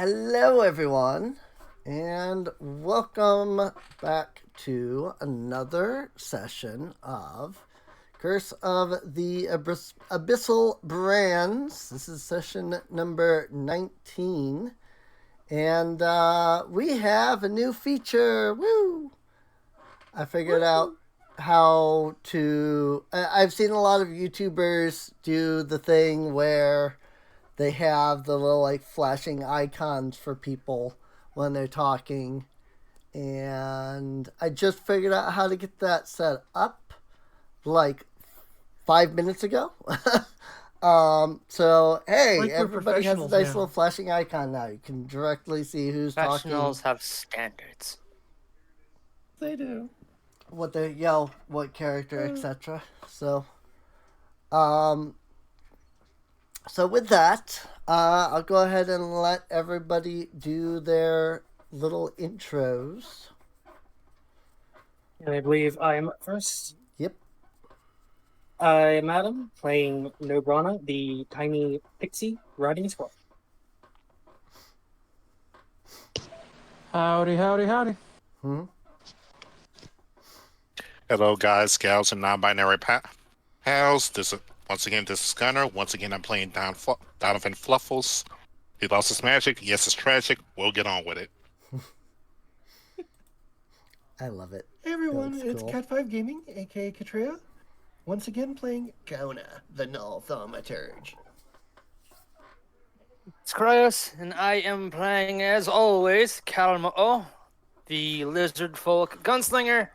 Hello, everyone, and welcome back to another session of Curse of the Abyssal Brands. This is session number 19, and we have a new feature. Woo! I figured out how to. I've seen a lot of YouTubers do the thing where they have the little like flashing icons for people when they're talking, and I just figured out how to get that set up like 5 minutes ago. So hey, Like everybody has a nice now. little flashing icon now. You can directly see who's talking, Professionals have standards. They do. what they yell, what character, etc. So with that, I'll go ahead and let everybody do their little intros. And I believe I am up first. Yep. I am Adam, playing Nobrana, the tiny pixie riding a squirrel. Howdy, howdy, howdy. Hello, guys, gals, and non-binary pals. Once again, this is Gunner. Once again, I'm playing Donovan Fluffles. He lost his magic. Yes, it's tragic. We'll get on with it. I love it. Hey everyone, That's it's cool. Cat5 Gaming, aka Katrea. Once again playing Kona, the Null Thaumaturge. It's Cryos, and I am playing, as always, Kalmo, the lizard folk gunslinger.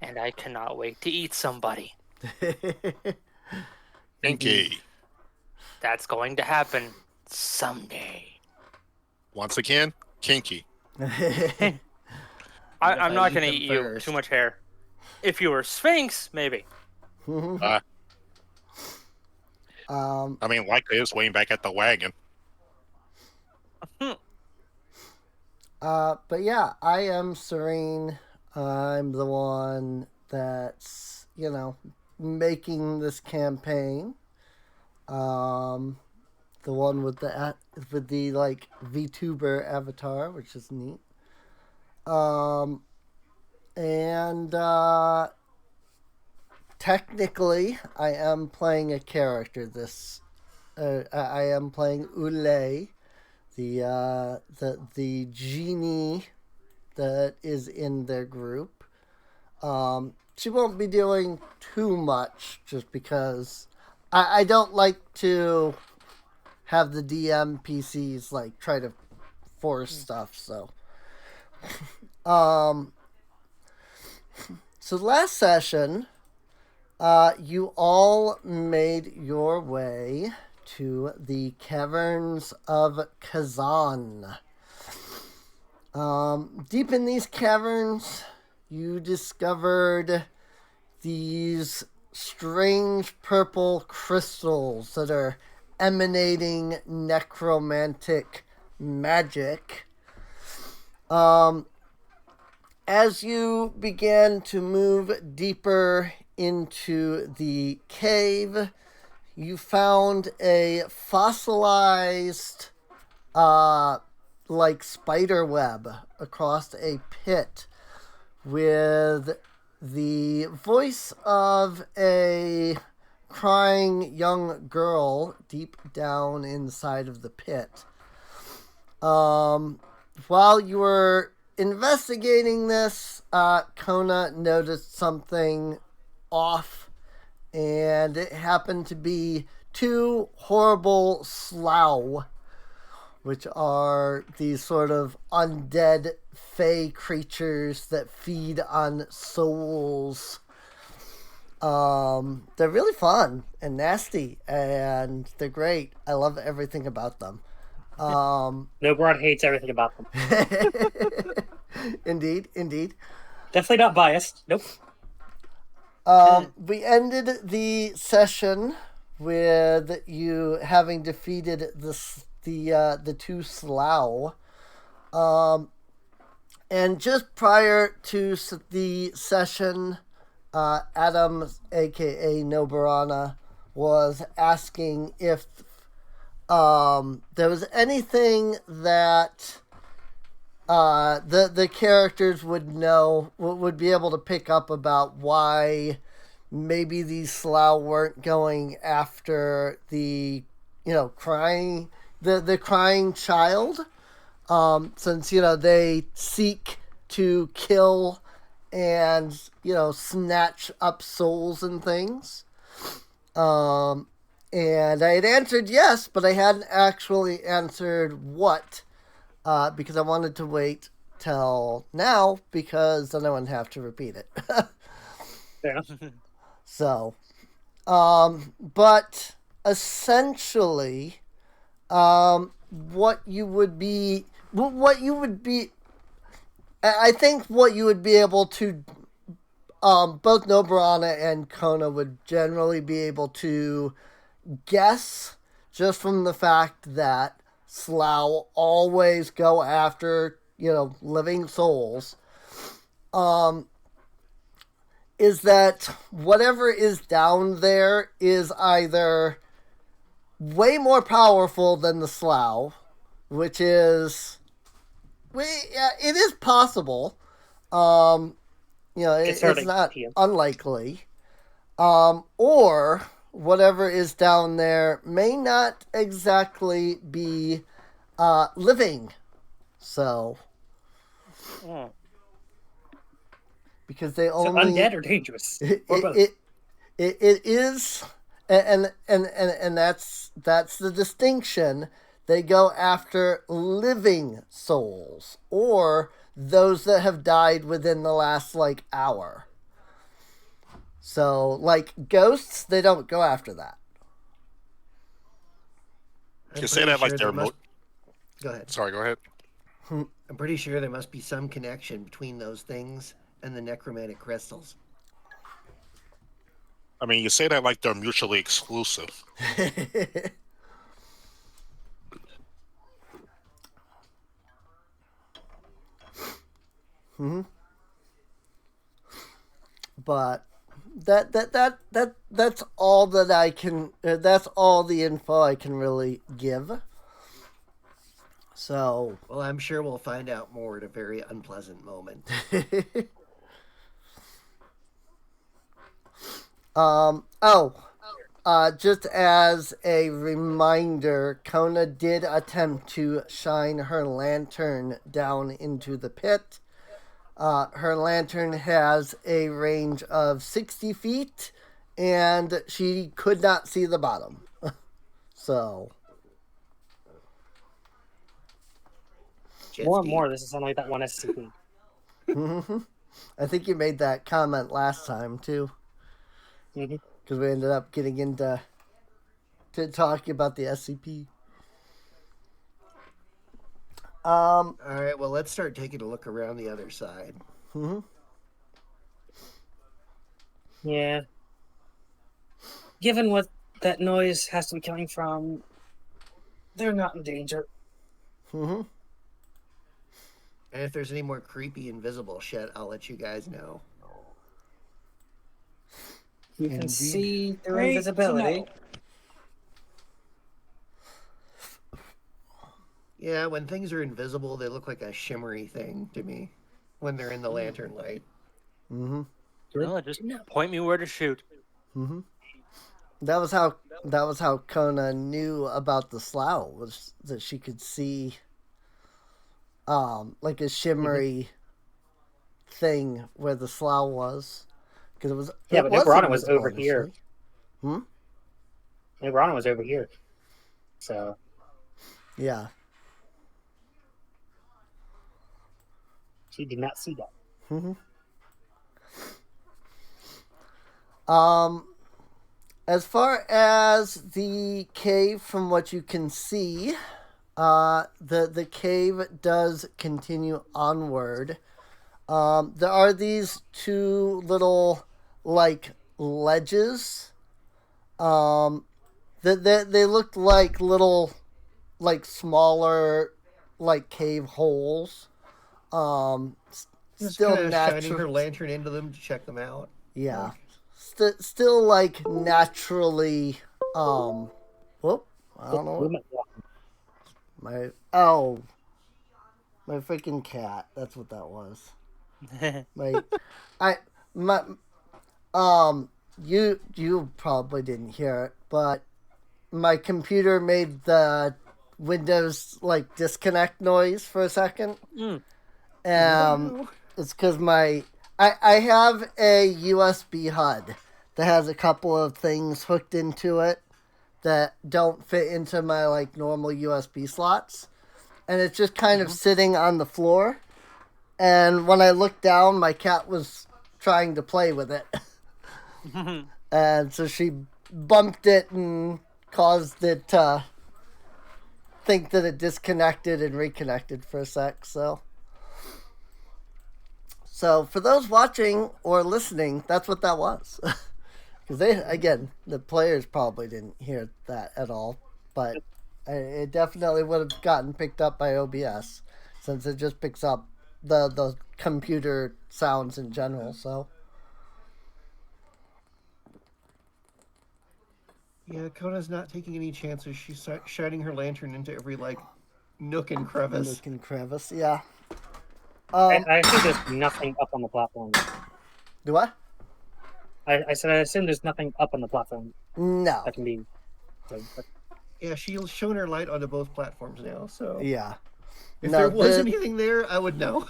And I cannot wait to eat somebody. Inky. That's going to happen someday. Once again, Kinky. I'm not going to eat eat them you. first? Too much hair. If you were Sphinx, maybe. I mean, likely it's waiting back at the wagon. But yeah, I am Serene. I'm the one that's, making this campaign. The one with the like VTuber avatar, which is neat. And technically, I am playing a character. I am playing Ule, the genie that is in their group. She won't be doing too much just because I don't like to have the DM PCs like try to force stuff. So, so last session, you all made your way to the caverns of Kazan. Deep in these caverns, you discovered these strange purple crystals that are emanating necromantic magic. As you began to move deeper into the cave, you found a fossilized like spider web across a pit with the voice of a crying young girl deep down inside of the pit. While you were investigating this, Kona noticed something off, and it happened to be two horrible slough, which are these sort of undead fey creatures that feed on souls. They're really fun and nasty, and they're great. I love everything about them. Nobrana hates everything about them. Indeed. Definitely not biased. Nope. We ended the session with you having defeated the two slough. And just prior to the session, Adam, aka Nobrana, was asking if there was anything that the characters would know, would be able to pick up about why maybe these Slough weren't going after the crying child, since they seek to kill and snatch up souls and things. And I had answered yes, but I hadn't actually answered what, because I wanted to wait till now, because then I wouldn't have to repeat it. Yeah. So, but essentially, what you would be, I think what you would be able to, both Nobrana and Kona would generally be able to guess, just from the fact that Slough always go after, living souls, is that whatever is down there is either way more powerful than the Slough, which is, it is possible. It's not unlikely. Or whatever is down there may not exactly be living. So, because they only undead or dangerous. Or both. It is, and that's the distinction. They go after living souls, or those that have died within the last hour. So, ghosts, they don't go after that. You say that like they're Go ahead. Sorry, go ahead. I'm pretty sure there must be some connection between those things and the necromantic crystals. I mean, you say that like they're mutually exclusive. But that's all that I can. That's all the info I can really give. So. Well, I'm sure we'll find out more at a very unpleasant moment. Just as a reminder, Kona did attempt to shine her lantern down into the pit. Her lantern has a range of 60 feet, and she could not see the bottom. So. More and more, this is sound like that one SCP. I think you made that comment last time, too. Because we ended up getting into talking about the SCP. All right, well, let's start taking a look around the other side. Yeah. Given what that noise has to be coming from, they're not in danger. And if there's any more creepy invisible shit, I'll let you guys know. You can see their invisibility. Yeah, when things are invisible, they look like a shimmery thing to me when they're in the lantern light. No, just point me where to shoot. That was how Kona knew about the Slough, was that she could see like a shimmery thing where the Slough was. Because it was but Nobrana was over initially. here. Nobrana was over here. So yeah. She did not see that. As far as the cave, from what you can see, the cave does continue onward. There are these two little ledges. They look like little smaller cave holes. Just Still shining natural. her lantern into them to check them out. Yeah. Still naturally. Whoop. I don't know. Movement. My my freaking cat. That's what that was. My I my you probably didn't hear it, but my computer made the Windows like disconnect noise for a second. No. It's because I have a USB HUD that has a couple of things hooked into it that don't fit into my like normal USB slots, and it's just kind of sitting on the floor. And when I looked down, my cat was trying to play with it, and so she bumped it and caused it to think that it disconnected and reconnected for a sec. So for those watching or listening, that's what that was. Because the players probably didn't hear that at all, but it definitely would have gotten picked up by OBS, since it just picks up the computer sounds in general. So Yeah, Kona's not taking any chances. She's shining her lantern into every like nook and crevice. nook and crevice, yeah. I assume there's nothing up on the platform. Do what? I said I assume there's nothing up on the platform No. that can be. Yeah, she's shown her light onto both platforms now. So Yeah. if No, there was the- anything there, I would know.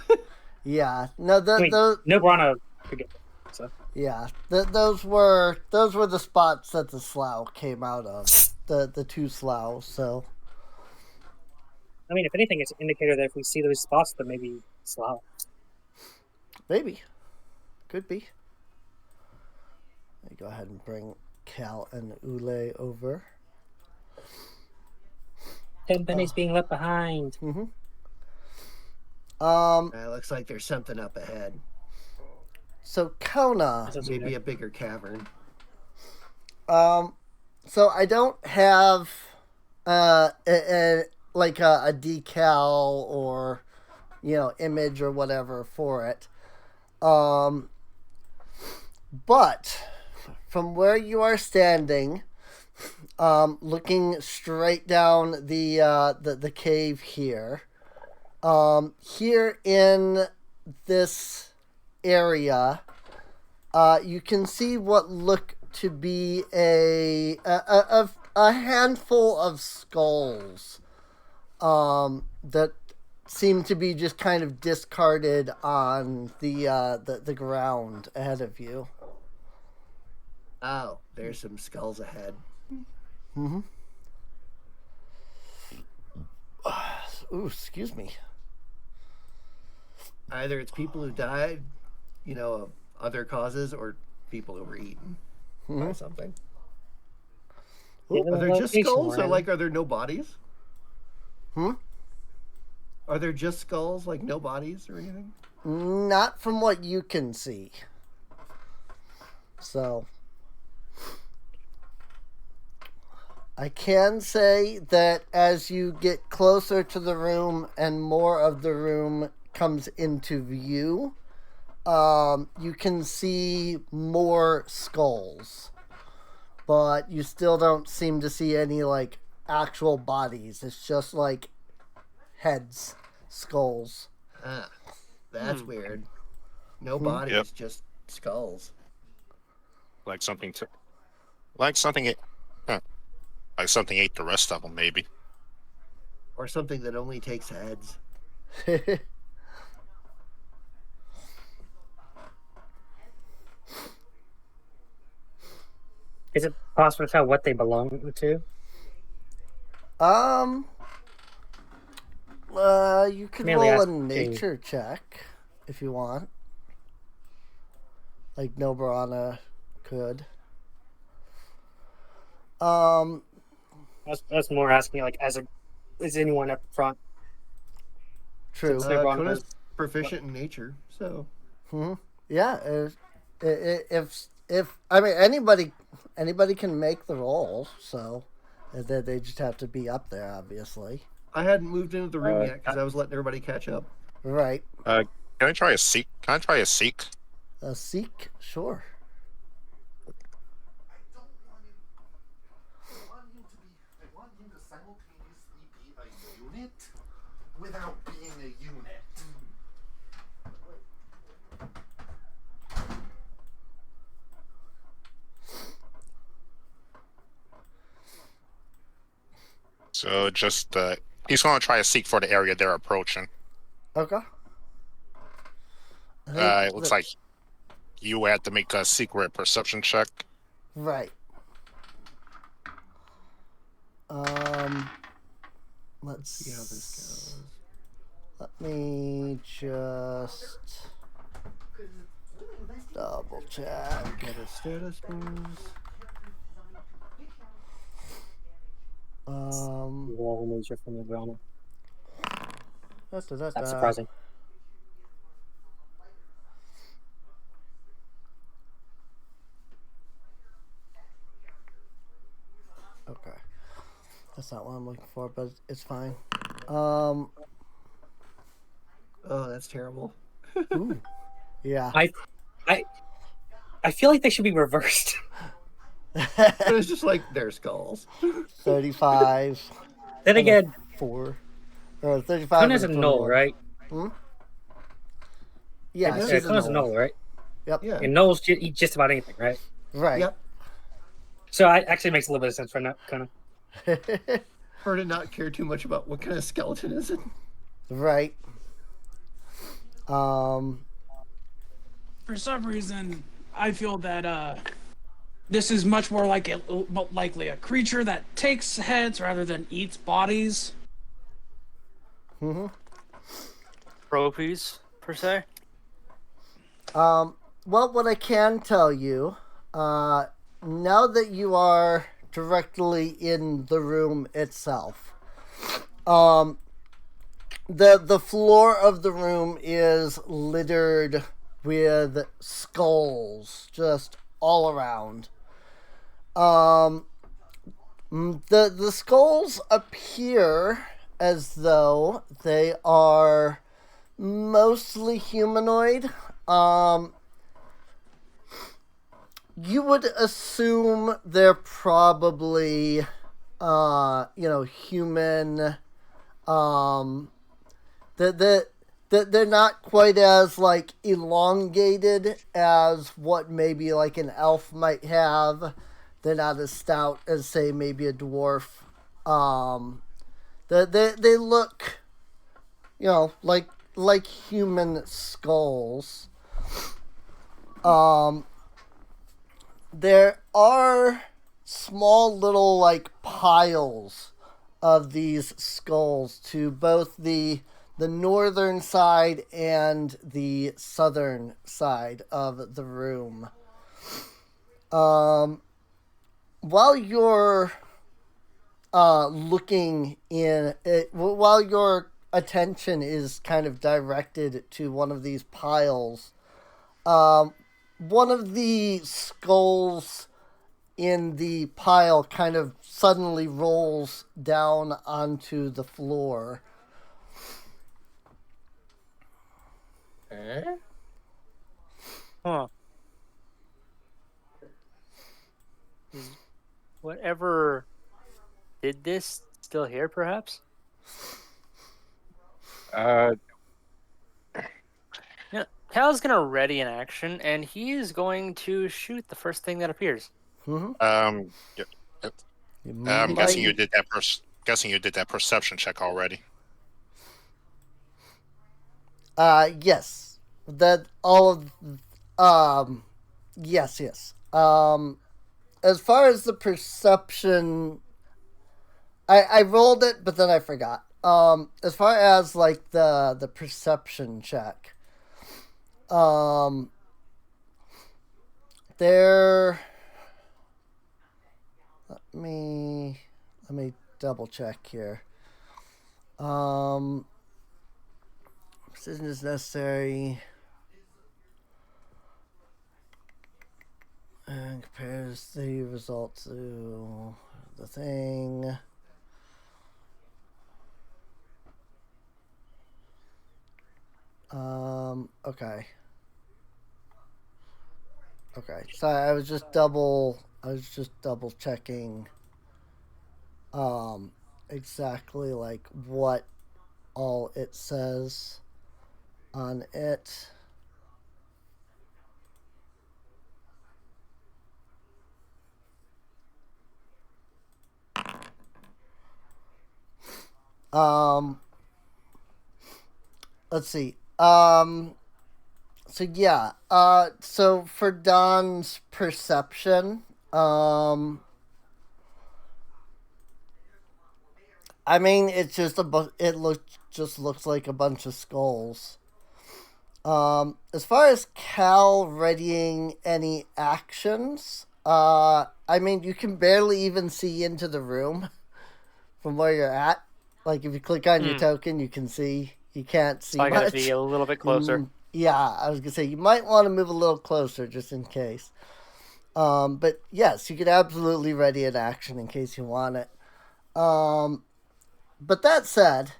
Yeah. No. I mean, no Brana could get there, so. Yeah. Those were the spots that the slough came out of. The two sloughs. So I mean, if anything, it's an indicator that if we see those spots, then maybe slow. maybe, could be. Let me go ahead and bring Cal and Ule over. 10 pennies being left behind. Looks like there's something up ahead. So Kona. Maybe a bigger cavern. So I don't have a decal or image or whatever for it. But from where you are standing, looking straight down the cave here, here in this area, you can see what look to be a handful of skulls that seem to be just kind of discarded on the ground ahead of you. Oh, there's some skulls ahead. Ooh, excuse me. Either it's people who died, of other causes, or people who were eaten by something. Are there just skulls, or are there no bodies? Are there just skulls, like no bodies or anything? Not from what you can see. So I can say that as you get closer to the room and more of the room comes into view, you can see more skulls. But you still don't seem to see any, actual bodies. It's just, heads, skulls. Ah, that's weird. No bodies, just skulls. Like something ate the rest of them, maybe. Or something that only takes heads. Is it possible to tell what they belong to? You could Merely roll a asking. nature check if you want. Like Nobrana could. That's more asking, is anyone up front? True. Kona's proficient in nature, so. Yeah. If anybody can make the roll, so they just have to be up there, obviously. I hadn't moved into the room yet because I was letting everybody catch up. Right. Can I try a seek? Can I try a seek? A seek, sure. So just he's going to try to seek for the area they're approaching. Okay. It looks like you have to make a secret perception check. Right. Let's See how this goes. Let me just double check. Get a status boost. Wall nature from the drama. That's That's surprising. Okay. That's not what I'm looking for, but it's fine. Oh, that's terrible. Ooh. Yeah. I feel like they should be reversed. But it's just like their skulls. 35. Then again, 4. Or 35. Kuna's a and null, 21. right? Yeah, Yeah, she's Kuna's a a null. null, right? Yep. Yeah. And nulls eat just about anything, right? Right. Yep. So it actually makes a little bit of sense for Kuna. Or to not care too much about what kind of skeleton is it. Right. For some reason, I feel that this is much more like likely a creature that takes heads rather than eats bodies. Trophies, per se. Well, what I can tell you, now that you are directly in the room itself, the floor of the room is littered with skulls just all around. The skulls appear as though they are mostly humanoid. You would assume they're probably, human. They're not quite as like elongated as what maybe like an elf might have. They're not as stout as say maybe a dwarf. They look, like human skulls. There are small little like piles of these skulls to both the northern side and the southern side of the room. While you're looking in it, while your attention is kind of directed to one of these piles, one of the skulls in the pile kind of suddenly rolls down onto the floor. Huh. Is whatever did this still here, perhaps? Yeah, Cal's gonna ready an action, and he is going to shoot the first thing that appears. I'm Might- guessing you did that. Guessing you did that perception check already. Yes. That all of, yes. As far as the perception, I rolled it, but then I forgot. As far as like the perception check, there. Let me double check here. Precision is necessary. And compares the result to the thing. Okay. So I was just double checking exactly like what all it says on it. Let's see. So yeah. So for Don's perception, I mean, it's just looks like a bunch of skulls. As far as Cal readying any actions, I mean, you can barely even see into the room from where you're at. Like, if you click on your token, you can see. You can't see So I gotta much. be a little bit closer. Yeah, I was gonna say you might want to move a little closer just in case. But yes, you could absolutely ready an action in case you want it. But that said,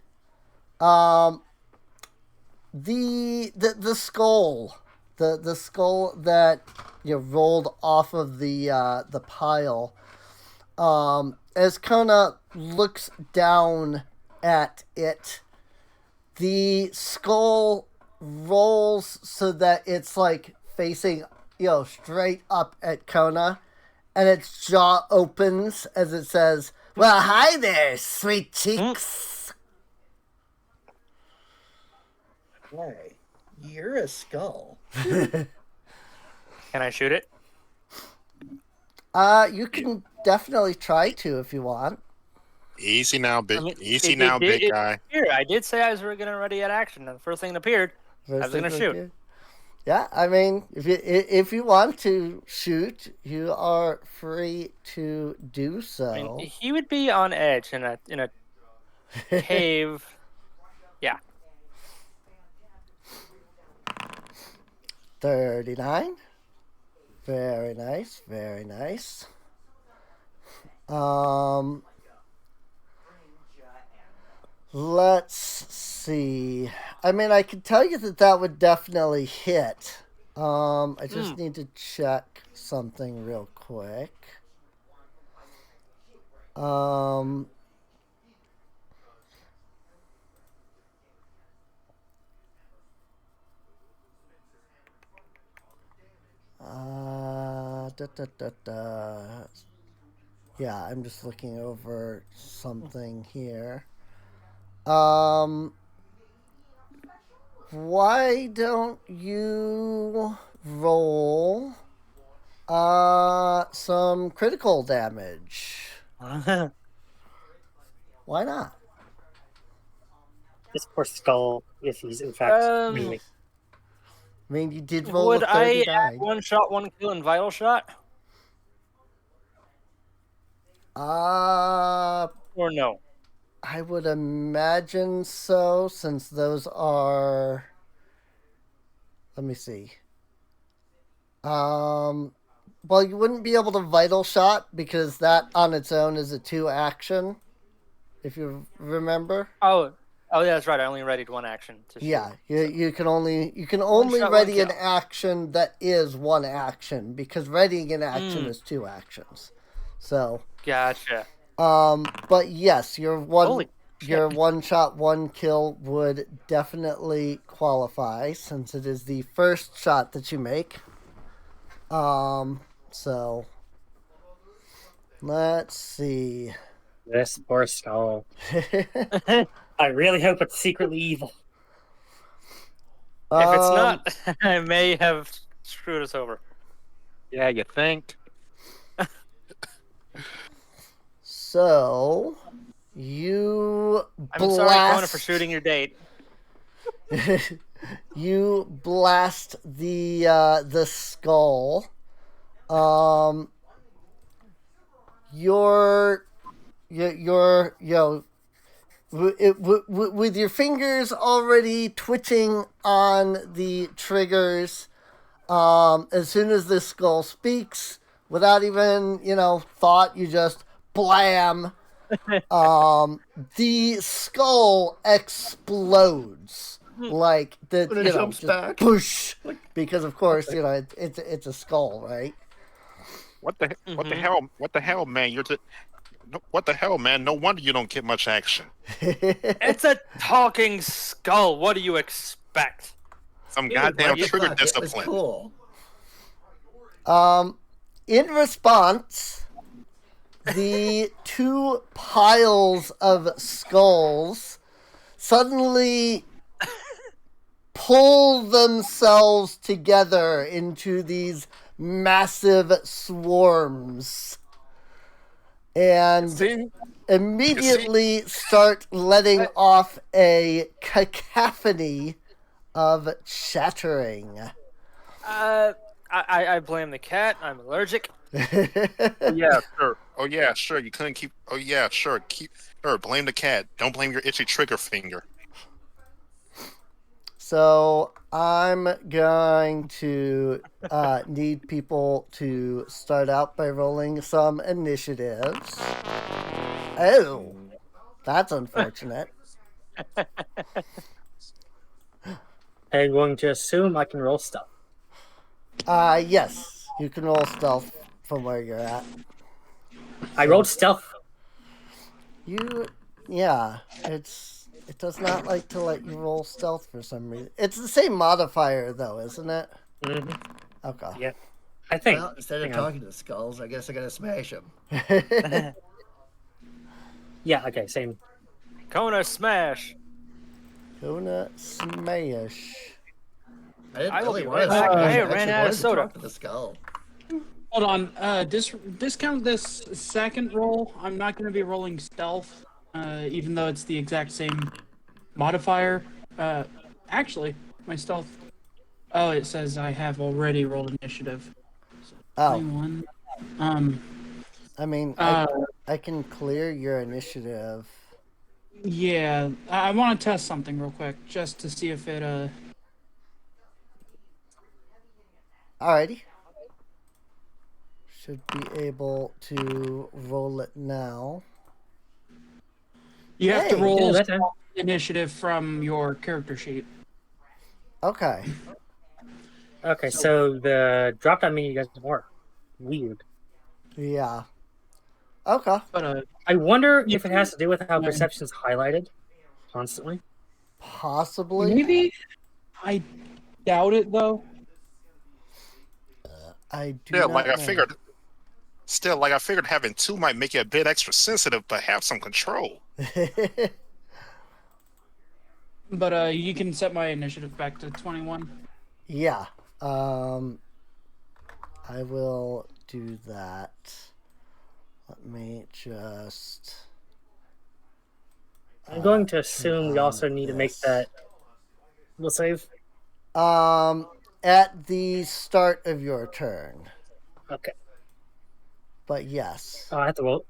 the skull, the skull that rolled off of the pile, as Kona looks down at it, the skull rolls so that it's like facing straight up at Kona, and its jaw opens as it says, "Well, hi there, sweet cheeks." Hey, you're a skull. Can I shoot it? You can definitely try to if you want. Easy now, big. I mean, Easy now, big guy. Here, I did say I was going to ready an action, and the first thing that appeared, I was going to shoot. Yeah, I mean, if you want to shoot, you are free to do so. I mean, he would be on edge in a cave. Yeah. 39. Very nice, very nice. Let's see. I mean, I can tell you that would definitely hit. I just need to check something real quick. Yeah, I'm just looking over something here. Why don't you roll some critical damage? Why not? This poor skull, if he's in fact moving. I mean, you did roll Would a I 39. add one shot, one kill, and vital shot? Or no? I would imagine so, since those are. Let me see. Well, you wouldn't be able to vital shot because that on its own is a 2 action, if you remember. Oh, yeah, that's right. I only readied one action. To shoot. Yeah, you can only shot, ready one an kill. action that is 1 action because readying an action is 2 actions. So. Gotcha. But yes, your Holy shit. 1 shot, 1 kill would definitely qualify since it is the first shot that you make. So let's see. This poor skull. I really hope it's secretly evil. If it's not, I may have screwed us over. Yeah, you think? So you I'm sorry, Kona, for shooting your date. You blast the skull. With your fingers already twitching on the triggers, as soon as the skull speaks, without even thought, you just blam. The skull explodes like the When it jumps just back. Push, because of course it's a skull, right? What the hell? What the hell, man? What the hell, man? No wonder you don't get much action. It's a talking skull. What do you expect? Some goddamn You trigger thought it was discipline. cool. In response, the two piles of skulls suddenly pull themselves together into these massive swarms and See? immediately start letting off a cacophony of chattering. I blame the cat. I'm allergic. Oh yeah, sure. Oh yeah, sure. You couldn't keep. Oh yeah, sure. Sure. Blame the cat. Don't blame your itchy trigger finger. So I'm going to need people to start out by rolling some initiatives. Oh, that's unfortunate. I'm going to assume I can roll stuff. Yes, you can roll stealth from where you're at. I rolled stealth. Yeah, it does not like to let you roll stealth for some reason. It's the same modifier though, isn't it? Mm-hmm. Okay. Yeah, I think. Well, instead of Hang on. talking to the skulls, I guess I gotta smash them. Yeah, okay, same. Kona smash. Gonna smash. I didn't I will really be want right to back. smash. I I ran actually out of wanted to soda. talk to the skull. Hold on. Discount this second roll. I'm not going to be rolling stealth, even though it's the exact same modifier. Actually, my stealth. Oh, it says I have already rolled initiative. Oh, 21. I mean, Uh, I can clear your initiative. yeah. I want to test something real quick, just to see if it Alrighty. Should be able to roll it now. You have to Hey, roll yeah, that's- initiative from your character sheet. Okay. Okay, so the drop down menu doesn't work. Weird. Yeah. Okay. But I wonder You if it has to do with how Yeah. perception's highlighted constantly. Possibly. maybe I doubt it though. I do Yeah, not like I know. figured. Still, like I figured, having two might make you a bit extra sensitive, but have some control. But you can set my initiative back to 21. Yeah. I will do that. Let me just. I'm going to assume we on also need to make this. that. We'll save. At the start of your turn. Okay. But yes. I have to roll.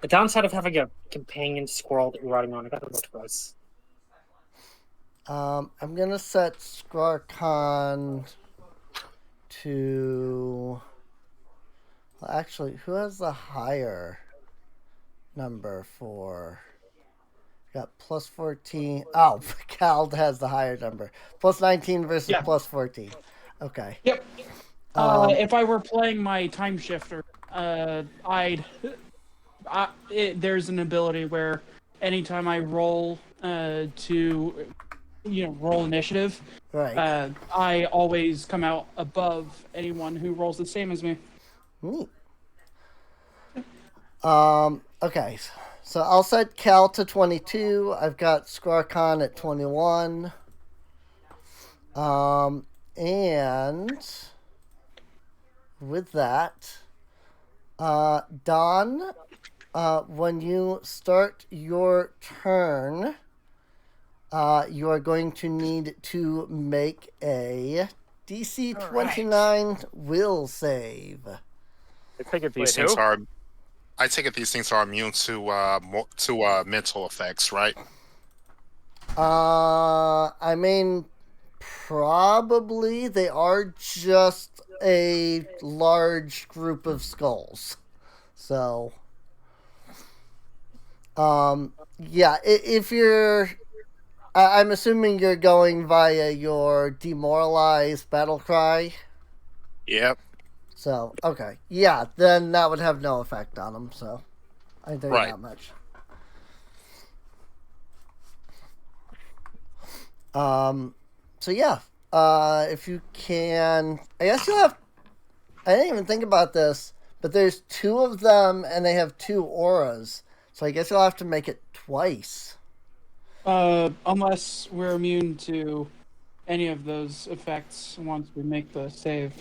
The downside of having a companion squirrel that you're riding on, I got to roll twice. I'm gonna set Skrarkon to. Well, actually, who has the higher number for? Got plus 14. Oh, Cal has the higher number. Plus 19 versus Yeah. plus 14. Okay. Yep. If I were playing my time shifter, there's an ability where anytime I roll to roll initiative, Right. I always come out above anyone who rolls the same as me. Neat. Okay. So I'll set Cal to 22. I've got Skrarkon at 21. And with that, Don, when you start your turn, you are going to need to make a DC 29 will save. I take it these Wait, things who? are. I take it these things are immune to mental effects, right? I mean, probably they are just a large group of skulls. So, yeah, if you're, I'm assuming you're going via your demoralized battle cry. Yep. So, okay. Yeah, then that would have no effect on them, so I think Right. that much. So yeah, if you can, I guess you'll have, I didn't even think about this, But there's 2 of them, and they have 2 auras. So I guess you'll have to make it twice. Unless we're immune to any of those effects once we make the save.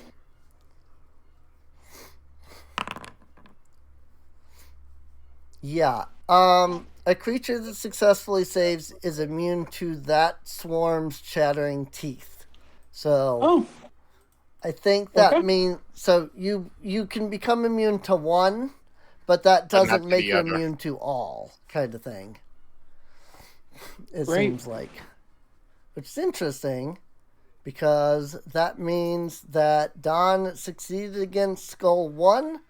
Yeah. A creature that successfully saves is immune to that swarm's chattering teeth. So Oh, I think that Okay. means so you can become immune to one, but that But not doesn't to make the you other. immune to all, kind of thing. It Great. seems like. Which is interesting because that means that Don succeeded against Skull 1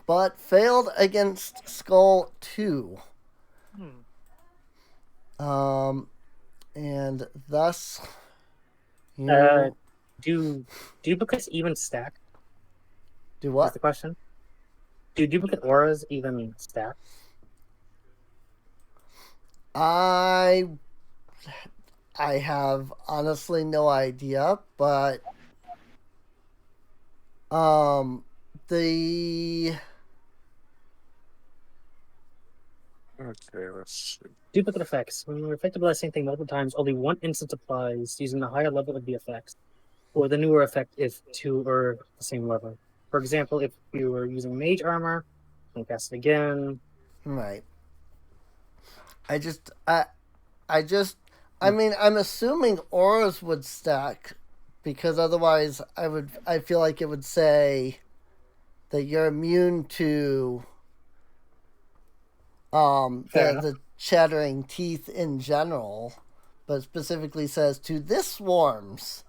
but failed against Skull 2. And thus you Do duplicates even stack? do Is what? the question. Do duplicate auras even stack? I have honestly no idea, but the Okay, let's see. Duplicate effects. When you're affected by the same thing multiple times, only one instance applies using the higher level of the effects, or the newer effect if 2 are the same level. For example, if you were using mage armor, you can cast it again. right. I mean, I'm assuming auras would stack because otherwise I feel like it would say that you're immune to Fair enough. the chattering teeth in general, but specifically says to this swarms.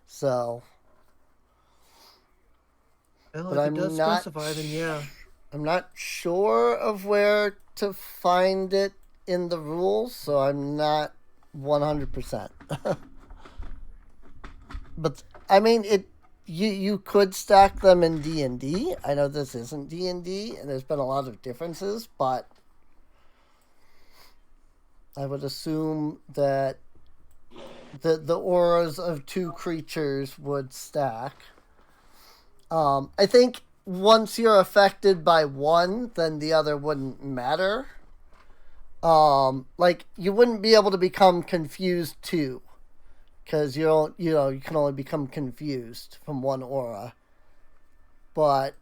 So Well, But if I'm it does not specify, then yeah. I'm not sure of where to find it in the rules, so I'm not 100%. But I mean, you could stack them in D&D. I know this isn't D&D, and there's been a lot of differences, but I would assume that the auras of 2 creatures would stack. I think once you're affected by one, then the other wouldn't matter. Like you wouldn't be able to become confused too, because you can only become confused from one aura. But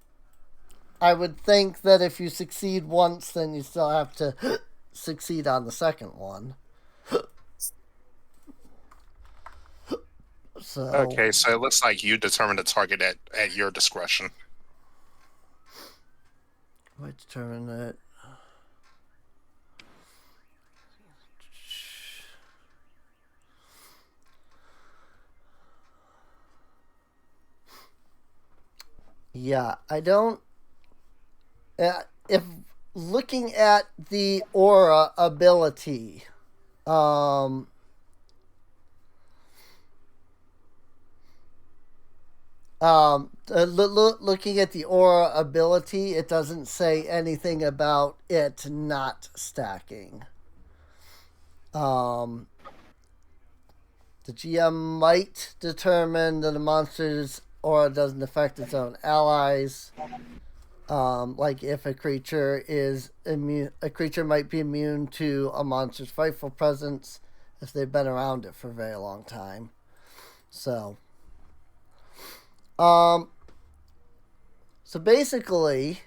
I would think that if you succeed once, then you still have to succeed on the second one. So Okay, so it looks like you determine the target at your discretion. I determine that. Yeah, I don't. If looking at the aura ability, looking at the aura ability, it doesn't say anything about it not stacking. The GM might determine that a monster's aura doesn't affect its own allies. Like if a creature is immune, a creature might be immune to a monster's frightful presence if they've been around it for a very long time. So basically,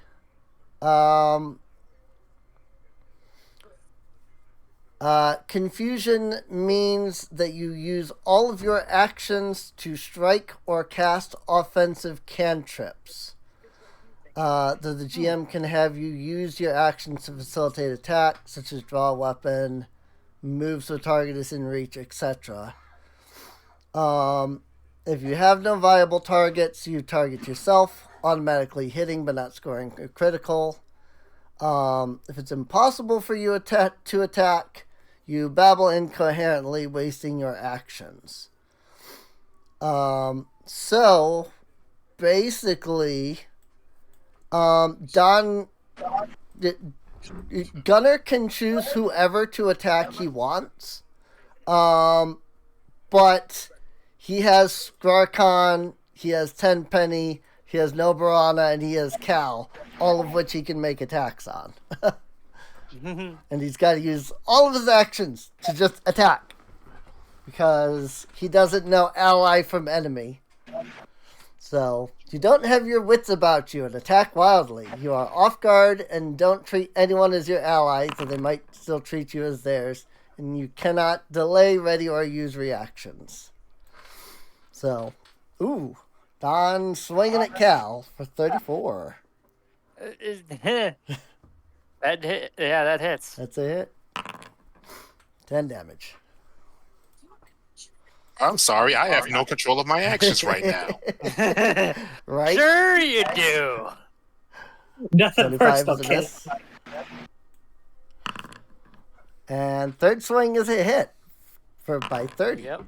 confusion means that you use all of your actions to strike or cast offensive cantrips. That the GM can have you use your actions to facilitate attacks, such as draw a weapon, move so target is in reach, etc. If you have no viable targets, you target yourself, automatically hitting but not scoring a critical. If it's impossible for you to attack, you babble incoherently, wasting your actions. So, basically, Gunner can choose whoever to attack he wants. But he has Skrarkon, he has Tenpenny, he has no Barana, and he has Cal, all of which he can make attacks on. And he's got to use all of his actions to just attack. Because he doesn't know ally from enemy. So, you don't have your wits about you and attack wildly. You are off guard and don't treat anyone as your ally, so they might still treat you as theirs. And you cannot delay, ready, or use reactions. So, ooh. Don swinging at Cal for 34. That hit. Yeah, that hits. That's a hit. 10 damage. I'm sorry, I have no control of my actions right now. Right? Sure you do. Nothing 25 personal, is a kid. miss. And third swing is a hit by 30. Yep.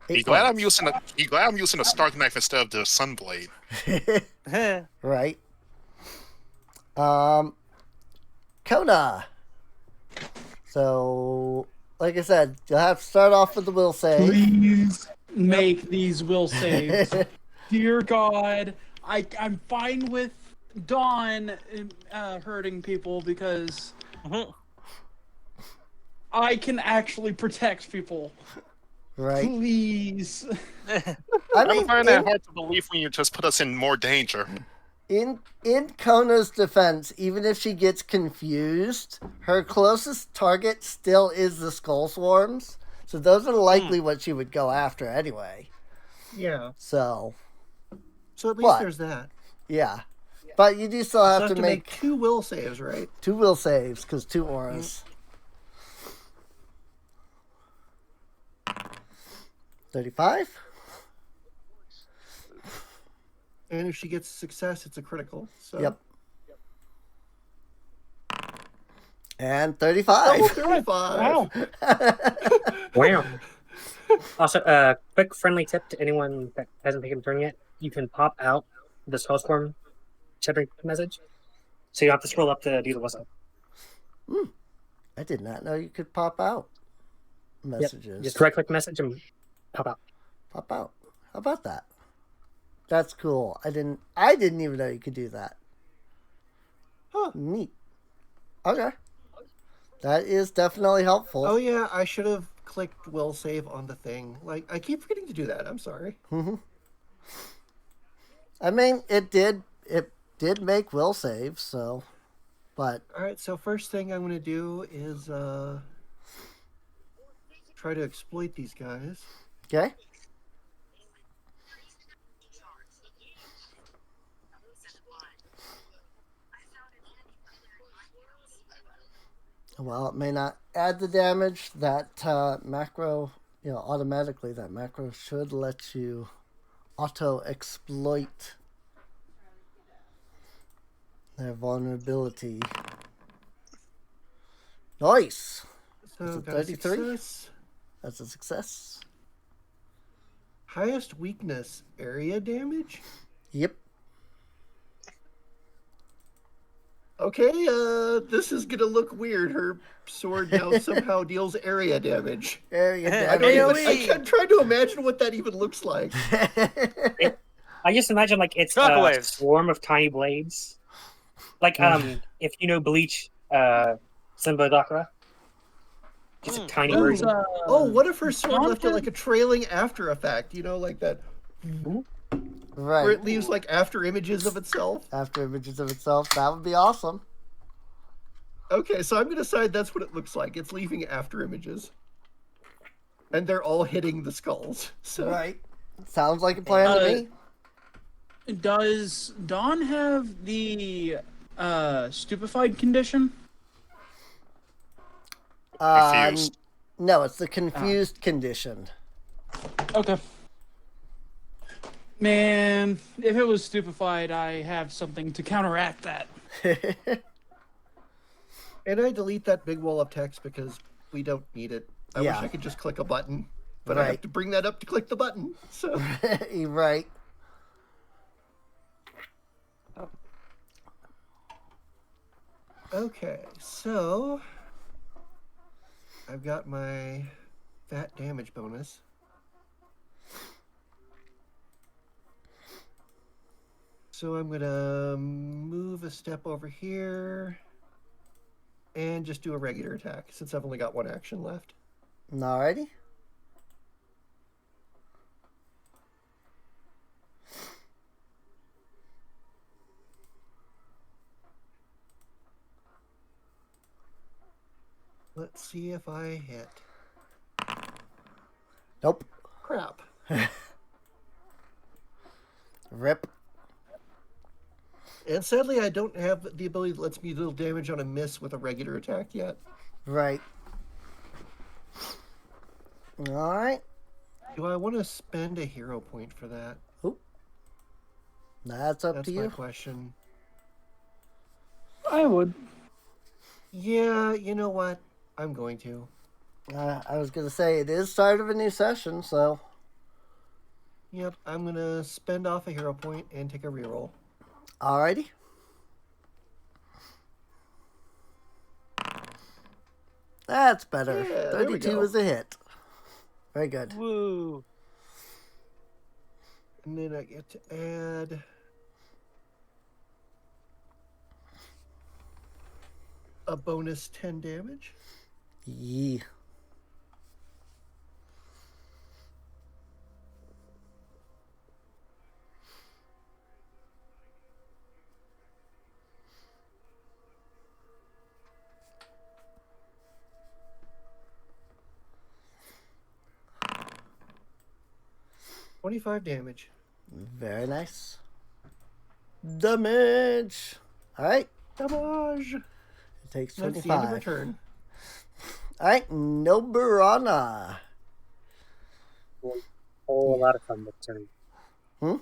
He glad I'm using a Stark Knife instead of the Sunblade. Right. Kona. So, like I said, you'll have to start off with the will save. Please make these will saves. Dear God, I'm fine with Dawn hurting people because I can actually protect people. Right. Please. I mean, I find that hard to believe when you just put us in more danger. in Kona's defense, even if she gets confused, her closest target still is the Skull Swarms. So those are likely what she would go after anyway. Yeah. So, So at least What? there's that. yeah. But you do still So have to make 2 will saves, right? 2 will saves, because 2 auras. 35? And if she gets success, it's a critical. So. Yep. And 35. Oh, 35. Wow. Wow. Also, quick friendly tip to anyone that hasn't taken a turn yet: you can pop out the Skullstorm chattering message, so you don't have to scroll up to do the whistle. I did not know you could pop out messages. Yep. Just right click message and pop out. Pop out. How about that? That's cool. I didn't even know you could do that. Huh. Neat. Okay. That is definitely helpful. Oh yeah, I should have clicked will save on the thing. Like I keep forgetting to do that. I'm sorry. I mean, it did make will save, so but All right, so first thing I'm going to do is try to exploit these guys. okay. Well, it may not add the damage. That macro, automatically that macro should let you auto-exploit their vulnerability. Nice! So Is it got a 33? success. That's a success. Highest weakness area damage. Yep. Okay, this is gonna look weird. Her sword now somehow deals area damage. Area AoE. I'm trying to imagine what that even looks like. I just imagine like it's a Shockwaves. swarm of tiny blades. Like if you know Bleach, Simba Dakara. Just a tiny Those, version. Oh, what if her sword Dawn left it like a trailing after effect? You know, like that, where Right. it leaves like after images of itself. After images of itself, that would be awesome. Okay, so I'm gonna decide that's what it looks like. It's leaving after images, and they're all hitting the skulls. So Right. Sounds like a plan to me. Does Dawn have the stupefied condition? Confused. No, it's the confused condition. Okay. Man, if it was stupefied, I have something to counteract that. and I delete that big wall of text because we don't need it. I wish Yeah. I could just click a button, but I have Right. to bring that up to click the button. So Right. okay, so I've got my fat damage bonus. So I'm gonna move a step over here and just do a regular attack since I've only got one action left. Alrighty. Let's see if I hit. Nope. Crap. Rip. And sadly, I don't have the ability that lets me deal damage on a miss with a regular attack yet. Right. Alright. Do I want to spend a hero point for that? That's up That's to my you. question. I would. Yeah, you know what? I'm going to. I was going to say, it is start of a new session, so... Yep, I'm going to spend off a hero point and take a reroll. Alrighty. That's better. Yeah, there we 32 go. is a hit. Very good. Woo. And then I get to add... a bonus 10 damage. Yee. $25 damage. Very nice. Damage. Alright. Damage! It takes That's the end of her 25. turn. Alright, Noburana. Whole lot of fun this turn. Hmm?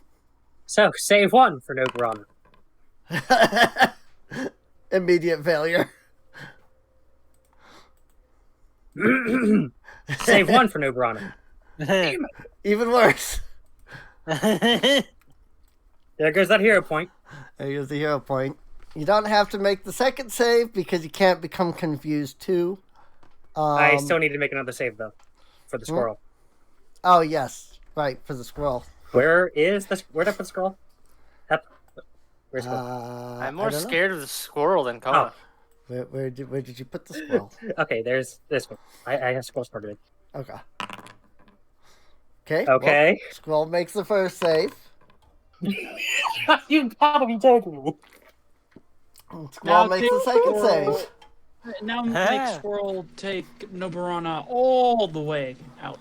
So, save one for Noburana. Immediate failure. Save one for Noburana. Even worse. There goes that hero point. There goes the hero point. You don't have to make the second save because you can't become confused too. I still need to make another save, though, for the squirrel. Oh, yes. Right, for the scroll. Where'd I put the squirrel? Where's the squirrel? I'm I more don't know. scared of the squirrel than Kona. Where did you put the scroll? Okay, there's this one. I have squirrels part of it. Okay. Okay. Okay. Well, scroll makes the first save. You gotta be joking me. Squirrel makes the second save. Now make Squirrel take Noburana all the way out.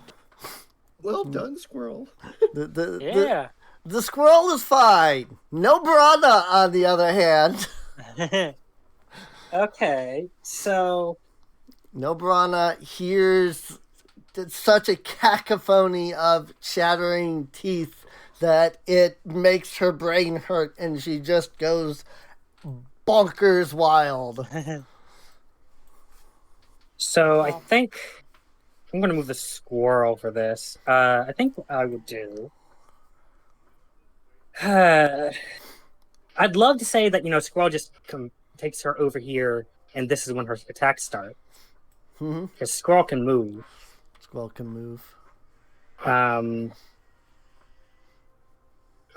Well done, squirrel. Yeah. The squirrel is fine. No Brana, on the other hand. Okay, so No Brana hears such a cacophony of chattering teeth that it makes her brain hurt and she just goes bonkers wild. So I think I'm going to move the squirrel for this. I think what I would do. I'd love to say that squirrel just takes her over here, and this is when her attacks start. Mhm. Because squirrel can move. Squirrel can move. But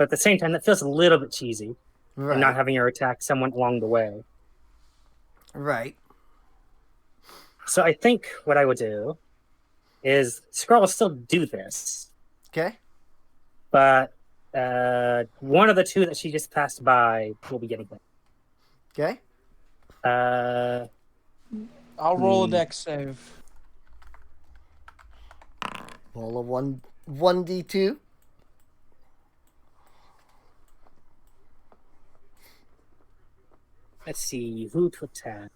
at the same time, that feels a little bit cheesy, Right. and not having her attack someone along the way. Right. So I think what I would do is squirrel will still do this, Okay. but one of the two that she just passed by will be getting hit. Okay. I'll roll a dex save. Roll a 1d2. Let's see who to attack.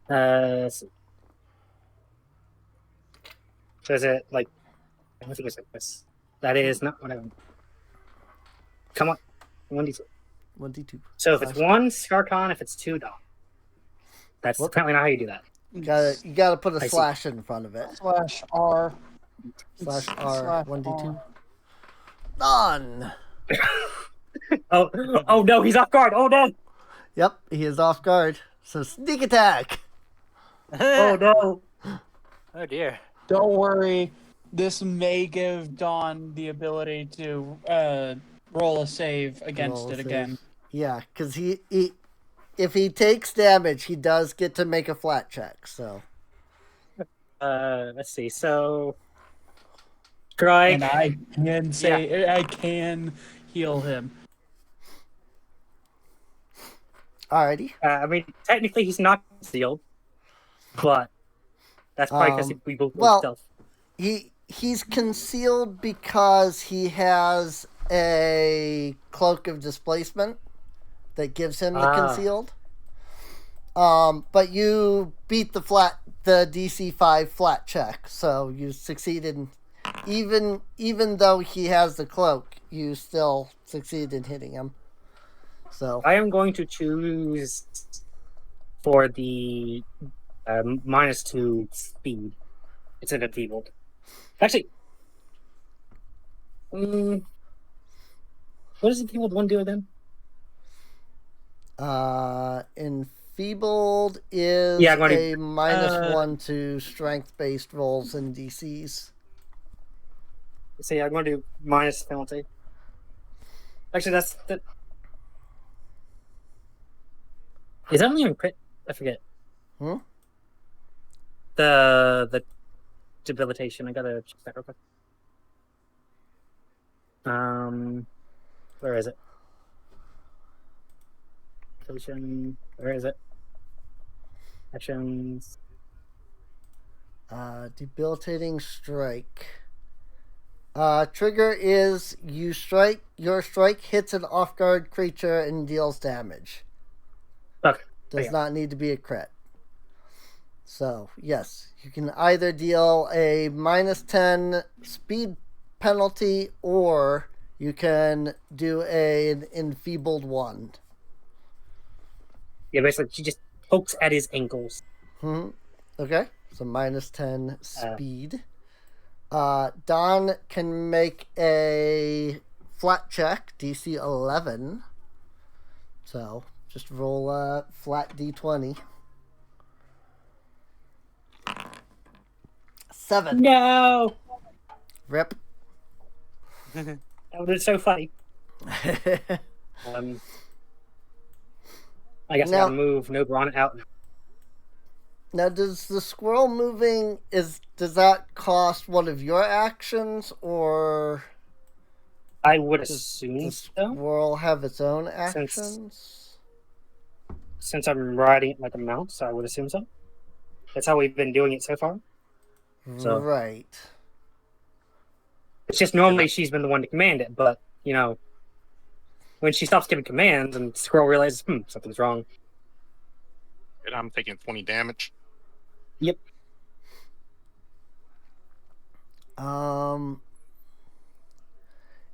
Let's see. So is it like? I think it's like this. That is not what I want. Come on, 1d2. 1d2. So if it's one, Scarcon. If it's two, Dom. That's Whoop. apparently not how you do that. You gotta put a I see. slash in front of it. /R. Slash R. Slash 1d2. R. Done. Oh no, he's off guard. Oh no. Yep, he is off guard. So sneak attack. Oh no. Oh dear. Don't worry. This may give Dawn the ability to roll a save against Roll it save. again. Yeah, because he if he takes damage, he does get to make a flat check. So Let's see. So, strike. And I can say I can heal him. alrighty. I mean, technically he's not concealed, but that's probably because we both rolled stealth. He's concealed because he has a cloak of displacement that gives him the concealed. But you beat the DC 5 flat check, so you succeeded. Even though he has the cloak, you still succeed in hitting him. So I am going to choose for the -2 speed. It's an enfeebled. Actually, what does enfeebled 1 do again? enfeebled is Yeah, I'm gonna- a -1 to strength-based rolls and DCs. See, I'm going to do minus penalty. Actually, that's that. Is that only on crit? I forget. Hmm? The debilitation. I gotta check that real quick. Where is it? Where is it? Actions. Debilitating strike. Trigger is you strike. Your strike hits an off-guard creature and deals damage. Okay. Does not need to be a crit. So yes, you can either deal a -10 speed penalty, or you can do an enfeebled 1. Yeah, basically, she just pokes at his ankles. Okay, so -10 speed. Don can make a flat check, DC 11. So just roll a flat D20. 7. No, Rip. that would be so funny. I guess I gotta move Nobron out. Now, does the squirrel moving does that cost one of your actions, or I would does assume the so. squirrel have its own actions? Since I'm riding it like a mount, so I would assume so. That's how we've been doing it so far. So. Right. It's just normally she's been the one to command it, but when she stops giving commands and Squirrel realizes, something's wrong. And I'm taking 20 damage. Yep.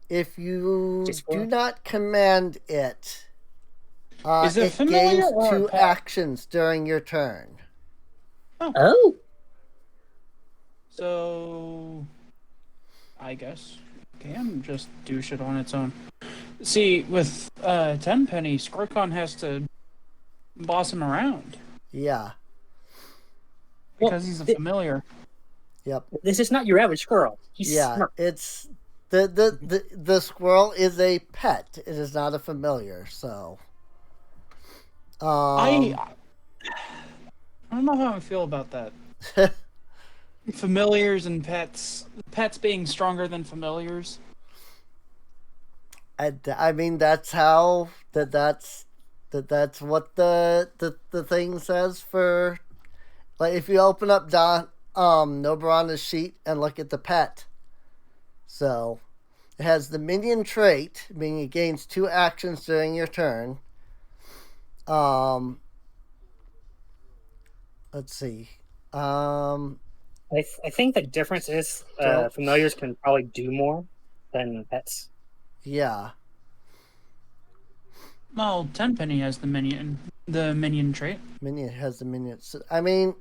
If you do not command it, Is it familiar gains or 2 a pet? actions during your turn. Oh. So, I guess can just do shit on its own. See, with Tenpenny, Squircon has to boss him around Yeah. because he's a familiar. Yep. This is not your average squirrel. He's Yeah. smart. It's the squirrel is a pet. It is not a familiar. So. I don't know how I feel about that. Familiars and pets being stronger than familiars. I mean that's how that's what the thing says for, like, if you open up Nobrana's sheet and look at the pet. So it has the minion trait, meaning it gains 2 actions during your turn. Let's see. I think the difference is familiars can probably do more than pets. Yeah. Well, Tenpenny has the minion trait. Minion has the minion. So, I mean,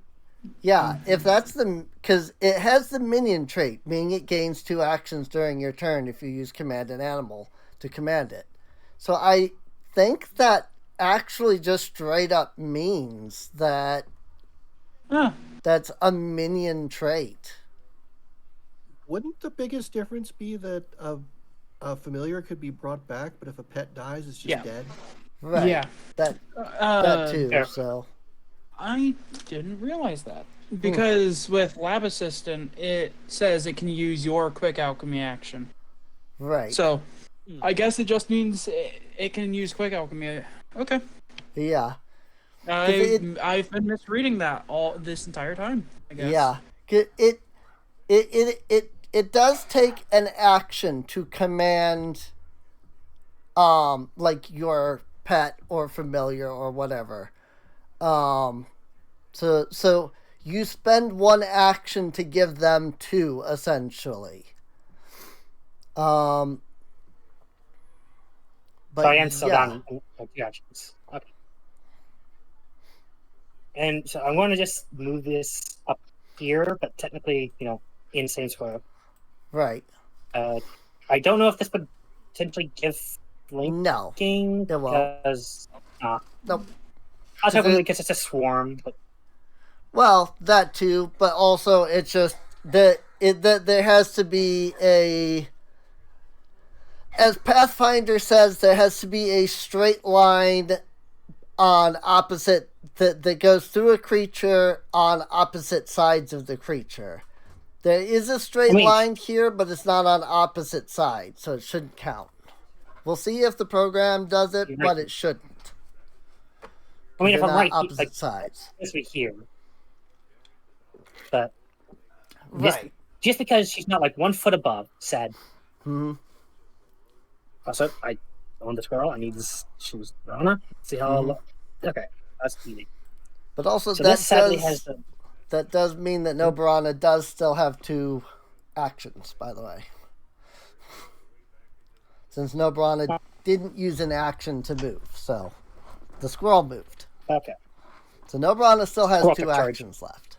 yeah, if that's because it has the minion trait, meaning it gains 2 actions during your turn if you use command an animal to command it. So I think that actually just straight up means that that's a minion trait. Wouldn't the biggest difference be that A familiar could be brought back, but if a pet dies, it's just Yeah. dead. Right. Yeah. That too. yeah. So I didn't realize that. Because with Lab Assistant, it says it can use your quick alchemy action. right. So, I guess it just means it can use quick alchemy. Okay. Yeah. I've been misreading that all this entire time, I guess. Yeah. It does take an action to command like your pet or familiar or whatever. So you spend one action to give them two, essentially. But So I am still yeah. down in 2 actions. Okay. And so I'm going to just move this up here, but technically, in same square. Right. I don't know if this would potentially give No. linking It won't. because Nope. I was hoping because it's a swarm, but Well, that too, but also it's just that there has to be a, as Pathfinder says, there has to be a straight line on opposite that goes through a creature on opposite sides of the creature. There is a straight line here, but it's not on opposite sides, so it shouldn't count. We'll see if the program does it, but it shouldn't. I mean, if They're I'm not right, opposite sides. this would be here. But Right. just because she's not like 1 foot above, sad. Hmm. Also, I own this girl. I need this. She was Rona. See how I'll look. Okay, that's easy. But also So that this sadly does has the. that does mean that Nobrana does still have 2 actions, by the way. Since Nobrana didn't use an action to move, so the squirrel moved. Okay. So Nobrana still has Squirrel 2 took charge. actions left.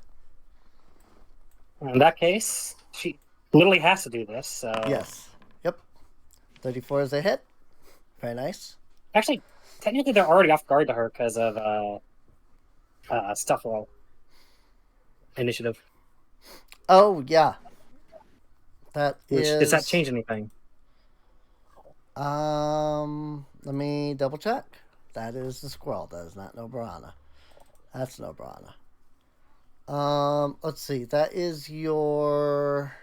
In that case, she literally has to do this. So Yes. Yep. 34 is a hit. Very nice. actually, technically, they're already off guard to her because of stuff roll initiative. Oh yeah. That Which is. does that change anything? Let me double check. That is the squirrel. That is not Nobrana. That's Nobrana. Let's see. That is your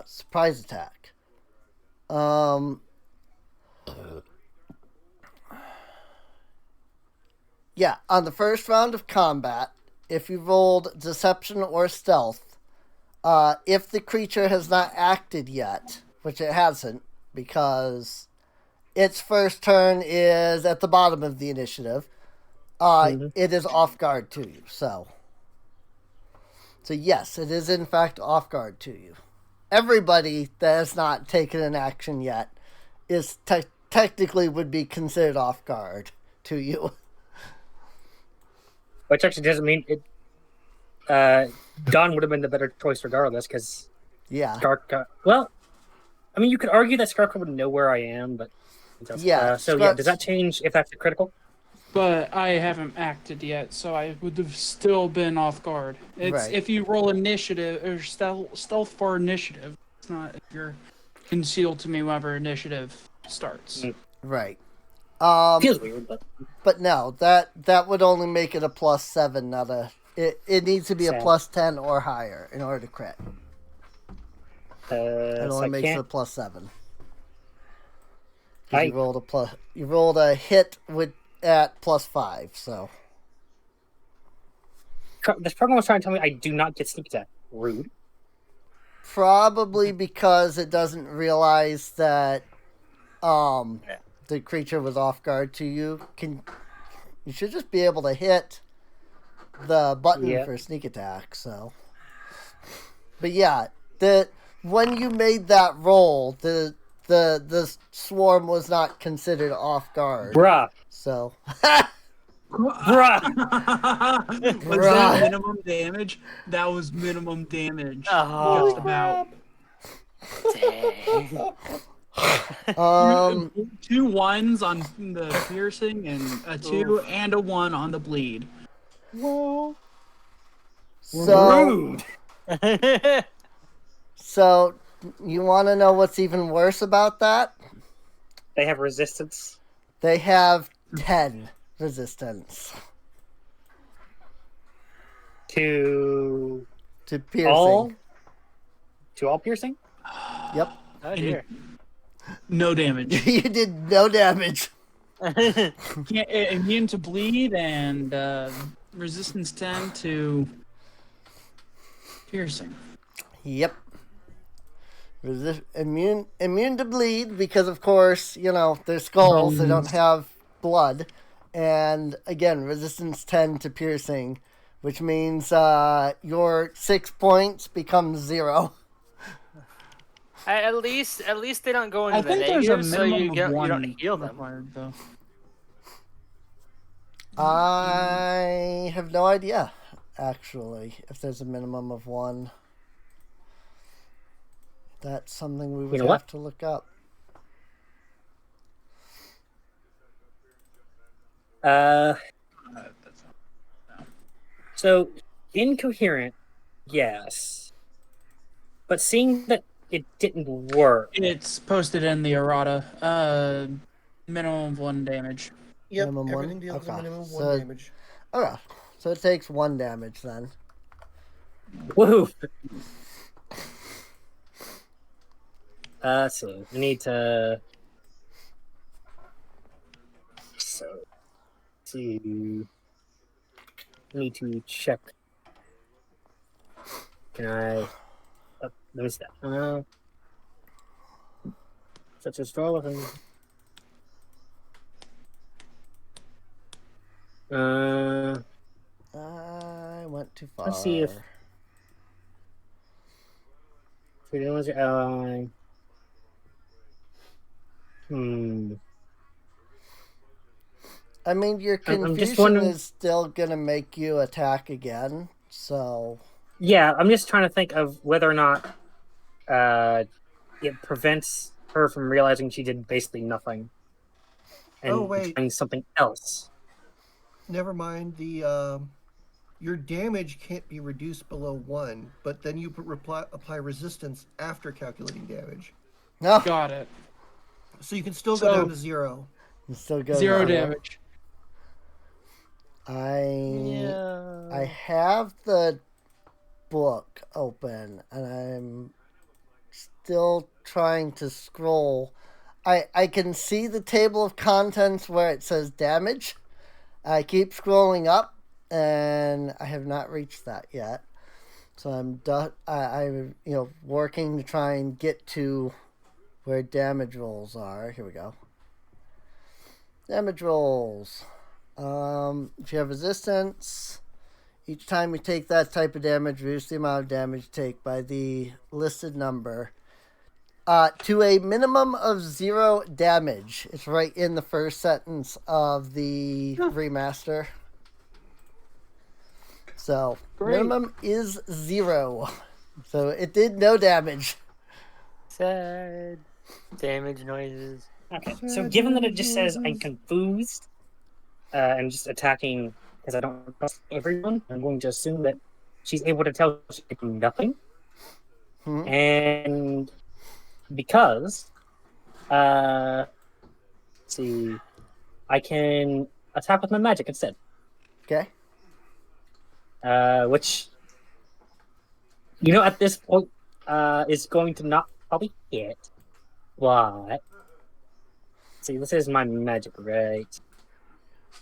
surprise attack. Yeah, on the first round of combat, if you rolled deception or stealth, if the creature has not acted yet, which it hasn't, because its first turn is at the bottom of the initiative, it is off guard to you. So yes, it is in fact off guard to you. Everybody that has not taken an action yet is technically would be considered off guard to you. Which actually doesn't mean it. Dawn would have been the better choice regardless, because Yeah. well, I mean, you could argue that Scarka would know where I am, but Yeah, So yeah, does that change if that's a critical? But I haven't acted yet, so I would have still been off guard. It's Right. if you roll initiative or stealth for initiative. It's not if you're concealed to me whenever initiative starts. Right. Feels weird, but But no, that would only make it a +7, not a. It needs to be a Sad. +10 or higher in order to crit. It so only I makes it a can't. +7. 'Cause I- you rolled a hit at +5, so This program was trying to tell me I do not get sneak attack. Rude. probably because it doesn't realize that the creature was off guard to you. You should just be able to hit the button Yeah. for sneak attack. So, but yeah, when you made that roll, the swarm was not considered off guard. Bruh. So, Bruh. Was that minimum damage? That was minimum damage. Oh. Just about. Dang. 2 1s on the piercing and a 2 and a 1 on the bleed. so Rude. So, you want to know what's even worse about that? They have resistance. They have 10 resistance To to piercing. all piercing? Yep. Oh dear. No damage. You did no damage. Immune to bleed and resistance 10 to piercing. Yep. Immune to bleed because, of course, they're skulls. They don't Bones. have blood. And, again, resistance 10 to piercing, which means your 6 points becomes 0. At least they don't go into I the think there's a negative, so minimum you of one don't heal them. required, though. I have no idea, actually, if there's a minimum of 1. That's something we would know what? have to look up. So incoherent, yes. But seeing that it didn't work, It's posted in the errata. Minimum of 1 damage. Yep, Minimum one? everything deals a Okay. minimum of So- 1 damage. Okay, so it takes 1 damage then. woohoo! Let's see. I need to. So, let's see. I need to check. Can I? Oh, let me see that. Such a straw weapon. I went too far. Let's see if. Freedom was your ally. I mean, your I'm just confusion wondering- is still gonna make you attack again, so... Yeah, I'm just trying to think of whether or not it prevents her from realizing she did basically nothing. And Oh, wait. trying something else. Never mind, your damage can't be reduced below 1, but then you apply resistance after calculating damage. No, Got it. So you can still So- go down to 0. you still go 0 to damage. I have the book open, and I'm still trying to scroll. I can see the table of contents where it says damage. I keep scrolling up, and I have not reached that yet. So I'm working to try and get to where damage rolls are. Here we go. Damage rolls. If you have resistance, each time you take that type of damage, reduce the amount of damage you take by the listed number to a minimum of 0 damage. It's right in the first sentence of the remaster. So, Great. minimum is 0. So, it did no damage. Sad. Damage noises. Okay, so given that it just says I'm confused and just attacking because I don't trust everyone, I'm going to assume that she's able to tell she can do nothing. Hmm. And because, let's see, I can attack with my magic instead, Okay. which, at this point, is going to not probably hit, but see, this is my magic, right?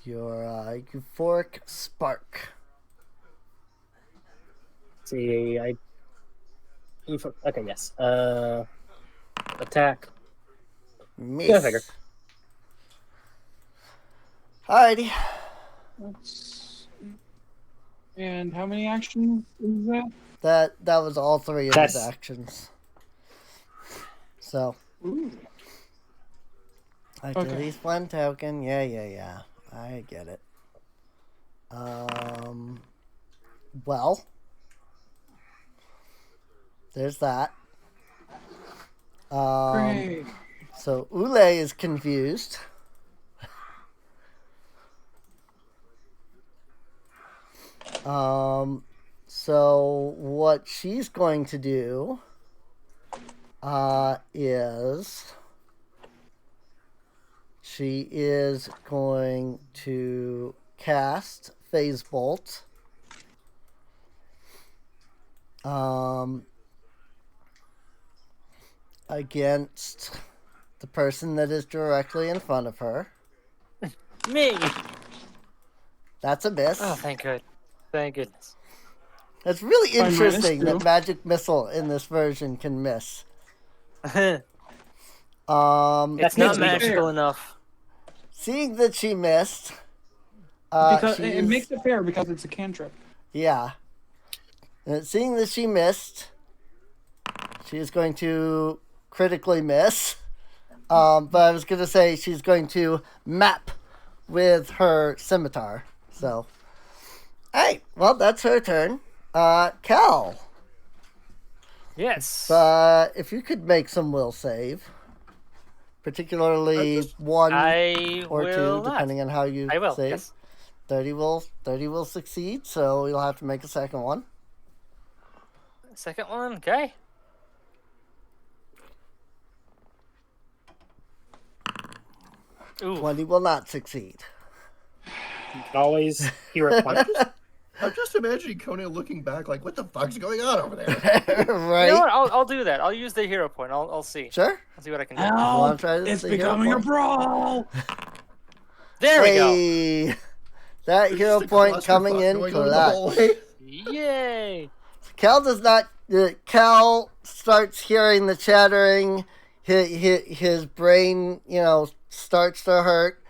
Your euphoric spark. See, okay, yes. Attack. Miss. Go figure. Alrighty. And how many actions is that? That was all 3 of his actions. So, Ooh. at Okay. least 1 token. Yeah. I get it. Well, there's that. Great. So Ule is confused. So what she's going to do is she is going to cast Phase Bolt. Against the person that is directly in front of her. Me. That's a miss. Oh, thank goodness. It's really By interesting -2. that Magic Missile in this version can miss. It's That's not legal. magical enough. Seeing that she missed, Because it she's- makes it fair because it's a cantrip. yeah. Seeing that she missed, she is going to critically miss. But I was going to say she's going to map with her scimitar. So, alright, well, that's her turn. Cal, Yes. if you could make some will save, particularly one I or will two, not. depending on how you I will. save. Yes. 30 will succeed, so you'll have to make a second one. Second one. Okay. Ooh. 20 will not succeed. You can always hear a punch. I'm just imagining Conan looking back like, what the fuck's going on over there? Right? You know what? I'll do that. I'll use the hero point. I'll see. Sure. I'll see what I can do. wanna try this It's the hero becoming a point? brawl. There we go. Hey, that There's hero just a point coming clusterfuck in going on the clutch. hallway. Yay. Cal does not. Cal starts hearing the chattering. His brain, starts to hurt,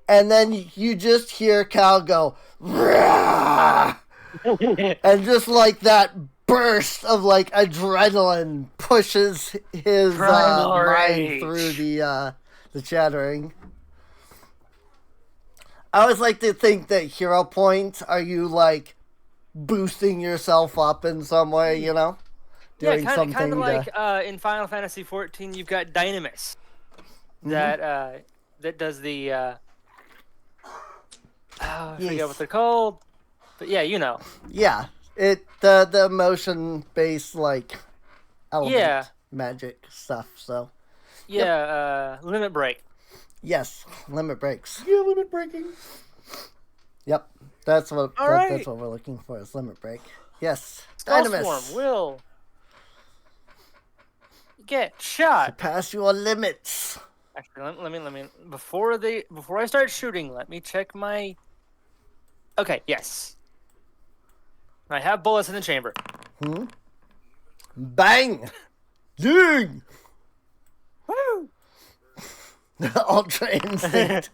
and then you just hear Cal go, "Rah!" and just like that burst of like adrenaline pushes his Primal mind rage. through the chattering. I always like to think that hero points are you like boosting yourself up in some way, Yeah, doing kind something of like to... in Final Fantasy XIV, you've got Dynamis that does the I forget Yes. what they're called, but yeah, you know. Yeah, the emotion based like element Yeah. magic stuff. So Yeah, Limit Break. yes, limit breaks. Yeah, limit breaking. Yep, that's what All that's right. what we're looking for is limit break. Yes, Skullswarm Dynamis, will get shot. pass your limits. Actually, let me before I start shooting, let me check my. Okay, yes. I have bullets in the chamber. Bang, ding. Woo! Ultra instinct.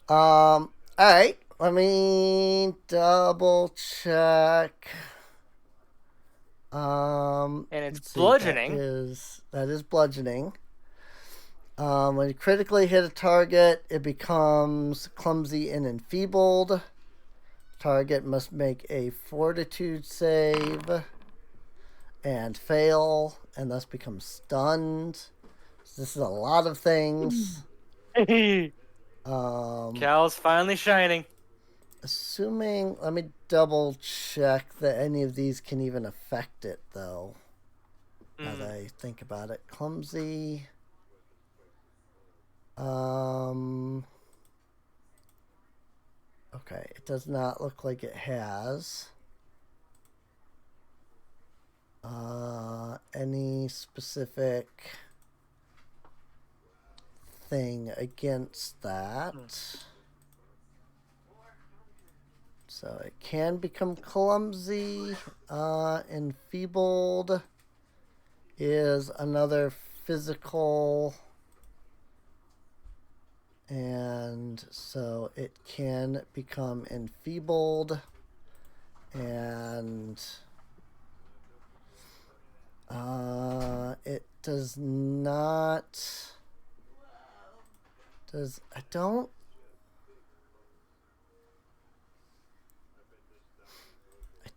All right. Let me double check. And it's let's see, bludgeoning. That is bludgeoning. When you critically hit a target, it becomes clumsy and enfeebled. Target must make a fortitude save and fail, and thus become stunned. So this is a lot of things. Cal's finally shining. Assuming, let me double check that any of these can even affect it, though. Now that I think about it, clumsy. Okay, it does not look like it has any specific thing against that. So it can become clumsy. Enfeebled is another physical. And so it can become enfeebled. And it does not. I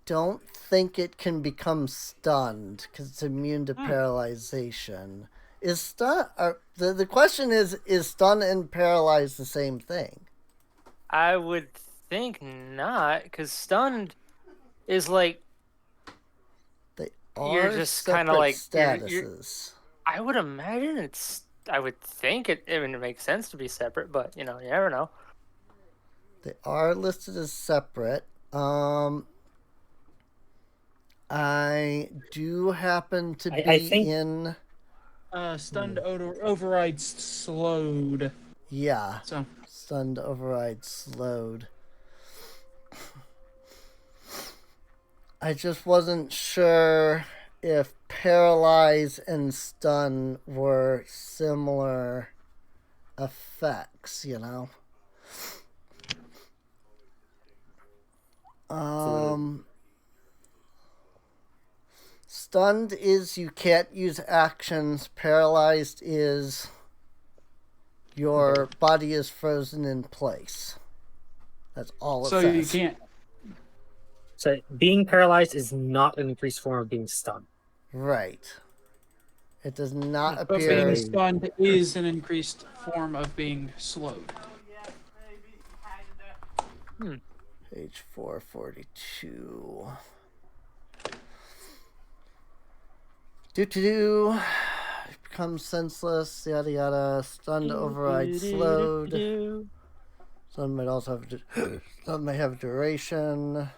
don't think it can become stunned because it's immune to paralyzation. Is stun? The question is stun and paralyze the same thing? I would think not, because stunned is like you're are just kind of separate like you're, statuses. I would imagine it's. I would think it. I mean, it makes sense to be separate, but you never know. They are listed as separate. I do happen to be I think- in. Stunned overrides slowed. Yeah, So stunned override slowed. I just wasn't sure if paralyze and stun were similar effects, Stunned is you can't use actions. Paralyzed is your body is frozen in place. That's all it so says. you can't. So being paralyzed is not an increased form of being stunned. Right. It does not But appear. being stunned is an increased form of being slowed. Page 442. Do. Becomes senseless, yada yada. Stunned, override, slowed. Some might also have. Some may have duration.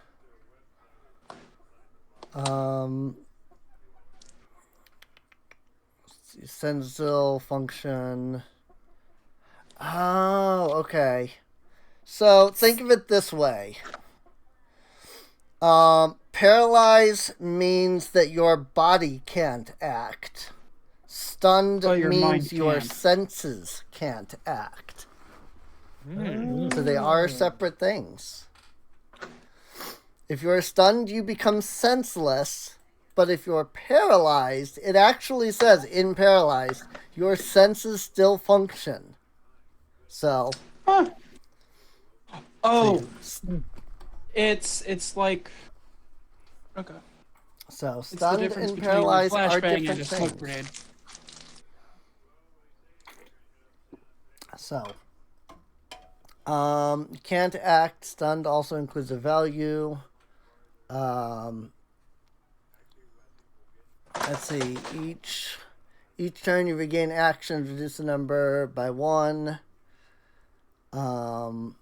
Sensible function. Oh, okay. So think of it this way. Paralyze means that your body can't act. Stunned But your mind means your can. senses can't act. So they are separate things. If you're stunned, you become senseless. But if you're paralyzed, it actually says in paralyzed, your senses still function. So. Huh. Oh, it's like. Okay. So It's the stunned difference and between a paralyzed are flashbang different and a smoke things. grenade. So, you can't act. Stunned also includes a value. Let's see. Each turn you regain action, reduce the number by 1. If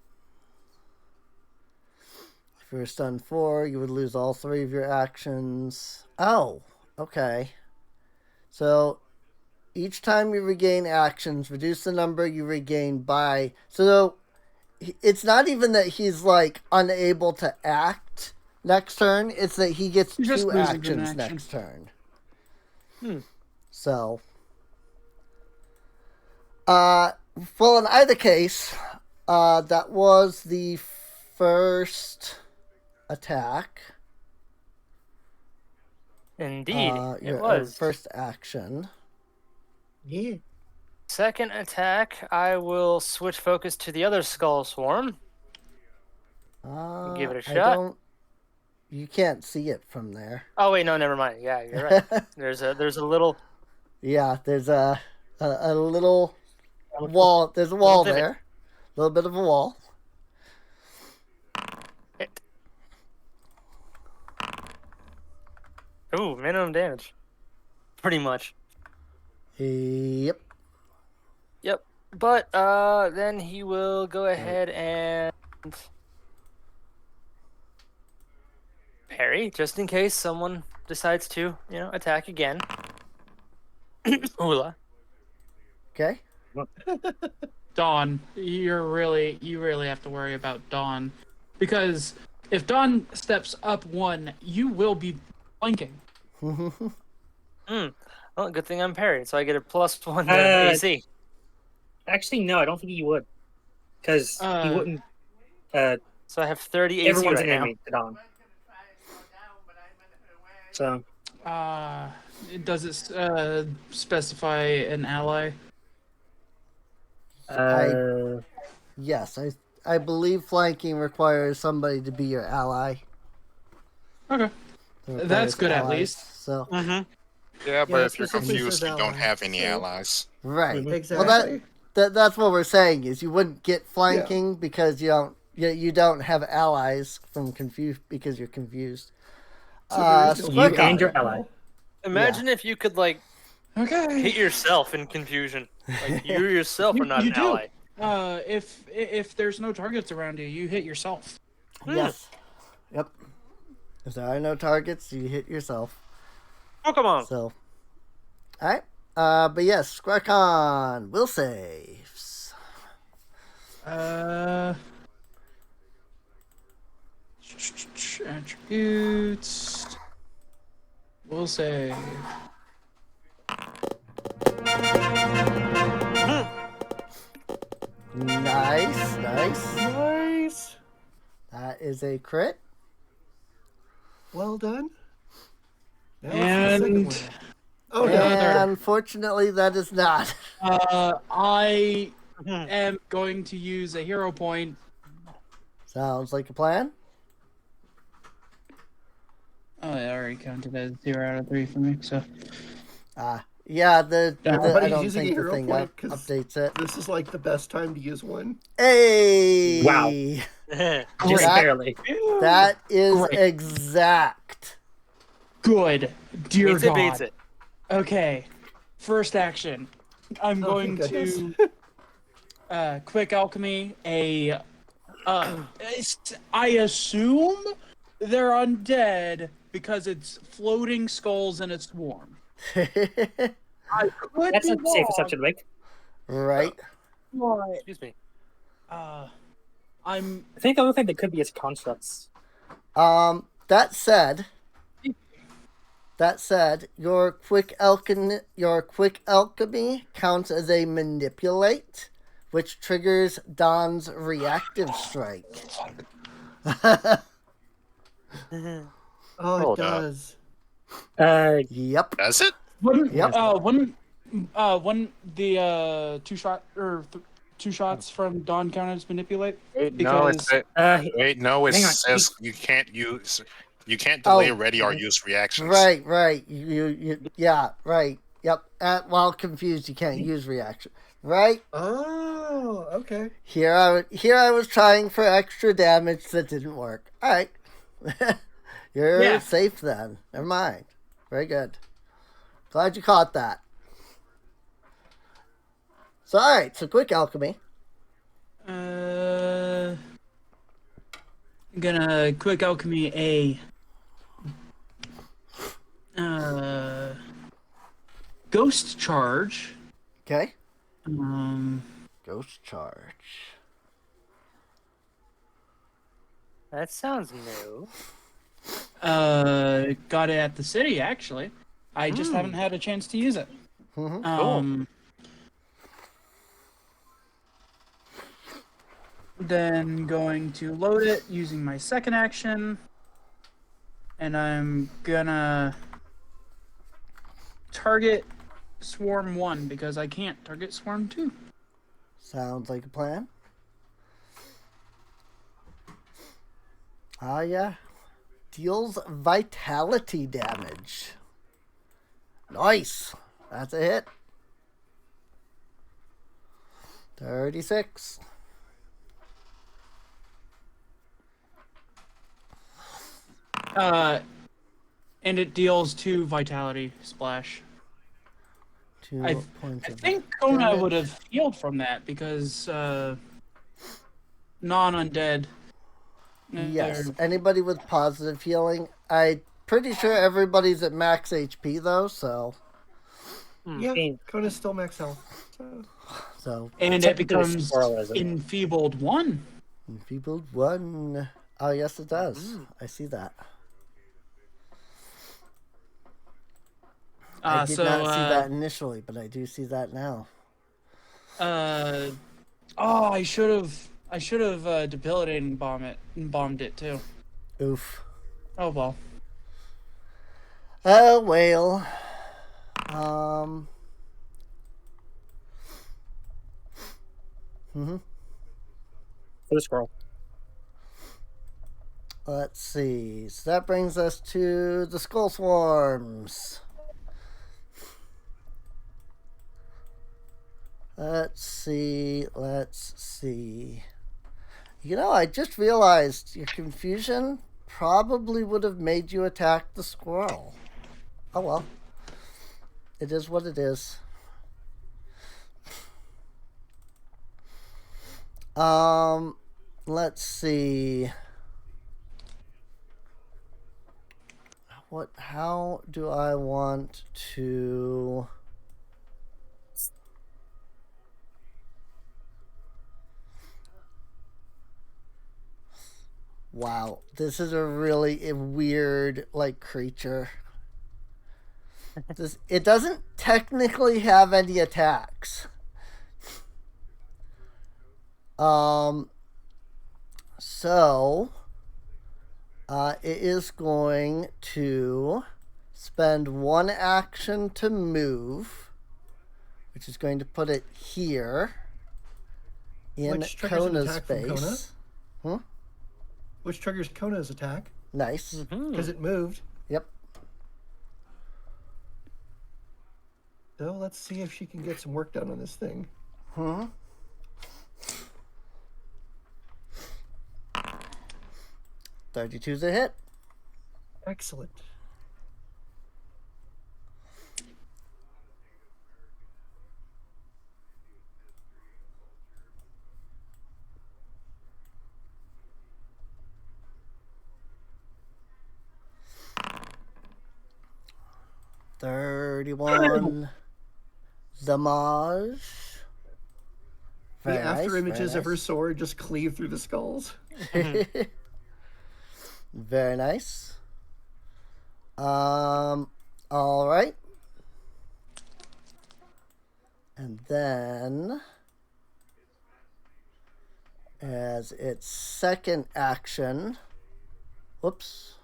you were stunned 4, you would lose all 3 of your actions. Oh, okay. So each time you regain actions, reduce the number you regain by. So it's not even that he's like unable to act next turn. It's that he gets You're just 2 losing an actions action. next turn. So, well, in either case, that was the first attack. Indeed, it Your was. first action. Yeah. Second attack, I will switch focus to the other skull swarm. Give it a I shot. don't. You can't see it from there. Oh wait, no, never mind. Yeah, you're right. There's a little. Yeah, there's a little wall. There's a wall divot. there. A little bit of a wall. Ooh, minimum damage. Pretty much. Yep. Yep. But then he will go ahead and parry, just in case someone decides to, attack again. Ula. Okay. Dawn, you really have to worry about Dawn, because if Dawn steps up 1, you will be flanking. Well, good thing I'm parried, so I get a +1 to Uh, AC. Actually, no, I don't think you would. Because he wouldn't. So I have 30 AC Everyone's right an enemy to Dawn. So, Does it specify an ally? Yes, I believe flanking requires somebody to be your ally. Okay. It requires That's good, at allies, least. So Yeah, but Yeah, if you're specifically confused, says you don't have allies, any so- allies. right. Exactly. Well, that's what we're saying is you wouldn't get flanking because you don't have allies from confused because you're confused. So there is no Square you con. and your ally. Imagine if you could like Okay. hit yourself in confusion. Like you yourself are not you an do. ally. If there's no targets around you, you hit yourself. Yes. Yep. If there are no targets, you hit yourself. Oh, come on. So, all right. But yes, Squarcon will saves. Attributes. We'll save. Nice, nice. Nice. That is a crit. Well done. Now it's the And second one. Oh no. Another. Unfortunately, that is not. I am going to use a hero point. Sounds like a plan. Oh, I already counted as 0 out of 3 for me. So Yeah, Nobody's I don't using a think the hero thing point 'cause updates it. This is like the best time to use one. Hey! Wow. Just That- barely. That is Great. exact. good. Dear Beats it, God. beats it. Okay. First action. I'm Oh, going thank to goodness. quick alchemy I assume they're undead because it's floating skulls in a swarm. I could That's be a safe wrong, assumption to make. Right. but Excuse me. I'm I think the only thing that could be is constructs. That said, your quick alchemy counts as a manipulate, which triggers Don's reactive strike. Oh, it Hold up. does. Yep. Does it? wouldn't Yep. wouldn't the two shots from Dawn count as manipulate? No, Because wait, no, it Hang on. says you can't delay Oh. ready or use reactions. Right. Yeah, right. Yep. While confused, you can't use reaction. Right. Oh, okay. Here I was trying for extra damage that didn't work. All right. You're Yeah. safe then. Never mind. Very good. Glad you caught that. So, all right. So, quick alchemy. I'm gonna quick alchemy a ghost charge. Okay. Ghost charge. That sounds new. Got it at the city actually. I just haven't had a chance to use it. Mm-hmm. Then going to load it using my second action, and I'm gonna target Swarm 1 because I can't target Swarm 2. Sounds like a plan. Yeah. Deals vitality damage. Nice. That's a hit. 36. And it deals 2 vitality splash. 2 I points I of think Kona damage. would have healed from that because non-undead. Yes. they're- Anybody with positive healing. I'm pretty sure everybody's at max HP though, so Yeah, Being- Kona's still max health. So. And it Technically, a becomes squirrel, isn't it? enfeebled 1. enfeebled 1. Oh yes it does. I see that. I did not see that initially, but I do see that now. I should have debilitated and bombed it too. Oof. Oh well. Oh well. For the scroll. Let's see. So that brings us to the skull swarms. Let's see. You know, I just realized your confusion probably would have made you attack the squirrel. Oh well. It is what it is. Let's see. How do I want to... Wow, this is a really weird, like, creature. It doesn't technically have any attacks. So it is going to spend one action to move, which is going to put it here in Which triggers an Kona's attack from Kona? space. Hmm? Which triggers Kona's attack Nice. because it moved. Yep. So let's see if she can get some work done on this thing. 32's a hit. Excellent. $31 damage. The Very after nice, images very of her sword just cleave through the skulls. nice. Very nice. All right. And then, as its second action, whoops,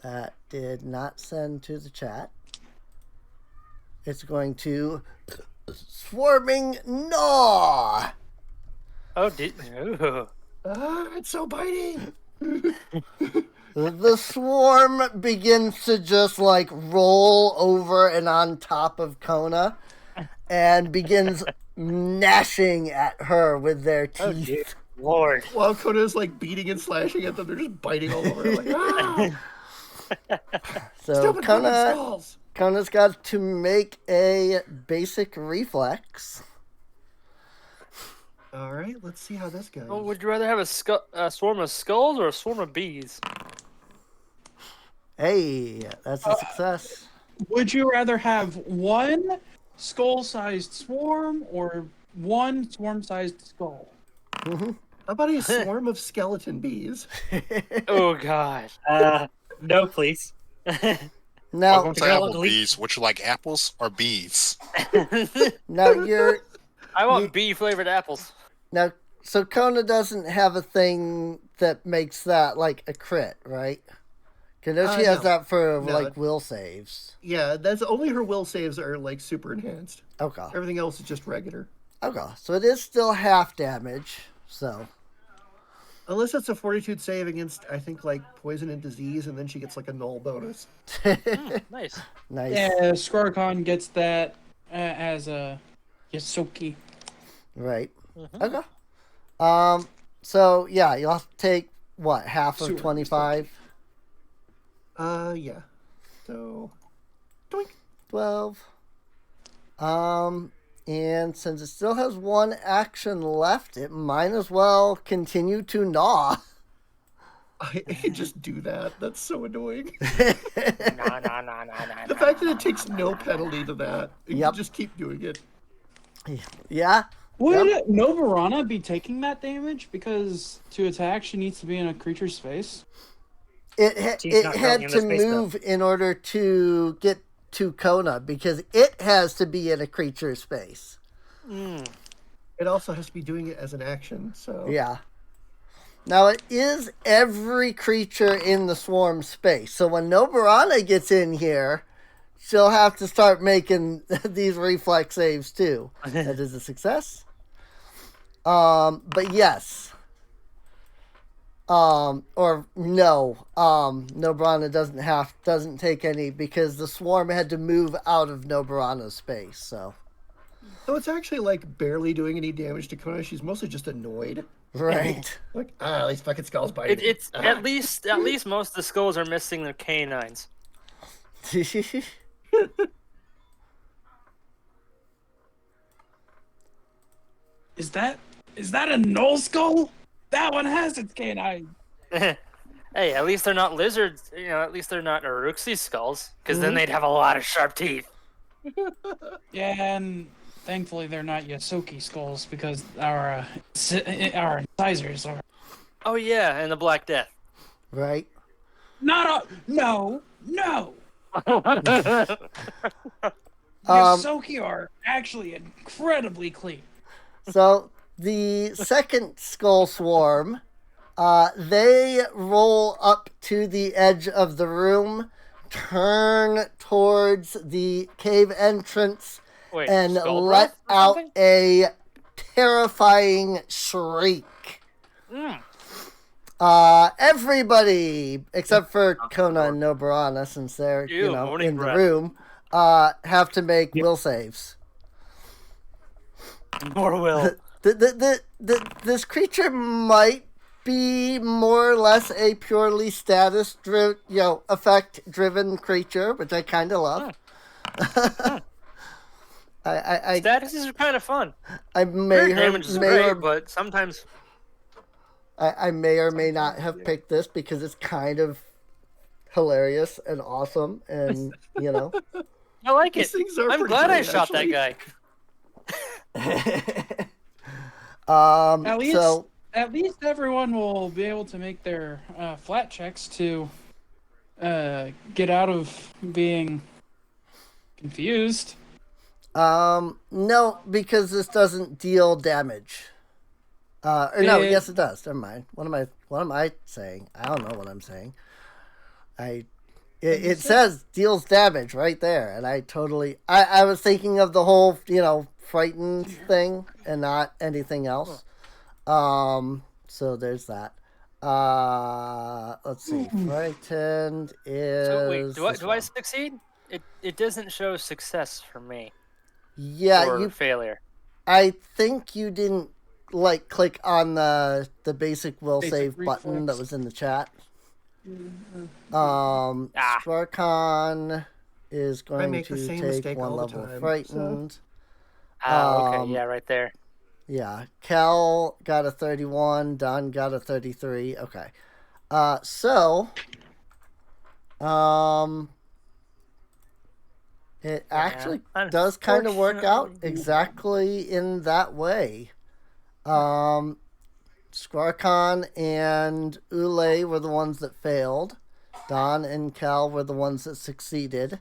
that did not send to the chat. It's going to swarming gnaw. Oh, ooh. Ah, it's so bitey. The swarm begins to just like roll over and on top of Kona and begins gnashing at her with their Oh, dear teeth. Lord. While Kona's like beating and slashing at them, they're just biting all over. Like, ah! So Stupid fucking skulls. Kona's got to make a basic reflex. All right, let's see how this goes. Oh, would you rather have a swarm of skulls or a swarm of bees? Hey, that's a success. Would you rather have one skull-sized swarm or one swarm-sized skull? How about a swarm of skeleton bees? Oh, God. No, please. Now, Welcome to Girl, Apple delete- Bees. Would you like apples or bees? now you're I want bee-flavored apples. now. So Kona doesn't have a thing that makes that like a crit, right? Because she has No. that for No. like will saves. Yeah, that's only her will saves are like super enhanced. Okay. Everything else is just regular. Okay. So it is still half damage. So Unless it's a fortitude save against, I think, like poison and disease, and then she gets like a null bonus. Nice. nice. Yeah, Scarcon gets that as a Yasoki. Right. Okay. So yeah, you'll have to take what, half of Sure. 25? Yeah. So, doink. 12. And since it still has one action left, it might as well continue to gnaw. I can just do that. That's so annoying. Nah. The fact that it takes no penalty to that. You Yep. can just keep doing it. Yeah. Would Novarana be taking that damage? Because to attack, she needs to be in a creature's space. She's not had going in to the space, though. move in order to get to Kona because it has to be in a creature space. It also has to be doing it as an action. So Yeah. Now it is every creature in the swarm space. So when Nobarana gets in here, she'll have to start making these reflex saves too. That is a success. But yes. Or no. Nobarana doesn't take any because the swarm had to move out of Nobarana's space, so it's actually like barely doing any damage to Kona. She's mostly just annoyed. right. Like, these fucking skulls biting. It's at least most of the skulls are missing their canines. Is that a null skull? That one has its canine. Hey, at least they're not lizards. You know, at least they're not Uruxi skulls, because then Mhm. they'd have a lot of sharp teeth. Yeah, and thankfully they're not Yosoki skulls because our incisors are Oh yeah, and the Black Death. Right. not a no. Um, Yosoki are actually incredibly clean. So the second skull swarm, they roll up to the edge of the room, turn towards the cave entrance, Wait, and skull let breath or out something? a terrifying shriek. Mm. Everybody except for Kona and Noborana, since they're Ew, morning in the breath. room, have to make will saves. More will. This creature might be more or less a purely effect driven creature, which I kind of love. I Statuses are kind of fun. may Crit damage is great, but sometimes I may or may not have picked this because it's kind of hilarious and awesome, and I like These it. things are I'm pretty glad I great, shot that actually. guy. At least everyone will be able to make their flat checks to get out of being confused. No, because this doesn't deal damage. Or no, yes, it does. Never mind. What am I saying? I don't know what I'm saying. It says deals damage right there, and I was thinking of the whole, frightened thing and not anything else. So there's that. Let's see. Frightened is So wait, do this I one. succeed? It doesn't show success for me Yeah, or failure. I think you didn't click on the basic will Basic save button that reflex. was in the chat. Ah. Sparkon is going make the to same take mistake one all the level of time, frightened. Okay, yeah, right there. Yeah, Cal got a 31, Don got a 33. Okay. It actually does kind of work out Unfortunately, exactly in that way. Squarkon and Ule were the ones that failed. Don and Cal were the ones that succeeded.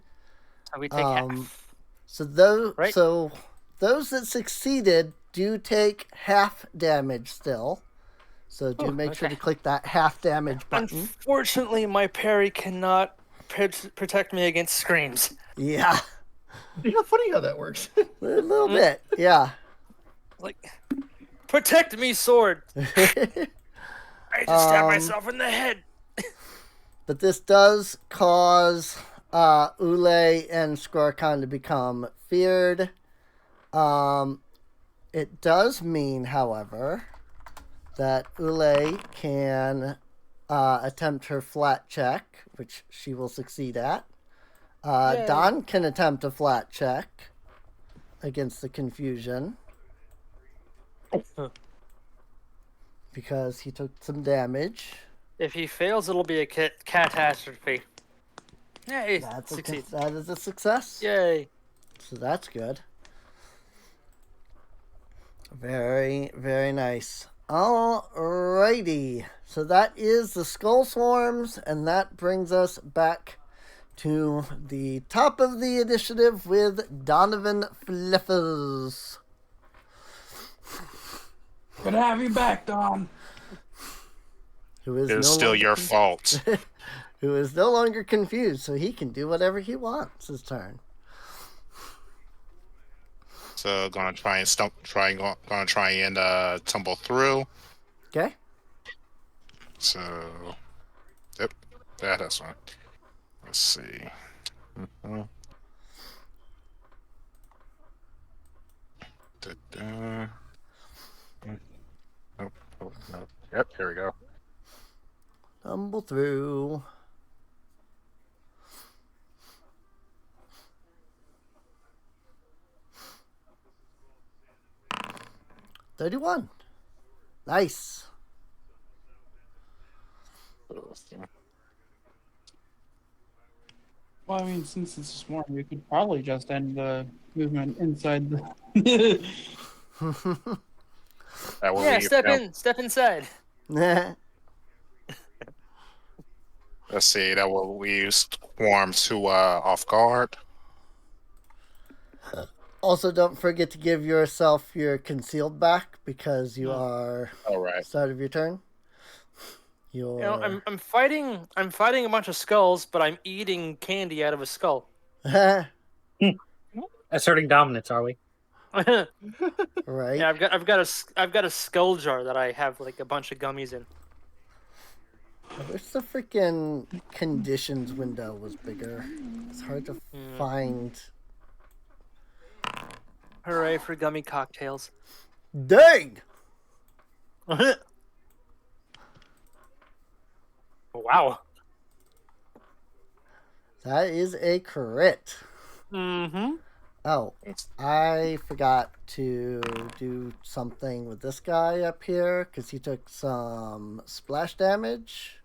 so we take half. So those Right. those that succeeded do take half damage still. So do make sure to click that half damage button. Unfortunately, my parry cannot protect me against screams. Yeah, Yeah, funny how that works. a little bit. Yeah. Like, protect me, sword! I just stabbed myself in the head. But this does cause Ule and Skorkon to become feared. It does mean, however, that Ule can attempt her flat check, which she will succeed at. Don can attempt a flat check against the confusion because he took some damage. If he fails, it'll be a catastrophe. Yay! That Succeed. is a success. Yay! So that's good. Very, very nice. Alrighty. So that is the Skull Swarms, and that brings us back to the top of the initiative with Donovan Fliffers. Good to have you back, Don. Who is It's still your fault. who is no longer confused, so he can do whatever he wants his turn. So gonna try and tumble through. Okay? So, yep, that's fine. Let's see. Mhm. Da-da. Nope. Oh, no. Yep, here we go. Tumble through. 31. Nice. Well, I mean, since it's small, we could probably just end the movement inside the. That will Yeah, leave step them. in. Step inside. Nah. Let's see. That will leave Swarm to off guard. Also, don't forget to give yourself your concealed back because you are All right. start of your turn. Your You know, I'm fighting a bunch of skulls, but I'm eating candy out of a skull. Asserting dominance, are we? Yeah, right. I've got a skull jar that I have like a bunch of gummies in. I wish the freaking conditions window was bigger. It's hard to find. Hooray for gummy cocktails. Dang! Wow. That is a crit. Mm-hmm. Oh, I forgot to do something with this guy up here because he took some splash damage.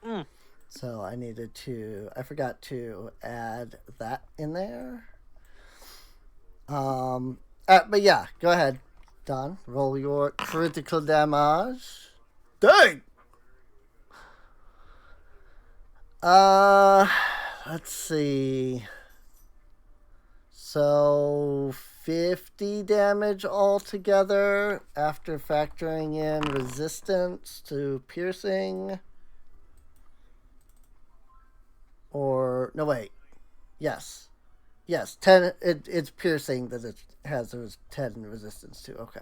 Mm. So I forgot to add that in there. But yeah, go ahead, Don. Roll your critical damage. Dang! Let's see. So 50 damage altogether after factoring in resistance to piercing. Or no, wait. Yes, 10. It's piercing that it has 10 resistance to. Okay.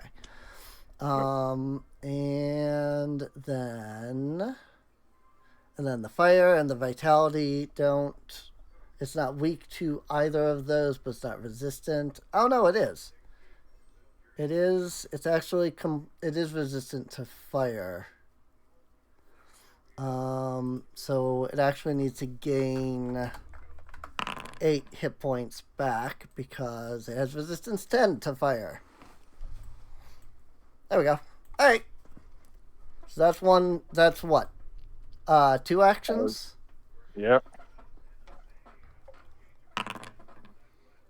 And then the fire and the vitality don't. It's not weak to either of those, but it's not resistant. Oh no, it is. It is. It's actually it is resistant to fire. So it actually needs to gain 8 hit points back because it has resistance 10 to fire. There we go. All right. So that's one. That's what? 2 actions. Yep.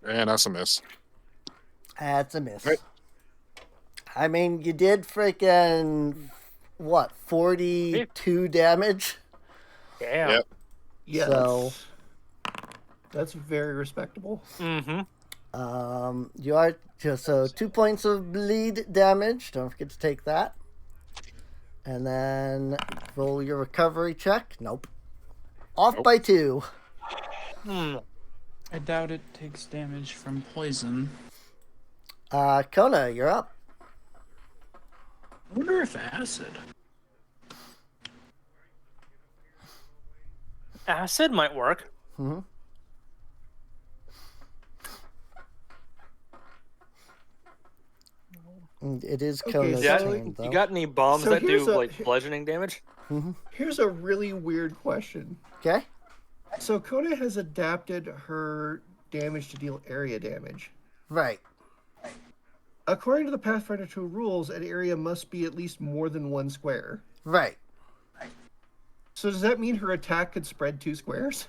And that's a miss. That's a miss. Right. I mean, you did freaking what? 42 damage. Damn. Yep. Yeah, So- that's very respectable. Mm-hmm. You are so 2 points of bleed damage. Don't forget to take that. And then roll your recovery check. Nope. Off Nope. by 2. Hmm. I doubt it takes damage from poison. Kona, you're up. I wonder if acid. Acid might work. Mm-hmm. It is Okay, Kona's Yeah. turn, though. You got any bombs So that do here's a- like bludgeoning damage? Here's a really weird question. Okay. So Kona has adapted her damage to deal area damage. Right. According to the Pathfinder 2 rules, an area must be at least more than 1 square. Right. So does that mean her attack could spread 2 squares?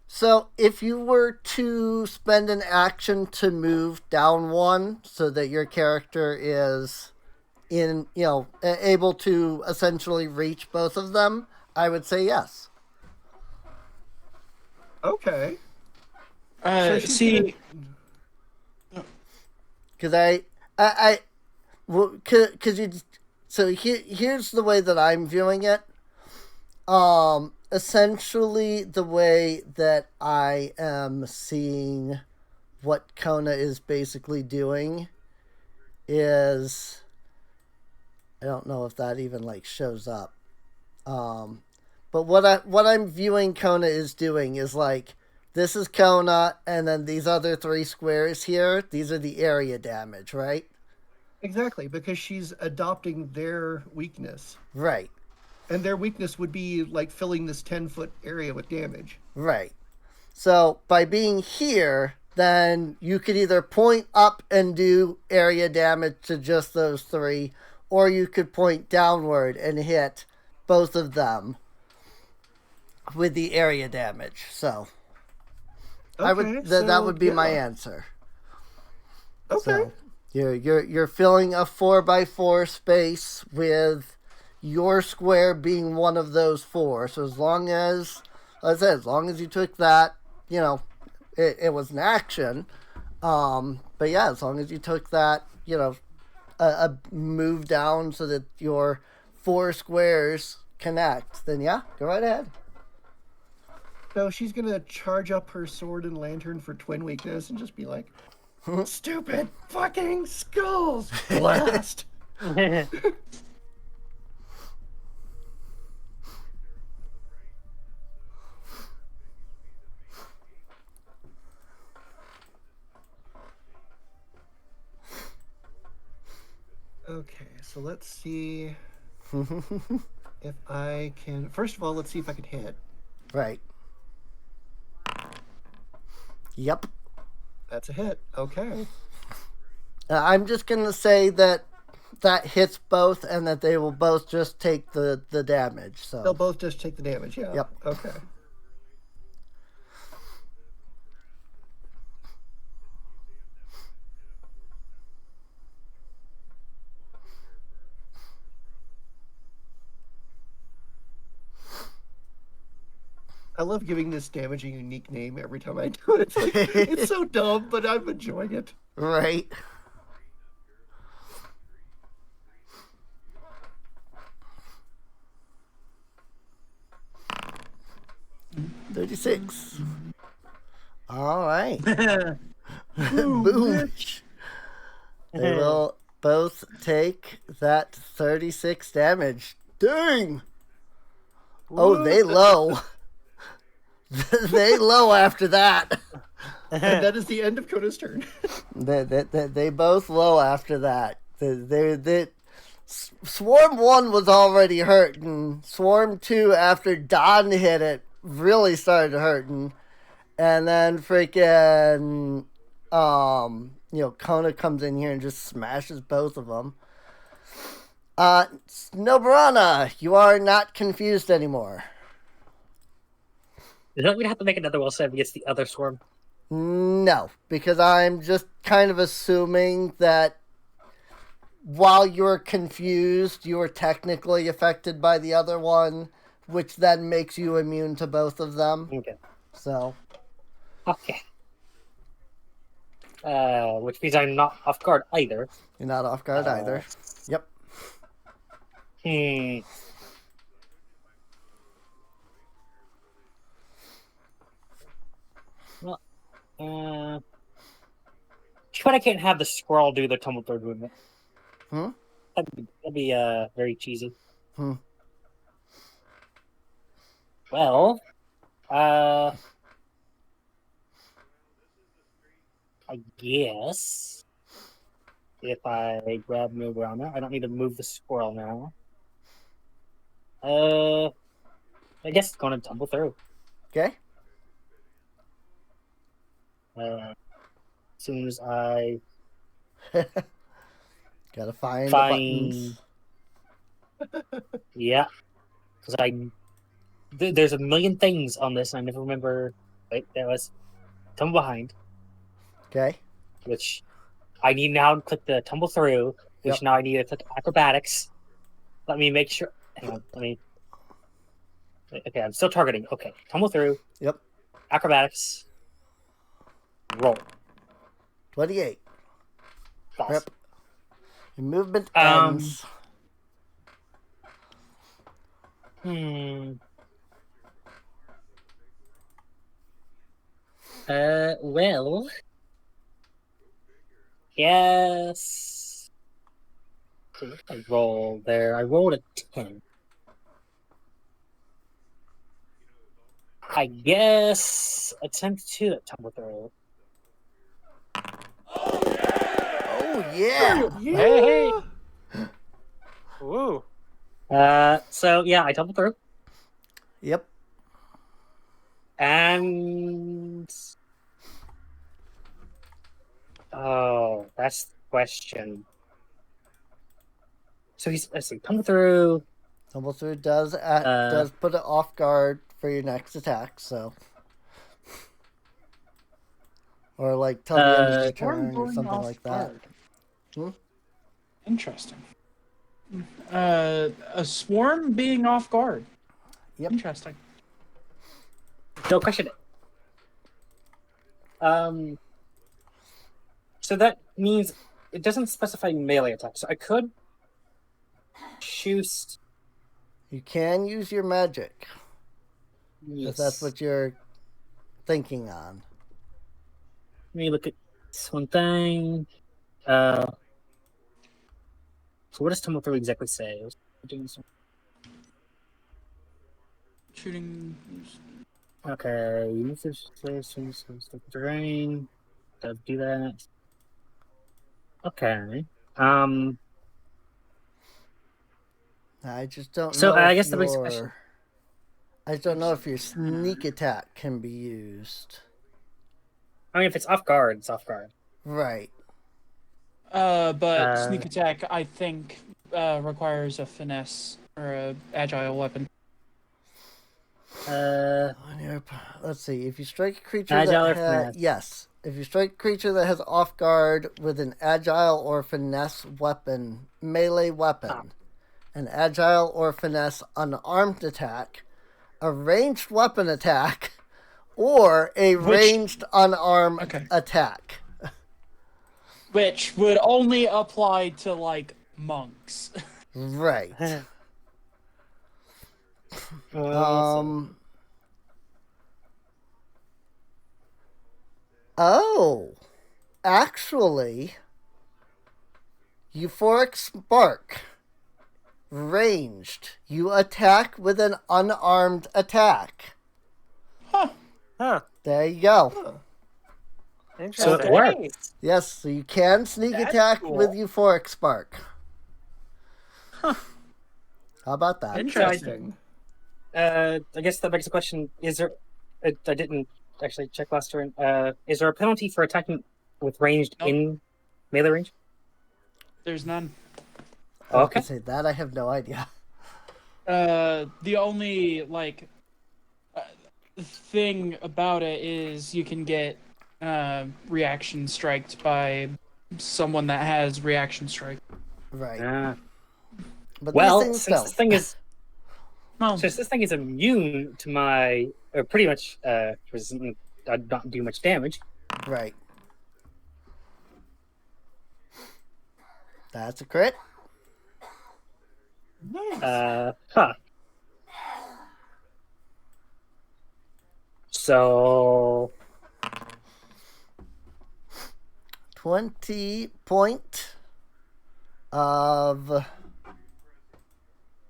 So if you were to spend an action to move down 1 so that your character is able to essentially reach both of them, I would say yes. Okay. So she's See, Because here's the way that I'm viewing it. Essentially, the way that I am seeing what Kona is basically doing is, I don't know if that even like shows up. But what I'm viewing Kona is doing is like, this is Kona, and then these other 3 squares here, these are the area damage, right? Exactly, because she's adopting their weakness. Right, And their weakness would be like filling this 10-foot area with damage. right. So by being here, then you could either point up and do area damage to just those 3, or you could point downward and hit both of them with the area damage. So I would that would be my answer. Okay. So you're filling a 4x4 space with your square being one of those 4. So as long as, like I said, as long as you took that, it was an action. But yeah, as long as you took that, a move down so that your 4 squares connect, then yeah, go right ahead. No, she's gonna charge up her sword and lantern for twin weakness and just be like, stupid fucking skulls! Blast! Okay, so let's see if I can. First of all, let's see if I can hit. Right. Yep. That's a hit. Okay. I'm just going to say that hits both and that they will both just take the damage. So They'll both just take the damage, yeah. Yep. Okay. I love giving this damage a unique name every time I do it. It's like, it's so dumb, but I'm enjoying it. Right. $36. All right. Boom. They will both take that 36 damage. Dang. Oh, they low. They low after that. And that is the end of Koda's turn. They both low after that. Swarm 1 was already hurting. Swarm 2, after Don hit it, really started hurting. And then freaking, Kona comes in here and just smashes both of them. Noburana, you are not confused anymore. Don't we have to make another will save against the other swarm? No, because I'm just kind of assuming that while you're confused, you are technically affected by the other one, which then makes you immune to both of them. Okay. So. Okay. Which means I'm not off guard either. You're not off guard either. Yep. Well, but I can't have the squirrel do the tumble third movement. That'd be very cheesy. Well, I guess if I grab Noburana, I don't need to move the squirrel now. I guess it's going to tumble through. Okay. As soon as I gotta find the buttons. Yeah, because there's a million things on this, and I never remember. Wait, that was tumble behind. Okay. Which I need now to click the tumble through. Which now I need to click acrobatics. Let me make sure. Hang on. Okay, I'm still targeting. Okay, tumble through. Yep. Acrobatics. Roll. 28. False. Yep. Your movement ends. Well. Yes. I roll there. I rolled a 10. I guess attempt to tumble through. Oh yeah! Hey! Woo. So yeah, I tumble through. Yep. And Oh, that's the question. So let's see, come through. Tumble through does put it off guard for your next attack, so. Or like till the end of your Swarm turn or going something off like that. guard. Interesting. A swarm being off guard. Yep. Interesting. No question. So that means it doesn't specify melee attack. So I could choose. You can use your magic Yes. if that's what you're thinking on. Let me look at this one thing. So what does Tumble Through exactly say? Shooting. Okay, use this terrain. Does do that. Okay. I just don't So know. I if guess the big question. I just don't know if your sneak attack can be used. I mean, if it's off guard, it's off guard. Right. But sneak attack, I think, requires a finesse or a agile weapon. Let's see. If you strike a creature Agile or that has finesse? yes, if you strike a creature that has off guard with an agile or finesse weapon, melee weapon, an agile or finesse unarmed attack, a ranged weapon attack, or a ranged unarmed attack. Which would only apply to, like, monks. Right. Oh, actually, Euphoric Spark, ranged. You attack with an unarmed attack. Huh. There you go. So it works. Yes, so you can sneak attack with Euphoric Spark. How about that? Interesting. I guess that begs the question: is there? I didn't actually check last turn. Is there a penalty for attacking with ranged in melee range? There's none. Okay. Say that I have no idea. The only like thing about it is you can get reaction striked by someone that has reaction strike. Right. But well, these things since don't. this thing is, since this thing is immune to my, or pretty much, resistant, not do much damage. Right. That's a crit. Nice. So 20 point of. Let's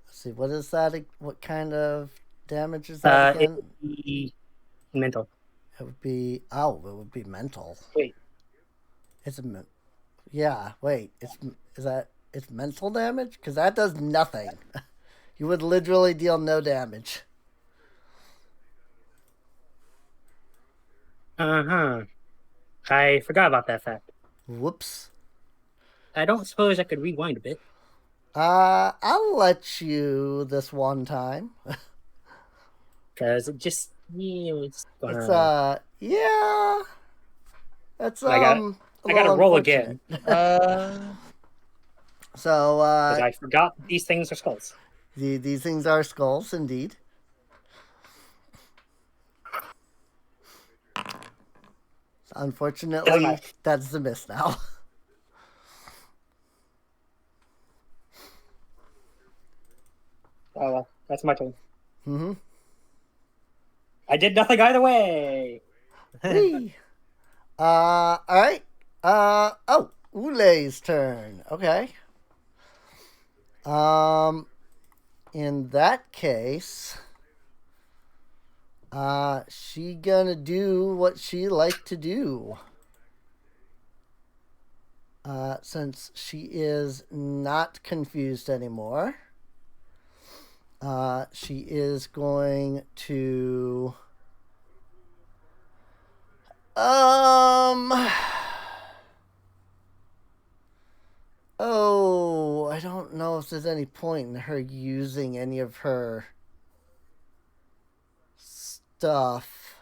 see, what is that? What kind of damage is that again? It would be mental. It would be. Oh, it would be mental. Wait. It's a. Yeah. Wait. It's mental damage? Because that does nothing. You would literally deal no damage. I forgot about that fact. Whoops. I don't suppose I could rewind a bit. I'll let you this one time. Because it just, it's yeah. That's I gotta roll again. So I forgot these things are skulls. These things are skulls, indeed. Unfortunately, that's the miss now. Oh well, that's my turn. Mm-hmm. I did nothing either way. Hey. All right. Ule's turn. Okay. In that case, she gonna do what she like to do. Since she is not confused anymore, she is going to I don't know if there's any point in her using any of her stuff.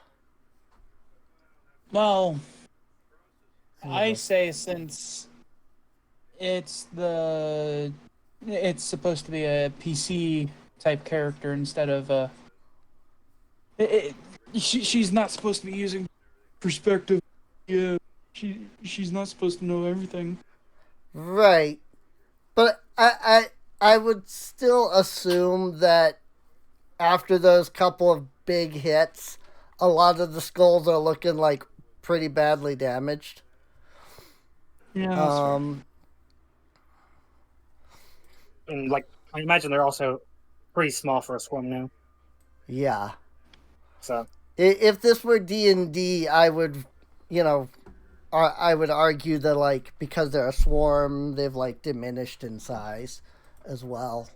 Well, I Yeah. say since it's supposed to be a PC type character instead of she's not supposed to be using perspective. Yeah, she's not supposed to know everything. Right. But I would still assume that after those couple of big hits, a lot of the skulls are looking like pretty badly damaged. Yeah, that's fair. And like, I imagine they're also pretty small for a swarm now. Yeah. So If this were D&D, I would, I would argue that, like, because they're a swarm, they've, like, diminished in size as well.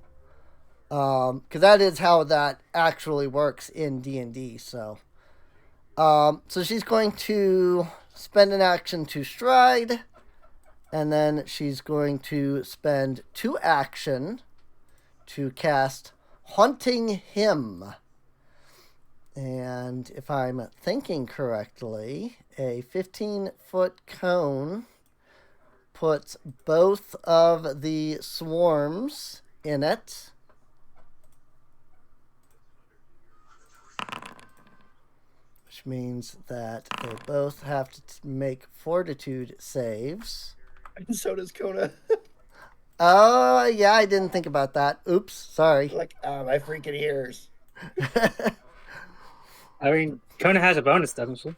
Because that is how that actually works in D&D, so. So she's going to spend an action to stride, and then she's going to spend 2 action to cast Haunting Hymn. And if I'm thinking correctly, a 15-foot cone puts both of the swarms in it. Which means that they both have to make fortitude saves. And so does Kona. Oh, yeah, I didn't think about that. Oops, sorry. Like, my freaking ears. I mean, Kona has a bonus, doesn't she?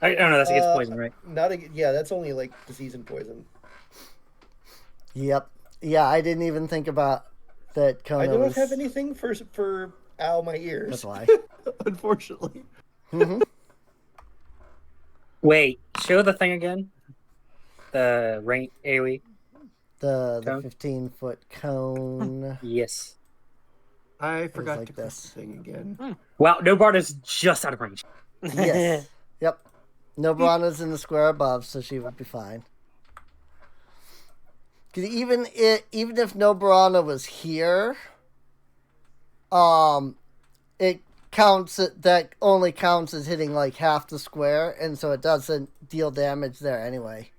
I don't know. That's against poison, right? Yeah, that's only like disease and poison. Yep. Yeah, I didn't even think about that. Kona I don't was... have anything for ow my ears. That's why. Unfortunately. Mm-hmm. Wait, show the thing again. The rank AoE. The Cone? 15-foot cone. Yes. I forgot like to click this. the thing again. Wow, no Bard is just out of range. Yes. Yep. Nobrana's in the square above, so she would be fine. Because even if Nobrana was here, it counts that only counts as hitting like half the square, and so it doesn't deal damage there anyway.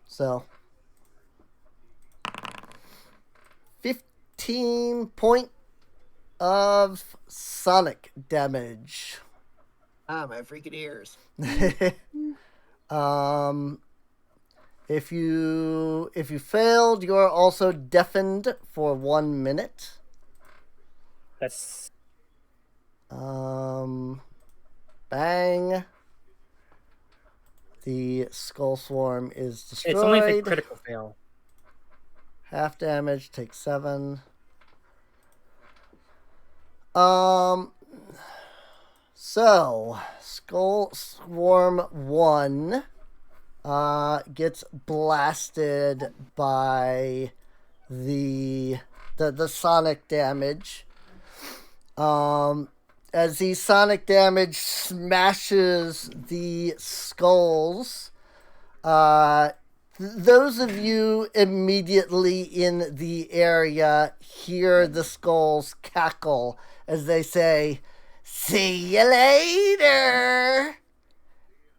So 15 point of sonic damage. Ah, my freaking ears. If you failed, you are also deafened for 1 minute. That's Bang. The skull swarm is destroyed. it's only if a critical fail. Half damage, take 7. So Skull Swarm 1 gets blasted by the sonic damage. As the sonic damage smashes the skulls, those of you immediately in the area hear the skulls cackle as they say, "See you later!"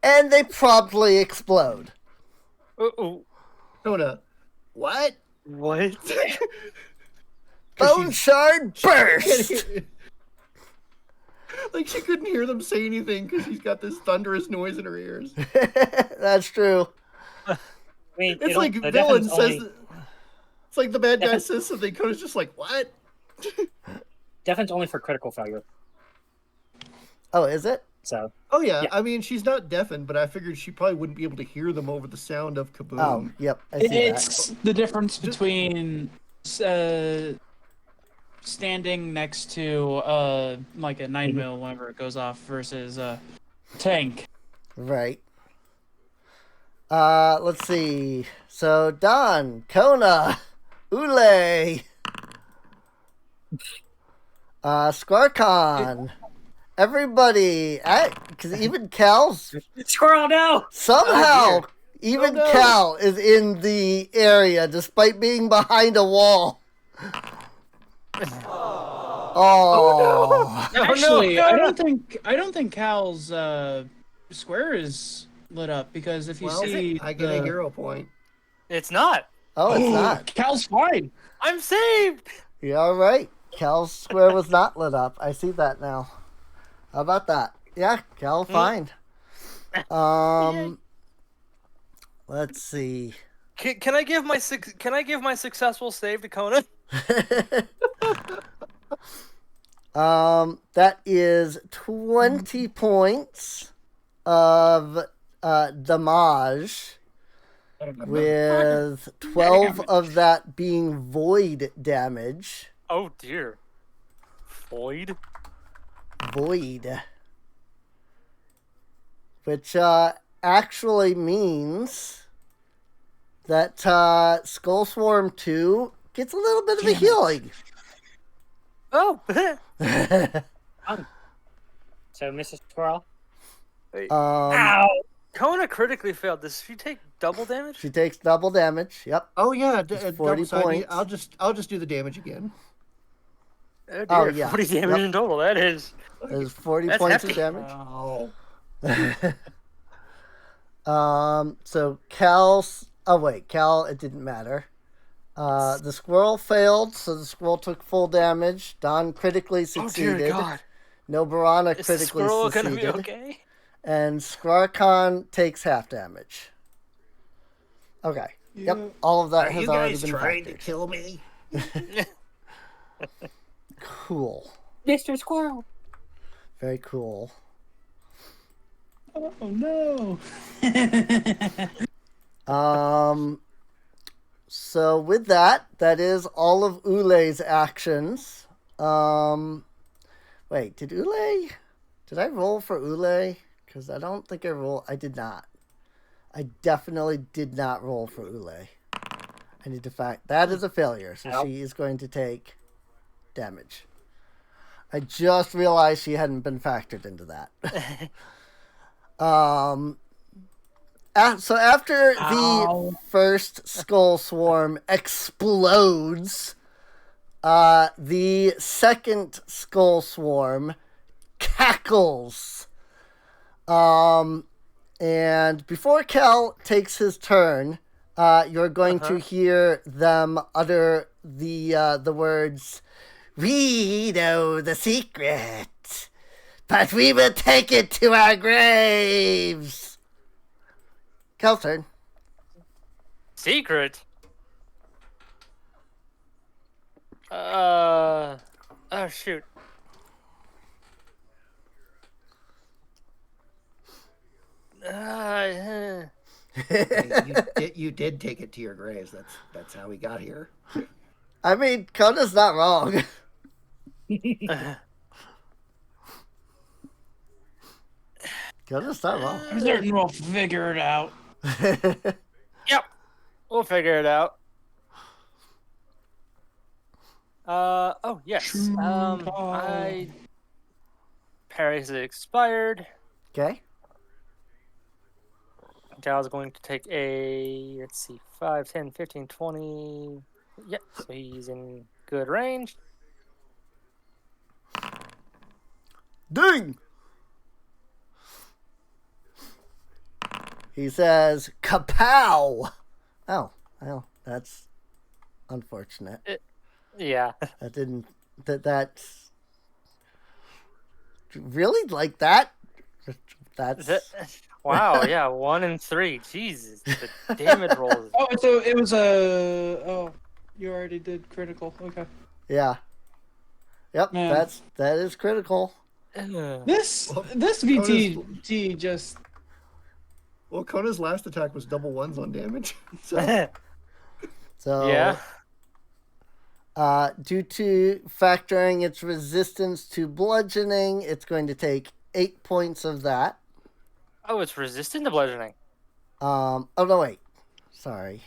And they promptly explode. Uh-oh. Kona, what? What? Bone shard burst! Like she couldn't hear them say anything because she's got this thunderous noise in her ears. That's true. I mean, It's like the villain Deafen's says. only, It's like the bad guy Deafen- says something. Kona's just like, what? Deafen's only for critical failure. Oh, is it? So Oh yeah. Yeah. I mean she's not deafened, but I figured she probably wouldn't be able to hear them over the sound of kaboom. Oh, yep. I see that. It's the difference between standing next to like a 9mm whenever it goes off versus a tank. Right. Let's see. So, Don, Kona, Ule, Squarkon, everybody, because even Cal's squirrel now. somehow, Even Oh, no. Cal is in the area despite being behind a wall. Oh. No, Actually, no, I no. don't think Cal's square is lit up because if you Well, see I get a hero point. It's not. Oh, it's not. Cal's fine. I'm saved. You're all right. Cal's square was not lit up. I see that now. How about that? Yeah, Cal, fine. Let's see. Can I give my successful save to Kona? That is 20 points of damage, with 12 of that being void damage. Oh dear. Void. Which actually means that Skull Swarm 2 gets a little bit of a healing. Oh. So, Mrs. Squirrel. Ow. Kona critically failed. Does she take double damage? She takes double damage. Yep. Oh yeah, It's 40 points. I'll just do the damage again. Oh, dear. Oh, yeah. 40 damage in total. That is. There's 40 That's points hefty. of damage. Oh. So Cal's. Oh wait, Cal. It didn't matter. The squirrel failed, so the squirrel took full damage. Don critically Oh succeeded. dear God. Nobarana Is the critically squirrel gonna succeeded. be okay? And Skrarkon takes half damage. Okay. Yep. All of that Are has you already guys been trying to factored. kill me? Cool. Mr. Squirrel. Very cool. Oh no. So with that is all of Ule's actions. Wait, did I roll for Ule? Because I don't think I did not. I definitely did not roll for Ule. I need to that is a failure, so Ow. she is going to take damage. I just realized she hadn't been factored into that. So after the first skull swarm explodes, the second skull swarm cackles. And before Cal takes his turn, you're going to hear them utter the words, "We know the secret, but we will take it to our graves." Cal's turn. Secret? Oh, shoot. You did take it to your graves. That's how we got here. I mean, Kona's not wrong. Kona's not wrong. I'm certain we'll figure it out. Yep. We'll figure it out. Oh, yes. Parry's expired. Okay. Gal's going to take a, let's see, 5, 10, 15, 20. Yep, so he's in good range. Ding! He says, "Kapow!" Oh, well, that's unfortunate. Yeah. That's really like that. That's Wow, yeah, 1 and 3. Jesus, the damage rolls. Oh, so it was oh, you already did critical. Okay. yeah. Yep, Man. that is critical. This Kona's- VT just Well, Kona's last attack was double ones on damage. So So Yeah. Due to factoring its resistance to bludgeoning, it's going to take 8 points of that. Oh, it's resistant to bludgeoning. Oh no, wait. Sorry.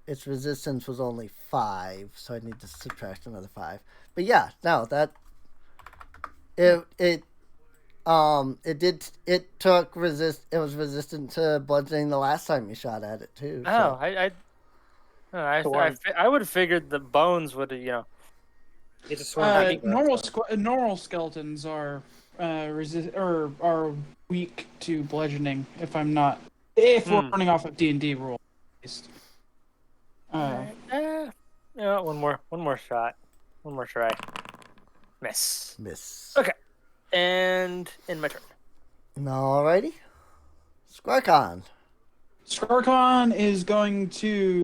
Its resistance was only 5, so I need to subtract another 5. But yeah, no, that it It was resistant to bludgeoning the last time you shot at it too. Oh, So. I would have figured the bones would have, It's a sword. Normal skeletons are are weak to bludgeoning. If we're running off of D&D rule, at least. One more shot, one more try. Miss. Okay, and in my turn. Alrighty. Squarkon. Scarcon is going to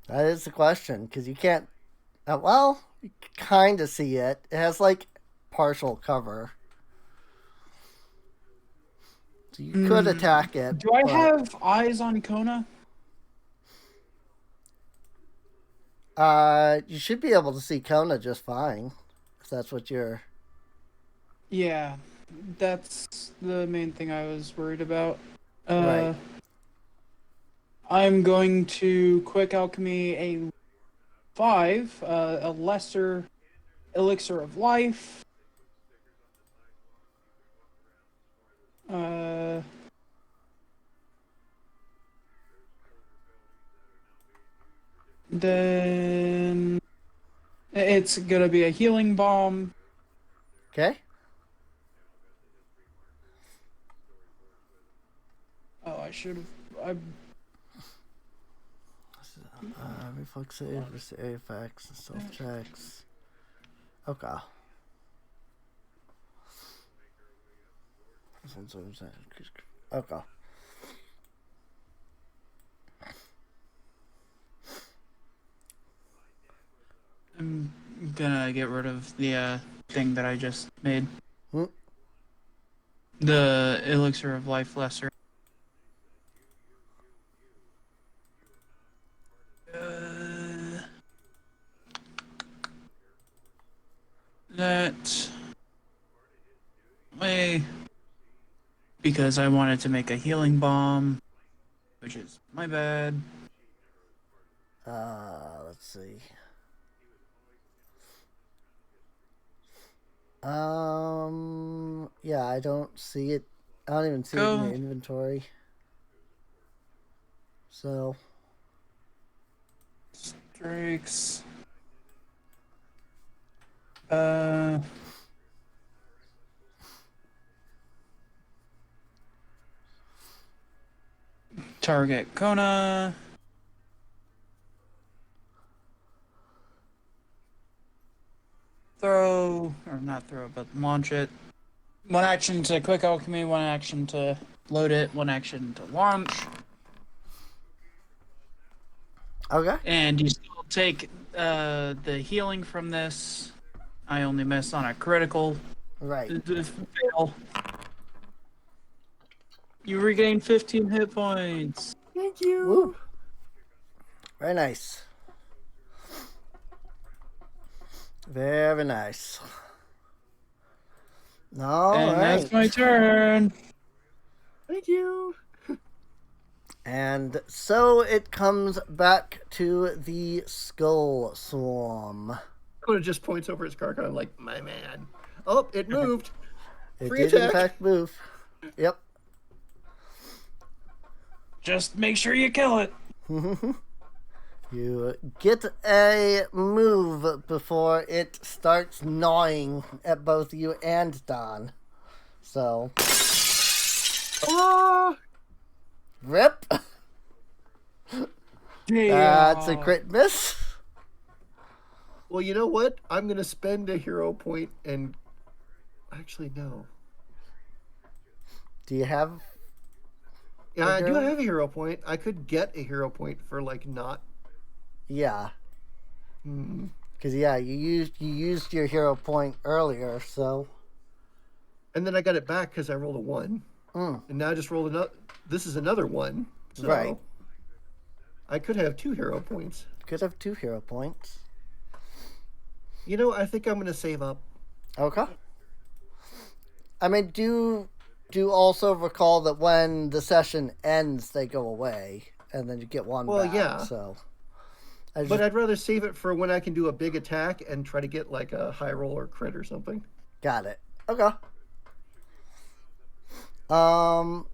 That is the question, because you can't. Well, you kind of see it. It has like partial cover, so you could attack it. Do I have eyes on Kona? You should be able to see Kona just fine, if that's what you're. Yeah, that's the main thing I was worried about. Right. I'm going to quick alchemy a 5, a lesser elixir of life. Then it's gonna be a healing bomb. Okay. Oh, I should have. Reflex save, versus area effects, and self checks. Okay. Okay. I'm gonna get rid of the thing that I just made. The elixir of life lesser. That way, because I wanted to make a healing bomb, which is my bad. Let's see. Yeah, I don't see it. I don't even see it in the inventory. So. Strikes. Target Kona. Throw, or not throw, but launch it. One action to quick alchemy, one action to load it, one action to launch. Okay. And you still take the healing from this. I only miss on a critical. Right. Fail. You regain 15 hit points. Thank you. Woo. Very nice. Very nice. All and right. That's my turn. Thank you. And so it comes back to the Skull Swarm. Coda just points over at Scarcon like, my man. Oh, it moved. It Free did attack. in fact move. Yep. Just make sure you kill it. You get a move before it starts gnawing at both you and Don. So. Rip. That's a crit miss. Well, you know what? I'm going to spend a hero point and... Actually, no. Do you have... Yeah, I do have a hero point. I could get a hero point for, like, not... Yeah. Because, yeah, you used your hero point earlier, so... And then I got it back because I rolled a 1. And now I just rolled another... This is another 1. So right. I could have 2 hero points. Could have 2 hero points. You know, I think I'm going to save up. Okay. I mean, do also recall that when the session ends, they go away, and then you get one back. Yeah. So, But I'd rather save it for when I can do a big attack and try to get like a high roll or crit or something. Got it. Okay. On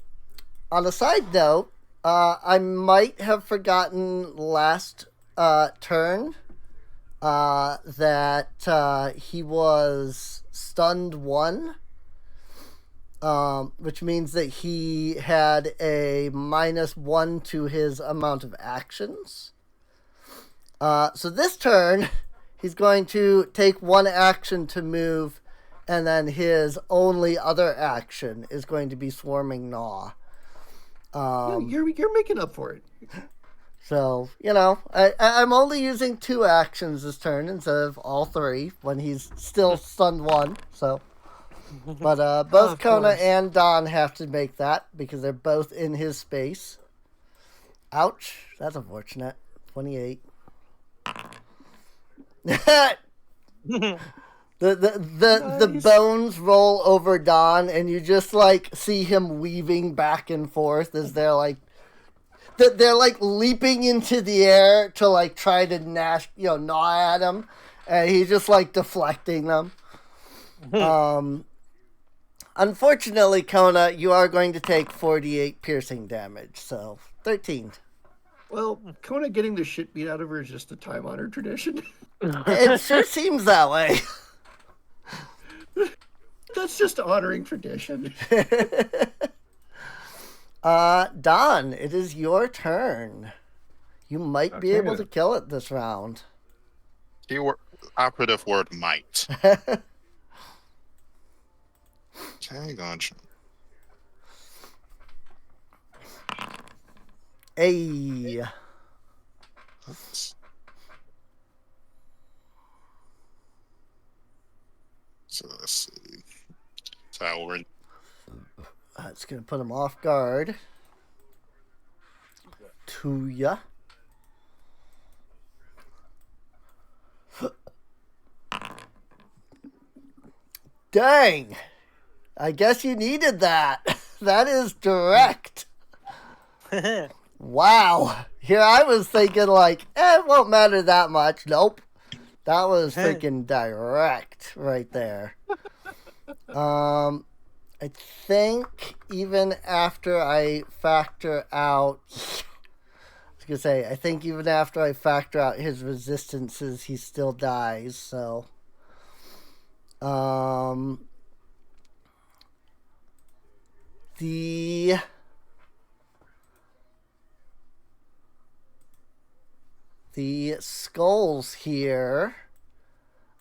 a side note, I might have forgotten last turn that he was stunned 1, which means that he had a -1 to his amount of actions. So this turn, he's going to take 1 action to move, and then his only other action is going to be Swarming Gnaw. You're making up for it. So, I'm only using 2 actions this turn instead of all 3 when he's still stunned 1. So, but both Kona and Don have to make that because they're both in his space. Ouch. That's unfortunate. 28. The bones roll over Don, and you just see him weaving back and forth as they're leaping into the air to try to gnaw at him, and he's just deflecting them. Unfortunately, Kona, you are going to take 48 piercing damage, so 13. Well, Kona getting the shit beat out of her is just a time-honored tradition. It sure seems that way. That's just honoring tradition. Don, it is your turn. You might be able to kill it this round. Keyword, operative word might. Hang on. Hey. Oops. So let's see. Tower. That's going to put him off guard. To ya. Dang. I guess you needed that. That is direct. Wow. Here I was thinking it won't matter that much. Nope. That was freaking direct right there. I think even after I factor out I think even after I factor out his resistances, he still dies, so the skulls here,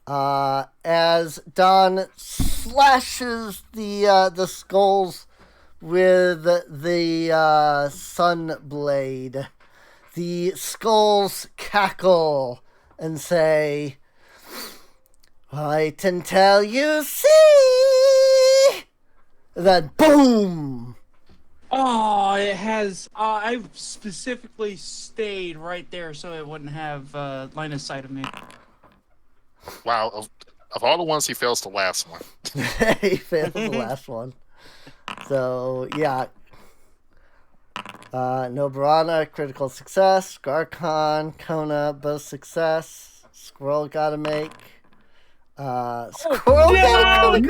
as Don slashes the skulls with the sun blade, the skulls cackle and say, "Wait until you see!" And then boom! Oh, it has. I specifically stayed right there so it wouldn't have line of sight of me. Wow, of all the ones, he fails the last one. He failed the last one. So, yeah. Nobrana, critical success. Garkon, Kona, both success. Squirrel gotta make. Squirrel gotta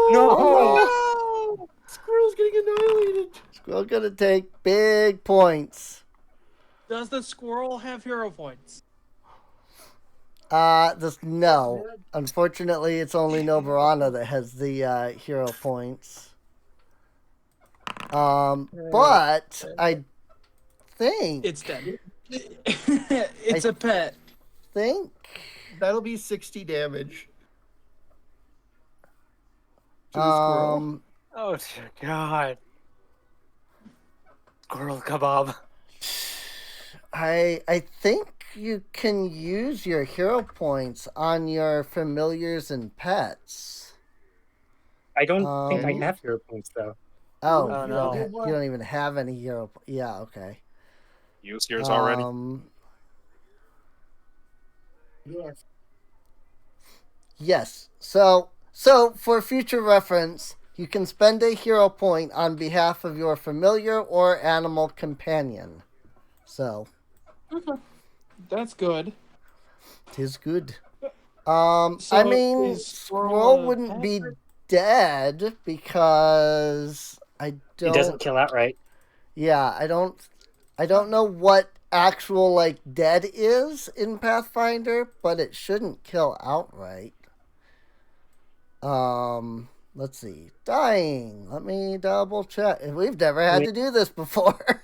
No! Squirrel's getting annihilated. Squirrel gonna take big points. Does the squirrel have hero points? No. Unfortunately, it's only Nobrana that has the hero points. But I think It's dead. It's a pet. think That'll be 60 damage. To the squirrel. Oh dear God. Squirrel kebab. I think you can use your hero points on your familiars and pets. I don't think I have hero points though. Oh, Oh, you, no. you don't even have any hero. Yeah, okay. Use yours already. Yes. So for future reference, you can spend a hero point on behalf of your familiar or animal companion. So, That's good. Tis good. So I mean, is Squirrel a wouldn't be bastard? dead because I It don't. doesn't kill outright. Yeah, I don't know what actual like dead is in Pathfinder, but it shouldn't kill outright. Let's see. Dying. Let me double check. We've never had to do this before.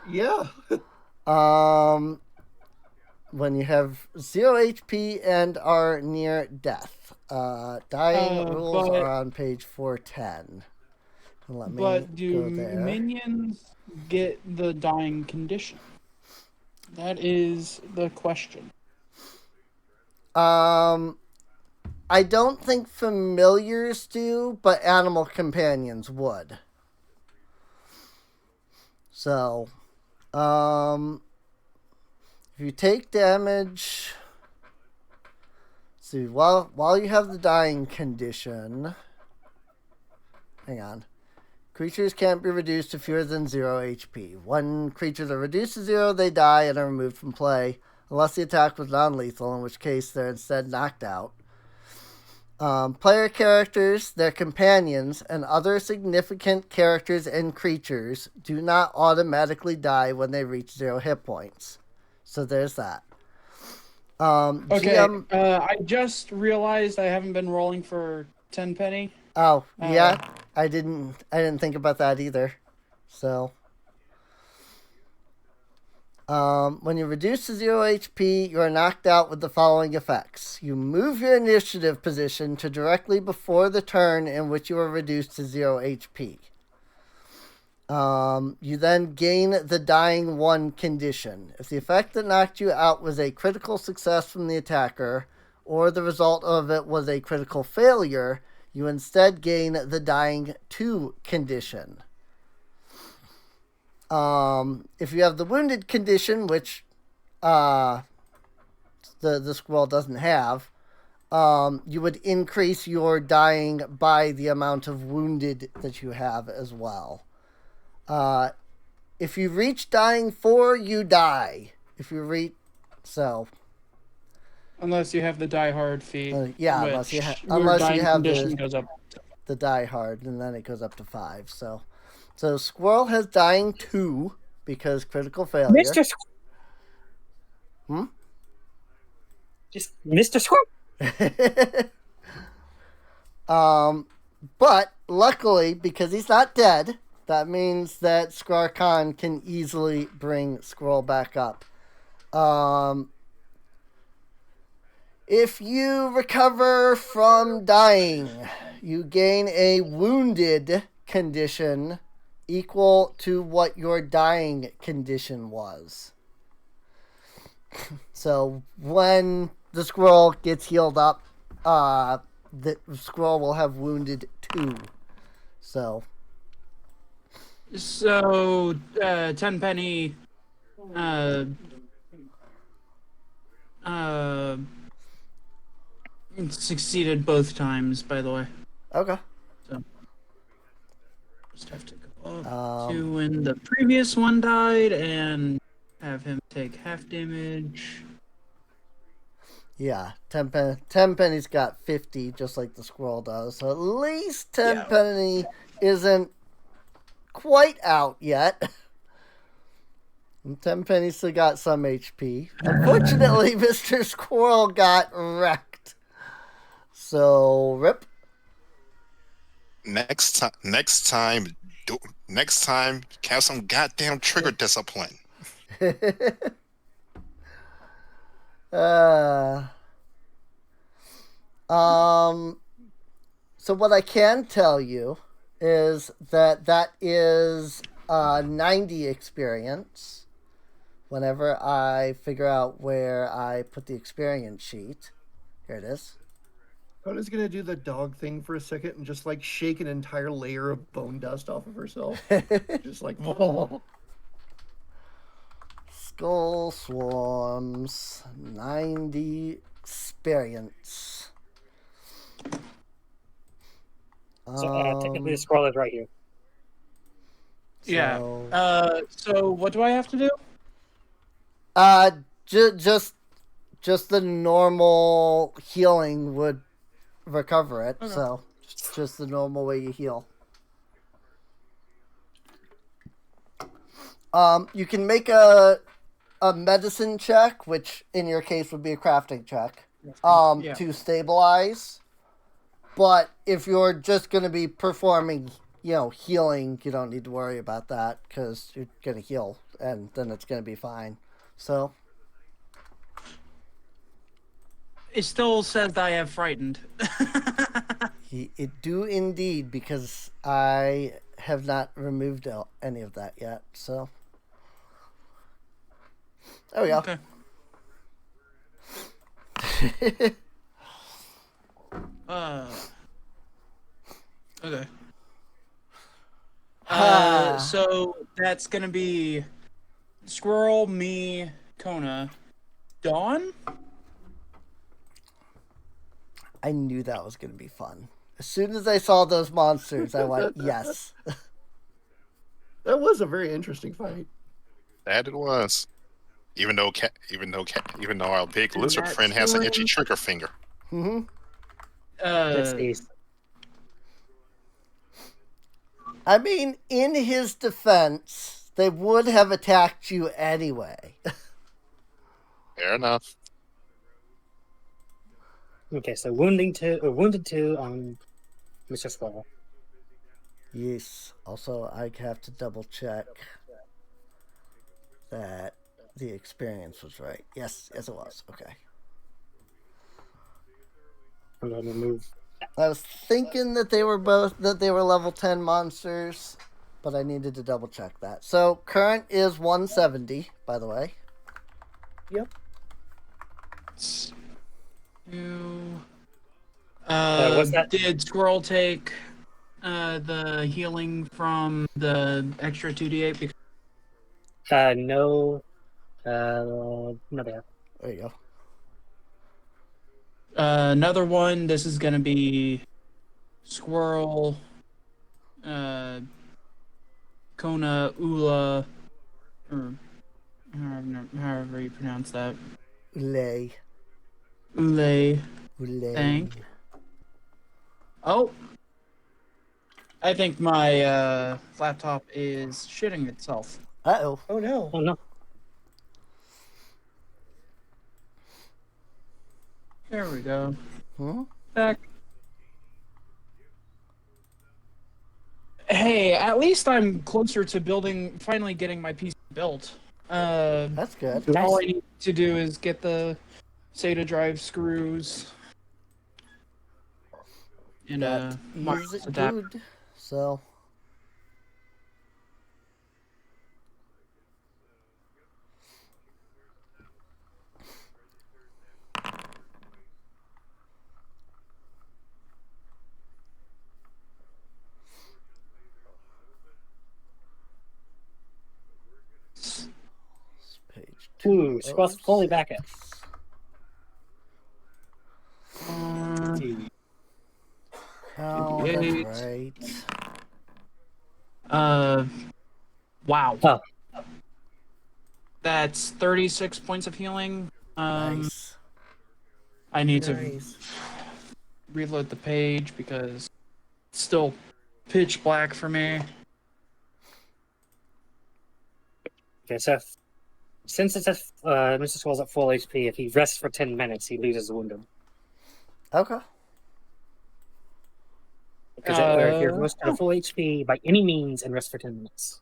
Yeah. When you have 0 HP and are near death. Dying rules But- are on page 410. Let me But do go there. minions get the dying condition? That is the question. I don't think familiars do, but animal companions would. So, if you take damage, see, while you have the dying condition, hang on. Creatures can't be reduced to fewer than 0 HP. When creatures are reduced to 0, they die and are removed from play, unless the attack was non-lethal, in which case they're instead knocked out. Player characters, their companions, and other significant characters and creatures do not automatically die when they reach 0 hit points. So there's that. Okay, GM... I just realized I haven't been rolling for 10 penny. Oh, yeah. I didn't think about that either. So, when you reduce to 0 HP, you are knocked out with the following effects. You move your initiative position to directly before the turn in which you are reduced to 0 HP. You then gain the Dying 1 condition. If the effect that knocked you out was a critical success from the attacker, or the result of it was a critical failure, you instead gain the Dying 2 condition. If you have the Wounded condition, which the Squirrel doesn't have, you would increase your dying by the amount of wounded that you have as well. If you reach Dying 4, you die. If you reach... So... Unless you have the Die Hard feat. yeah, which unless your you have condition goes up. the Die Hard, and then it goes up to 5. So Squirrel has Dying 2 because critical failure. Mr. Squirrel. Just Mr. Squirrel. But luckily, because he's not dead, that means that Skrar Khan can easily bring Squirrel back up. If you recover from dying, you gain a wounded condition equal to what your dying condition was. So when the squirrel gets healed up, the squirrel will have wounded 2. So 10 penny succeeded both times, by the way. okay. So just have to go up to when the previous one died and have him take half damage. Yeah, 10 penny's got 50, just like the squirrel does. So at least 10 penny isn't quite out yet. And 10 penny still got some HP. Unfortunately, Mr. Squirrel got wrecked. So, rip. Next time, have some goddamn trigger discipline. So what I can tell you is that is 90 experience. Whenever I figure out where I put the experience sheet, here it is. Coda's gonna do the dog thing for a second and just like shake an entire layer of bone dust off of herself. Just like, oh. Skull Swarms, 90 experience. Technically, the squirrel is right here. So what do I have to do? just the normal healing would recover it. Okay. So just the normal way you heal. You can make a medicine check, which in your case would be a crafting check, Yeah. to stabilize. But if you're just going to be performing, healing, you don't need to worry about that because you're going to heal and then it's going to be fine. So It still says I have frightened. it do indeed, because I have not removed any of that yet. So there we go. Okay. Okay. So that's gonna be Squirrel, me, Kona, Dawn. I knew that was going to be fun. As soon as I saw those monsters, I went, yes. That was a very interesting fight. That it was. Even though our big lizard that's friend has an itchy one. trigger finger. Mm-hmm. That's ace. I mean, in his defense, they would have attacked you anyway. Fair enough. Okay, so wounded two on Mr. Squirrel. Yes. Also, I have to double check that the experience was right. Yes, it was. Okay. I'm gonna move. I was thinking that they were level 10 monsters, but I needed to double check that. So current is 170, by the way. What's that? Did Squirrel take the healing from the extra 2d8? Because No. No, they have. There you go. another one. This is gonna be Squirrel, Kona, Ula, or however you pronounce that. Ulay. Ule. Ulay. Thank. Oh. I think my laptop is shitting itself. Uh-oh. Oh no. Oh no. There we go. Hmm? Back. Hey, at least I'm closer to finally getting my PC built. That's good. Nice. All I need to do is get the SATA drive screws and That wireless is adapter. good. So page 2. Ooh, Squirrel's fully back up. Oh, that's 58. right. Wow. Oh. That's 36 points of healing. Nice. I need to Nice. reload the page because it's still pitch black for me. Okay, so since it's at, Mr. Squirrel's at full HP, if he rests for 10 minutes, he loses the wounded. Okay. Because if you're most at full HP by any means and rest for 10 minutes.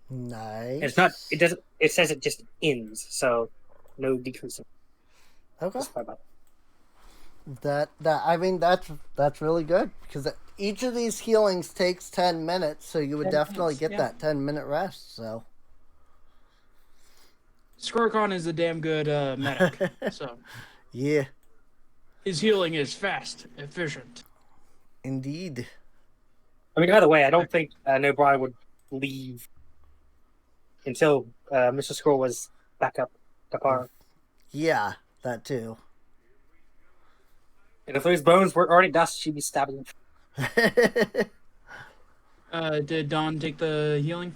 Nice. It's not. It doesn't. It says it just ends, so no decreasing. Okay. Just by about. I mean that's really good, because each of these healings takes 10 minutes, so you would 10 definitely minutes, get yeah. that 10-minute rest. So Squircon is a damn good medic, so yeah, his healing is fast, efficient. indeed. I mean, either way, I don't think O'Brien would leave until Mr. Squirrel was back up to par. Yeah, that too. And if those bones were already dust, she'd be stabbing him. Did Dawn take the healing?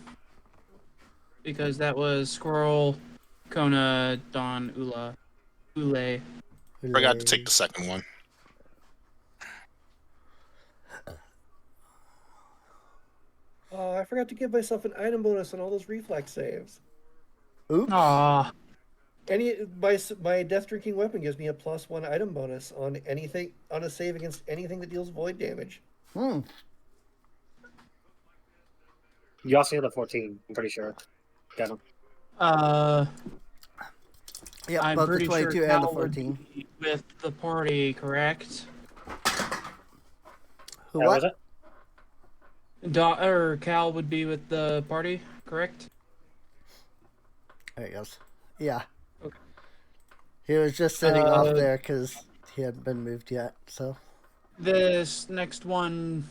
Because that was Squirrel, Kona, Dawn, Ule. Forgot to take the second one. Oh, I forgot to give myself an item bonus on all those reflex saves. Oops. Aw. My death drinking weapon gives me a +1 item bonus on anything on a save against anything that deals void damage. Hmm. You also hit a 14, I'm pretty sure. Got him. Yep, I'm both the pretty 22 sure and the Cal would 14. be with the party, correct? Who That what? was it? Cal would be with the party, correct? There he goes. Yeah. Okay. He was just sitting off there because he hadn't been moved yet, so. This next one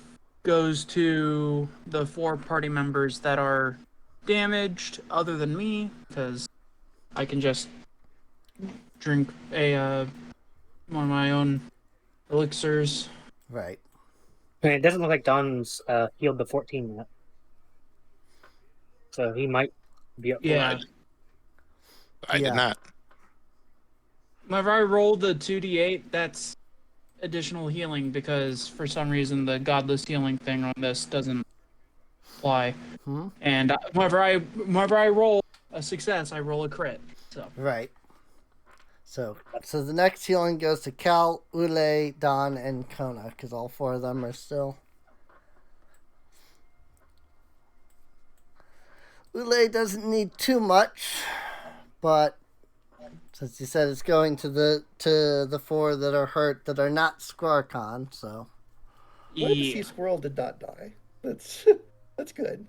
goes to the 4 party members that are damaged, other than me, because I can just drink one of my own elixirs. Right. I mean, it doesn't look like Don's healed the 14 yet. So he might be up for Yeah. it. I Yeah. did not. Whenever I roll the 2d8, that's additional healing because for some reason the godless healing thing on this doesn't apply. Hmm? And whenever I roll a success, I roll a crit. So Right. So the next healing goes to Cal, Ule, Don, and Kona, because all 4 of them are still. Ule doesn't need too much, but since you said it's going to the 4 that are hurt that are not Squarcon, so. Glad to yeah. see Squirrel did not die. That's good.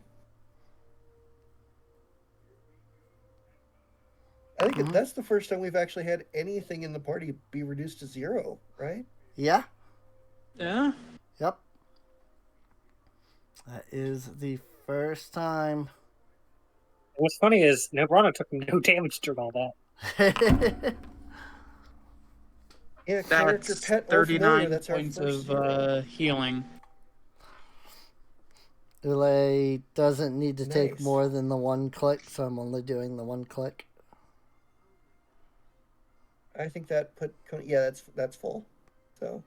I think that's the first time we've actually had anything in the party be reduced to 0, right? Yeah. Yeah. Yep. That is the first time. What's funny is Nebrana took no damage during all that. Yeah, character, That's pet, or familiar. 39 That's our points first of 0. healing. Ule doesn't need to take Nice. more than the 1 click, so I'm only doing the 1 click. I think that yeah, that's full. So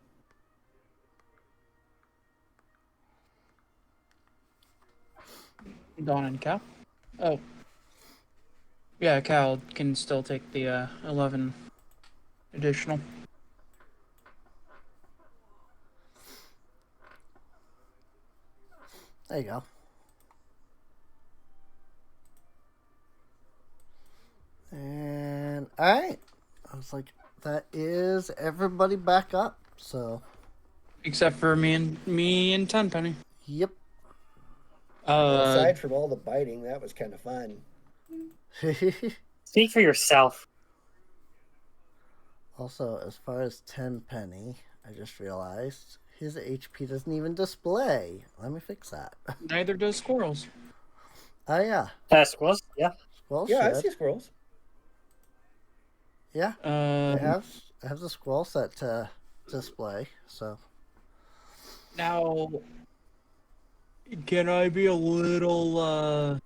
Dawn and Cal. Oh. Yeah, Cal can still take the 11 additional. There you go. And alright. I was like, that is everybody back up. So Except for me and Tenpenny. yep. aside from all the biting, that was kind of fun. Speak for yourself. Also, as far as Tenpenny, I just realized his HP doesn't even display. Let me fix that. Neither does squirrels. Oh yeah. Squirrels? Yeah. Squirrel Yeah, I should. see squirrels. Yeah. I have the squirrel set to display, so. Now, can I be a little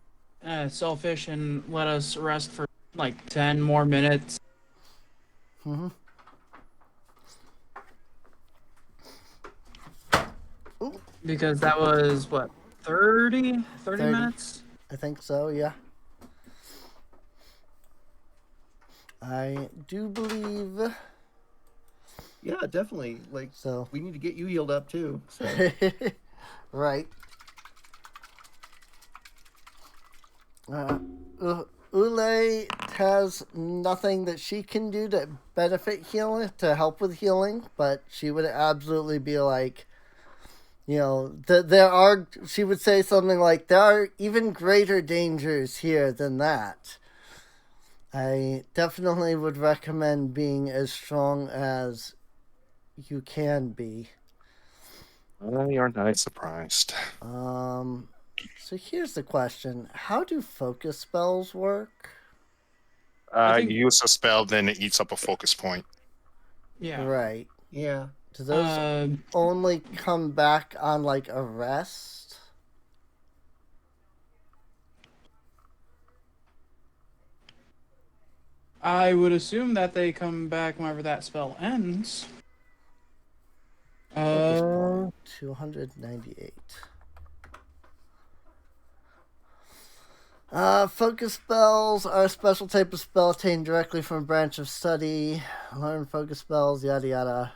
selfish and let us rest for like 10 more minutes? Mm-hmm. Because that was, what, 30 30. minutes? I think so, yeah. I do believe Yeah, definitely. Like, so. we need to get you healed up too. So Right. Ule has nothing that she can do to benefit healing, to help with healing, but she would absolutely be like, you know, she would say something like, there are even greater dangers here than that. I definitely would recommend being as strong as you can be. You're not surprised. So here's the question. How do focus spells work? think- You use a spell, then it eats up a focus point. Yeah. Right. yeah, Do those only come back on like a rest? I would assume that they come back whenever that spell ends. Focus Uh, point 298. Focus spells are a special type of spell attained directly from a branch of study. Learn focus spells, yada yada.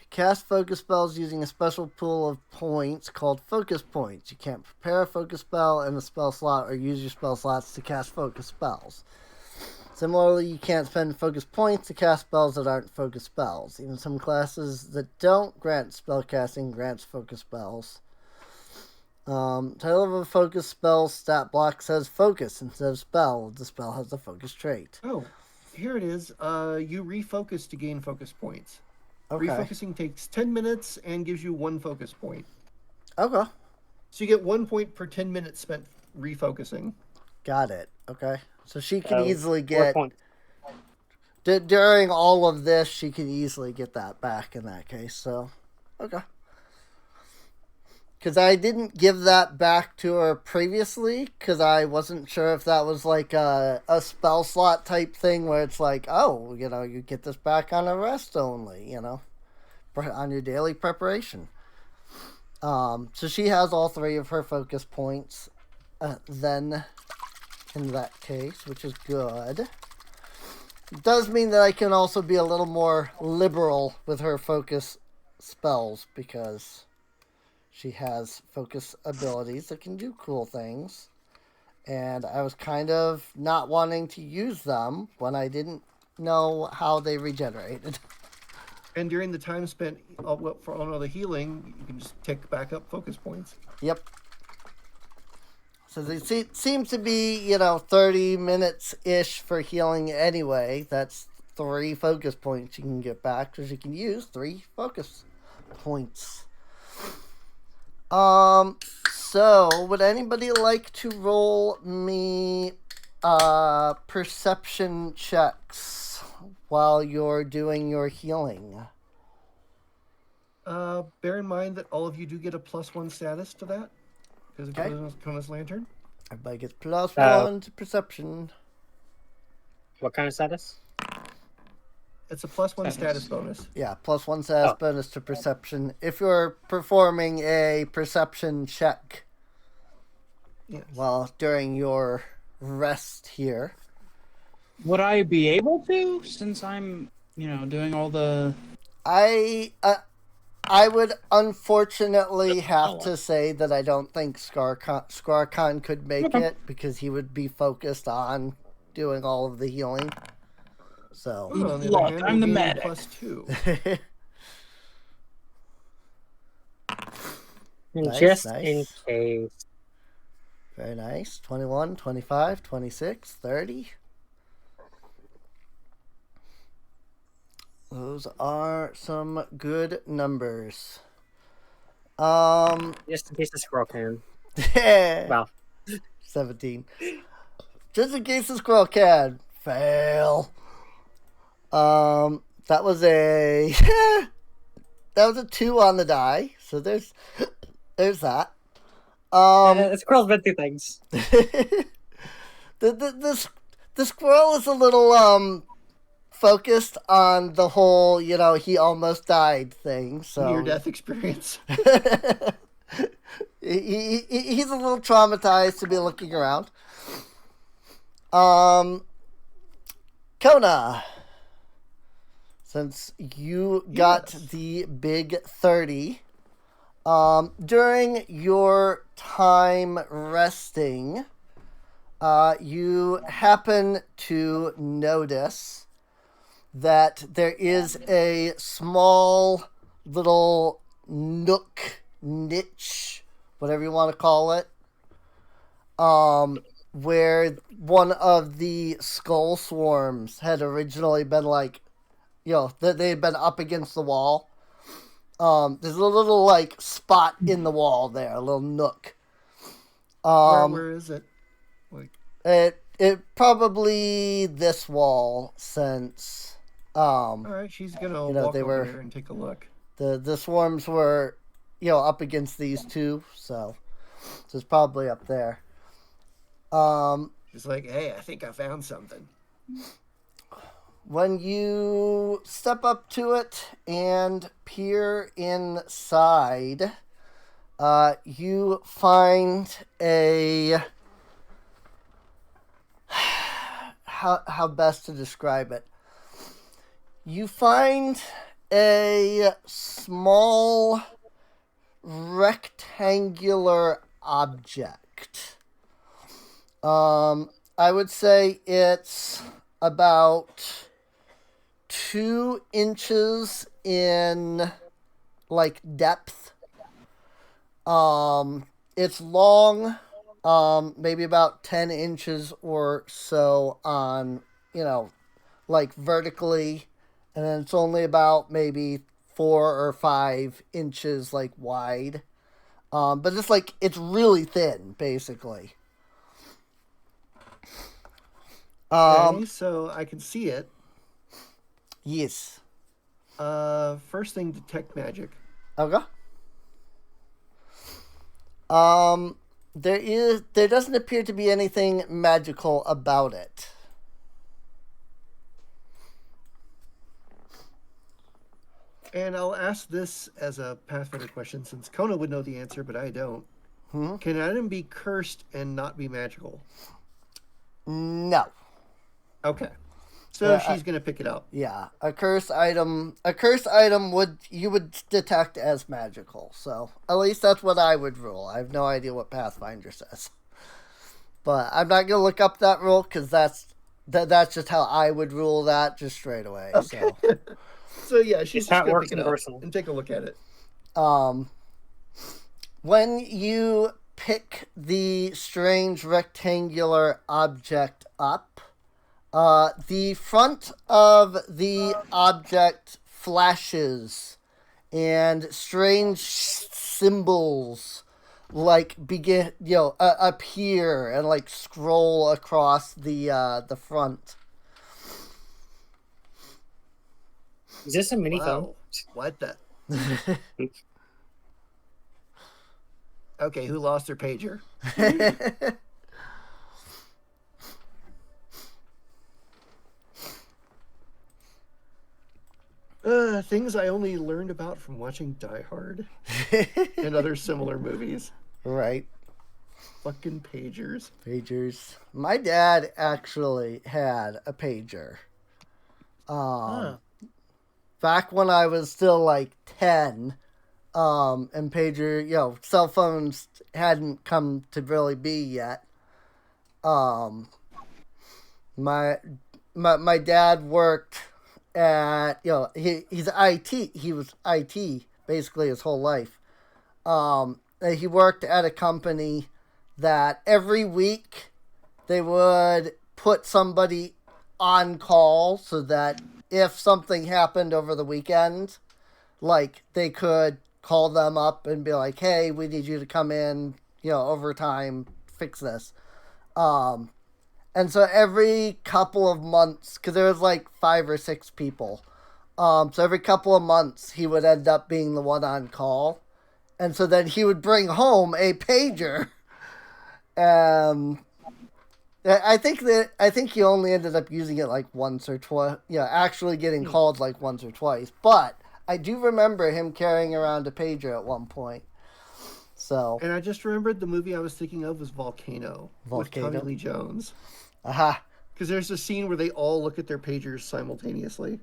Cast focus spells using a special pool of points called focus points. You can't prepare a focus spell in a spell slot or use your spell slots to cast focus spells. Similarly, you can't spend focus points to cast spells that aren't focus spells. Even some classes that don't grant spellcasting grants focus spells. Title of a focus spell stat block says focus instead of spell. The spell has the focus trait. Oh, here it is. You refocus to gain focus points. Okay. Refocusing takes 10 minutes and gives you 1 focus point. Okay. So you get 1 point per 10 minutes spent refocusing. Got it. Okay. So she can easily 4 get... points. During all of this, she can easily get that back in that case. So, okay. Because I didn't give that back to her previously, because I wasn't sure if that was like a spell slot type thing where it's like, oh, you get this back on a rest only, on your daily preparation. So she has all 3 of her focus points then in that case, which is good. It does mean that I can also be a little more liberal with her focus spells because she has focus abilities that can do cool things. And I was kind of not wanting to use them when I didn't know how they regenerated. And during the time spent for all the healing, you can just take back up focus points. Yep. So they seems to be, 30 minutes-ish for healing anyway. That's 3 focus points you can get back, because you can use 3 focus points. So, would anybody like to roll me perception checks while you're doing your healing? Bear in mind that all of you do get a +1 status to that. Because of Kona's lantern. Everybody gets +1 to perception. What kind of status? It's a +1 status bonus. Yeah, +1 status bonus to perception if you're performing a perception check. Yes. Well, during your rest here. would I be able to, since I'm, doing all the... I would unfortunately have to say that I don't think Scarcon could make it because he would be focused on doing all of the healing. So. Oh, on the Look, other hand, I'm the we'll gain medic. +2. Nice. In case. Very nice. 21, 25, 26, 30. Those are some good numbers. Just in case the squirrel can. Well. 17. Just in case the squirrel can. Fail. That was a... that was a 2 on the die. So there's that. The squirrel's been through things. The squirrel is a little, focused on the whole, he almost died thing. So Near-death experience. he's a little traumatized to be looking around. Kona, since you got the big 30, during your time resting, you happen to notice that there is a small little nook, niche, whatever you want to call it, where one of the skull swarms had originally been they had been up against the wall. There's a little spot in the wall there, a little nook. Where is it? It probably this wall since all right, she's gonna walk over there and take a look. The swarms were up against these two, so it's probably up there. It's like, hey, I think I found something. When you step up to it and peer inside, you find a how best to describe it. You find a small rectangular object. I would say it's about 2 inches in depth. It's long, maybe about 10 inches or so on, vertically, and then it's only about maybe 4 or 5 inches wide. But it's really thin, basically. Okay, so I can see it. Yes. First thing, detect magic. Okay. There doesn't appear to be anything magical about it. And I'll ask this as a Pathfinder question, since Kona would know the answer, but I don't. Can an item be cursed and not be magical? No. Okay. So she's going to pick it up. Yeah, a cursed item you would detect as magical. So at least that's what I would rule. I have no idea what Pathfinder says, but I'm not gonna look up that rule because that's just how I would rule that just straight away. Okay. So yeah, she's It's just how it gonna works pick it up universal. and take a look at it. When you pick the strange rectangular object up, the front of the object flashes, and strange symbols begin, appear and scroll across the front. Is this a mini phone? Wow. What the? Okay, who lost their pager? Things I only learned about from watching Die Hard and other similar movies. Right. Fucking pagers. Pagers. My dad actually had a pager. Back when I was still 10, and pager, cell phones hadn't come to really be yet. My dad worked at, he's IT. He was IT basically his whole life. He worked at a company that every week they would put somebody on call so that if something happened over the weekend, they could call them up and be like, hey, we need you to come in, overtime, fix this. And so every couple of months, because there was 5 or 6 people, so every couple of months he would end up being the one on call. And so then he would bring home a pager. I think he only ended up using it once or twice. Yeah, actually getting called once or twice. But I do remember him carrying around a pager at one point. So. And I just remembered the movie I was thinking of was Volcano. With Tommy Lee Jones. Aha. Because there's a scene where they all look at their pagers simultaneously.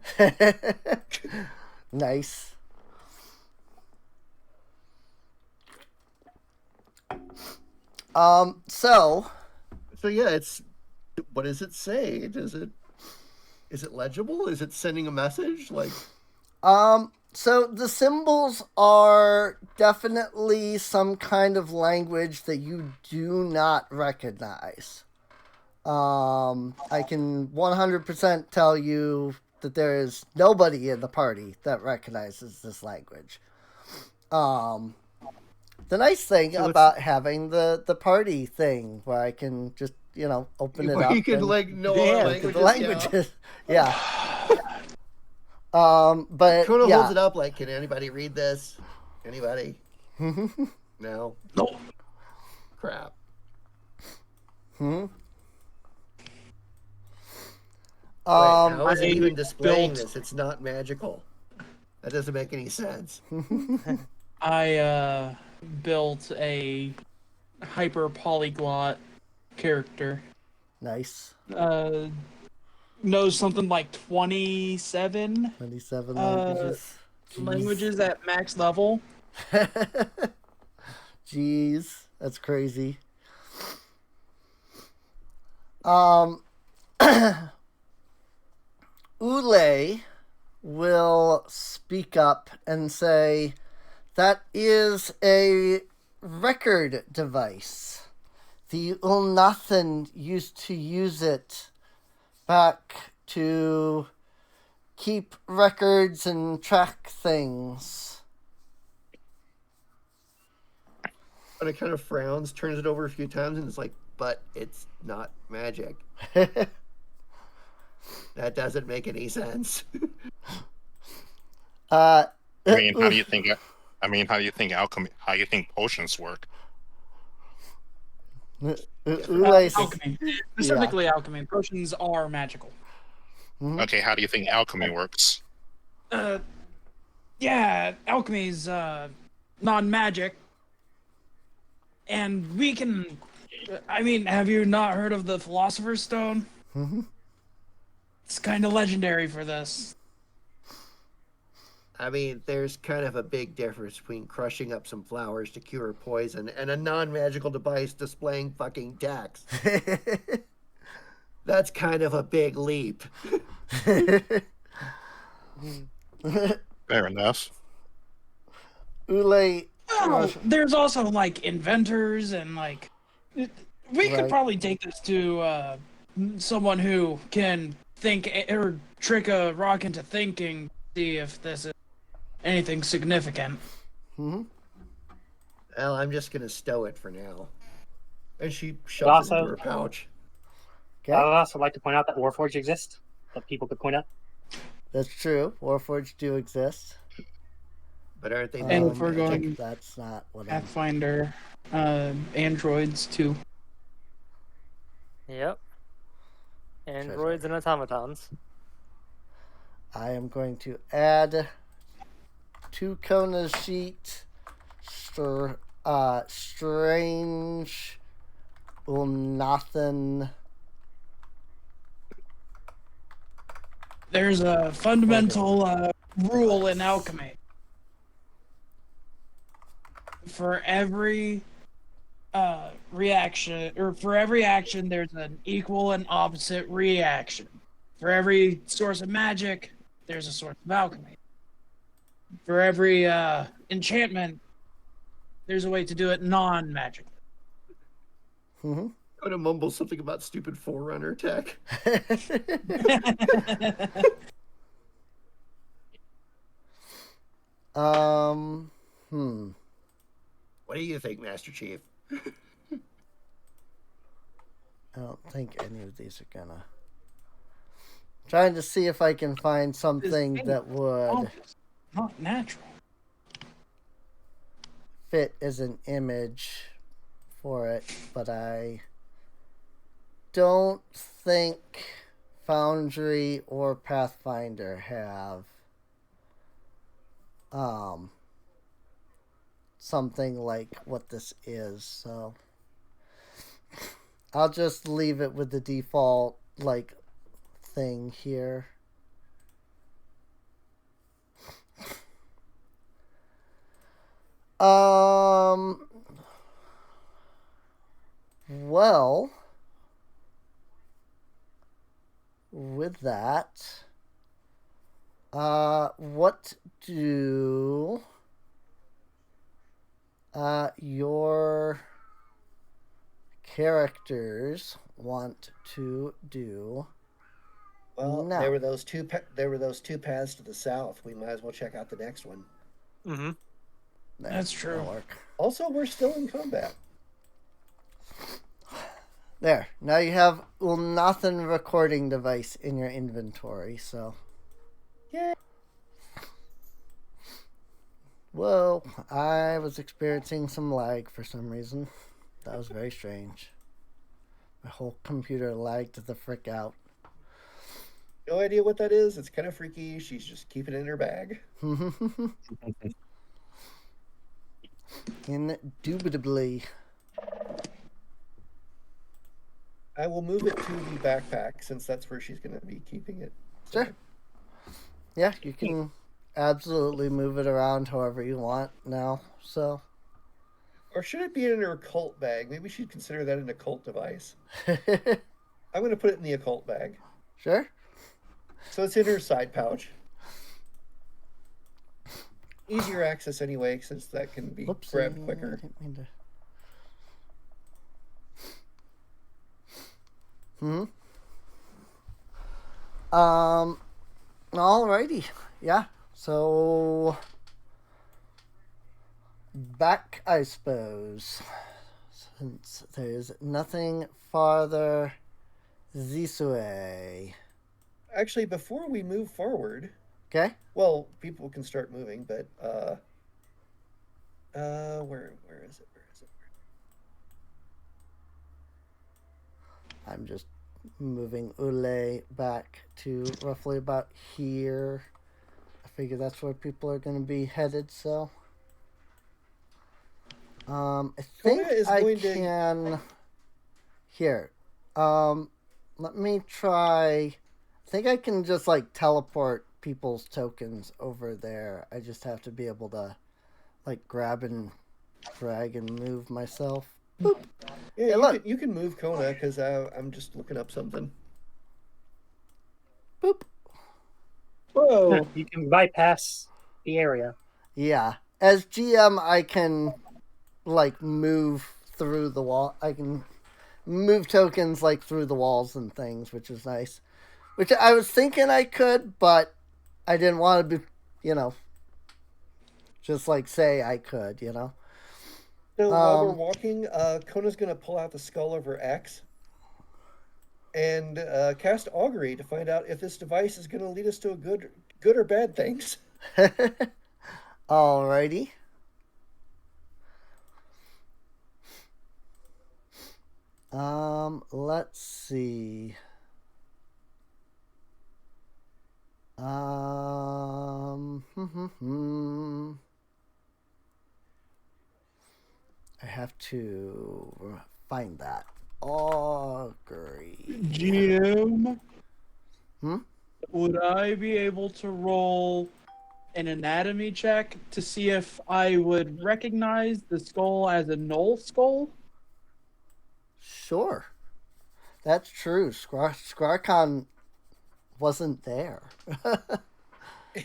Nice. So yeah, it's, what does it say? Is it legible? Is it sending a message? So the symbols are definitely some kind of language that you do not recognize. I can 100% tell you that there is nobody in the party that recognizes this language. The nice thing about having the party thing where I can just, open it up. You can know all the languages. Yeah. But Kona holds it up can anybody read this? Anybody? No. Nope. Crap. Hmm. Wait, how is it I even displaying built- this? It's not magical. That doesn't make any sense. I built a hyper polyglot character. Nice. Knows something like 27 27 uh, languages. Jeez. languages at max level. Jeez, that's crazy. Ule will speak up and say, that is a record device. The Ulnathan used to use it back to keep records and track things. And it kind of frowns, turns it over a few times, and it's like, but it's not magic. That doesn't make any sense. uh, I mean, how do you think? I mean, how do you think alchemy? How do you think potions work? Ule Alchemy. Specifically alchemy. Potions are magical. Okay, how do you think alchemy works? Yeah, alchemy's non-magic. And we can... I mean, have you not heard of the Philosopher's Stone? Mm-hmm. It's kind of legendary for this. I mean, there's kind of a big difference between crushing up some flowers to cure poison and a non-magical device displaying fucking text. That's kind of a big leap. Fair enough. Ule. Oh, there's also like inventors and like we Right. could probably take this to someone who can think or trick a rock into thinking, see if this is anything significant. Mm-hmm. Well, I'm just gonna stow it for now. And she shoves it Also- into her pouch. I would also like to point out that Warforged exists, that people could point out. That's true. Warforged do exist. But aren't they And made if we're of magic? going That's not what I'm... Pathfinder, androids too. Yep. Androids and automatons. I am going to add to Kona's sheet strange Ulnathan. There's a fundamental rule in alchemy. For every reaction, or for every action, there's an equal and opposite reaction. For every source of magic, there's a source of alchemy. For every enchantment, there's a way to do it non-magic. Mm-hmm. I'm gonna mumble something about stupid Forerunner tech. What do you think, Master Chief? I don't think any of these are gonna. Trying to see if I can find something that would Obvious, not natural. fit as an image for it, but I don't think Foundry or Pathfinder have something like what this is, so I'll just leave it with the default like thing here. Well, with that, what do your characters want to do? Well, No. there were those two paths to the south. We might as well check out the next one. Mm-hmm. That's true. That'll work. Also, we're still in combat. There. Now you have Ulnathan recording device in your inventory, so. Yeah. Whoa, I was experiencing some lag for some reason. That was very strange. My whole computer lagged the frick out. No idea what that is. It's kind of freaky. She's just keeping it in her bag. Indubitably. I will move it to the backpack since that's where she's going to be keeping it. Sure. Yeah, you can absolutely move it around however you want now. So. Or should it be in her occult bag? Maybe she'd consider that an occult device. I'm going to put it in the occult bag. Sure. So it's in her side pouch. Easier access anyway, since that can be grabbed quicker. I didn't mean to... Alrighty. Yeah. So back, I suppose. Since there's nothing farther this way. Actually, before we move forward, Okay. well, people can start moving, but where is it? I'm just moving Ule back to roughly about here. I figure that's where people are going to be headed, so. I think I can... Here. Let me try... I think I can just, like, teleport people's tokens over there. I just have to be able to, like, grab and drag and move myself. Boop. Yeah, hey, you can move Kona, because I'm just looking up something. Boop. Whoa! You can bypass the area. Yeah. As GM, I can, like, move through the wall. I can move tokens, like, through the walls and things, which is nice. Which I was thinking I could, but I didn't want to be, just, like, say I could, So while we're walking, Kona's going to pull out the skull of her ex and cast augury to find out if this device is going to lead us to a good or bad things. Alrighty. Let's see. I have to find that. Augury. GM? Hmm? Would I be able to roll an anatomy check to see if I would recognize the skull as a null skull? Sure. That's true. Squarcon wasn't there.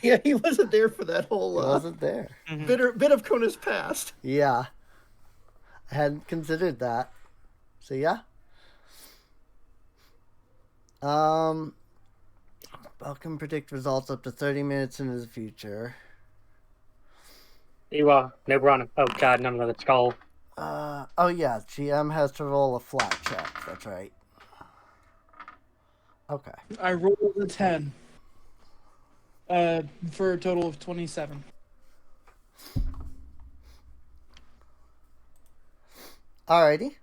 Yeah, he wasn't there for that whole He wasn't there. bit of Kona's past. Yeah. I hadn't considered that. So yeah. Bell can predict results up to 30 minutes into the future. You no run. Oh god, none of the skull. Oh yeah, GM has to roll a flat check. That's right. Okay. I rolled a 10. For a total of 27. Alrighty.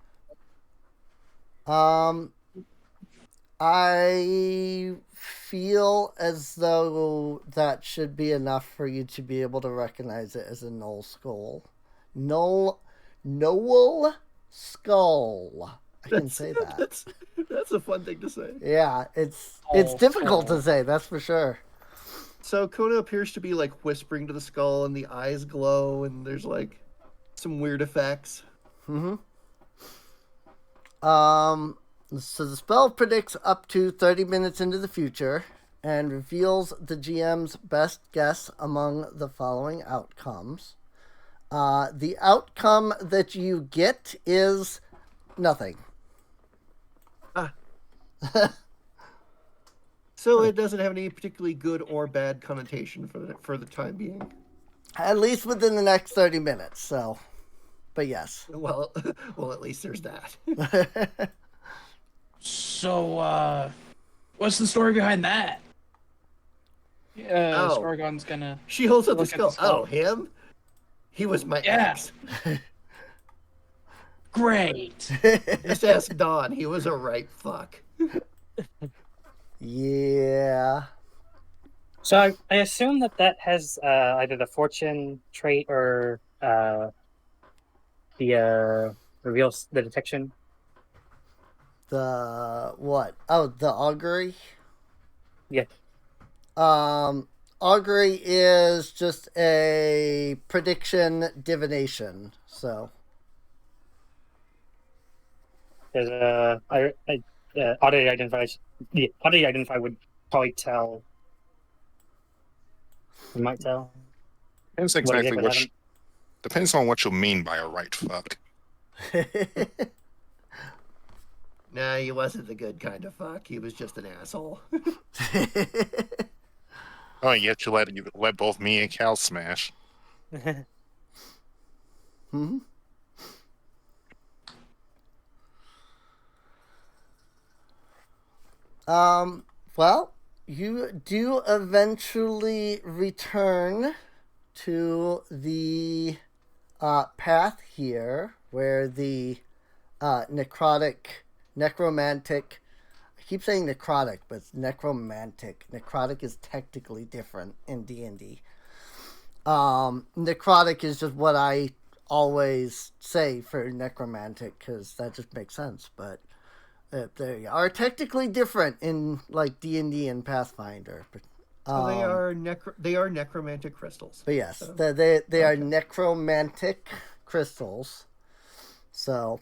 I feel as though that should be enough for you to be able to recognize it as a null skull. Null skull. I can say that. That's a fun thing to say. Yeah, it's difficult to say, that's for sure. So Kona appears to be like whispering to the skull, and the eyes glow, and there's like some weird effects. So the spell predicts up to 30 minutes into the future and reveals the GM's best guess among the following outcomes. The outcome that you get is nothing. So it doesn't have any particularly good or bad connotation for the time being. At least within the next 30 minutes, so. But yes. Well, at least there's that. So, what's the story behind that? Scorgon's gonna... She holds up the look at skull. Oh, him? He was my ex. Great. Just ask Don. He was a right fuck. Yeah. So I assume that has either the fortune trait or the reveals the detection. The what? Oh, the augury. Yeah. Augury is just a prediction divination. So There's oddity identify. The oddity identify would probably tell. You might tell. Depends What exactly exactly what. happened? Depends on what you mean by a right fuck. Nah, he wasn't the good kind of fuck. He was just an asshole. Oh, yet you let both me and Cal smash. Hmm. Well, you do eventually return to the path here where the necromantic. I keep saying necrotic, but it's necromantic. Necrotic is technically different in D&D. Necrotic is just what I always say for necromantic because that just makes sense. But they are technically different in like D&D and Pathfinder. But, So they are necromantic crystals. but yes, So, they are necromantic crystals. So,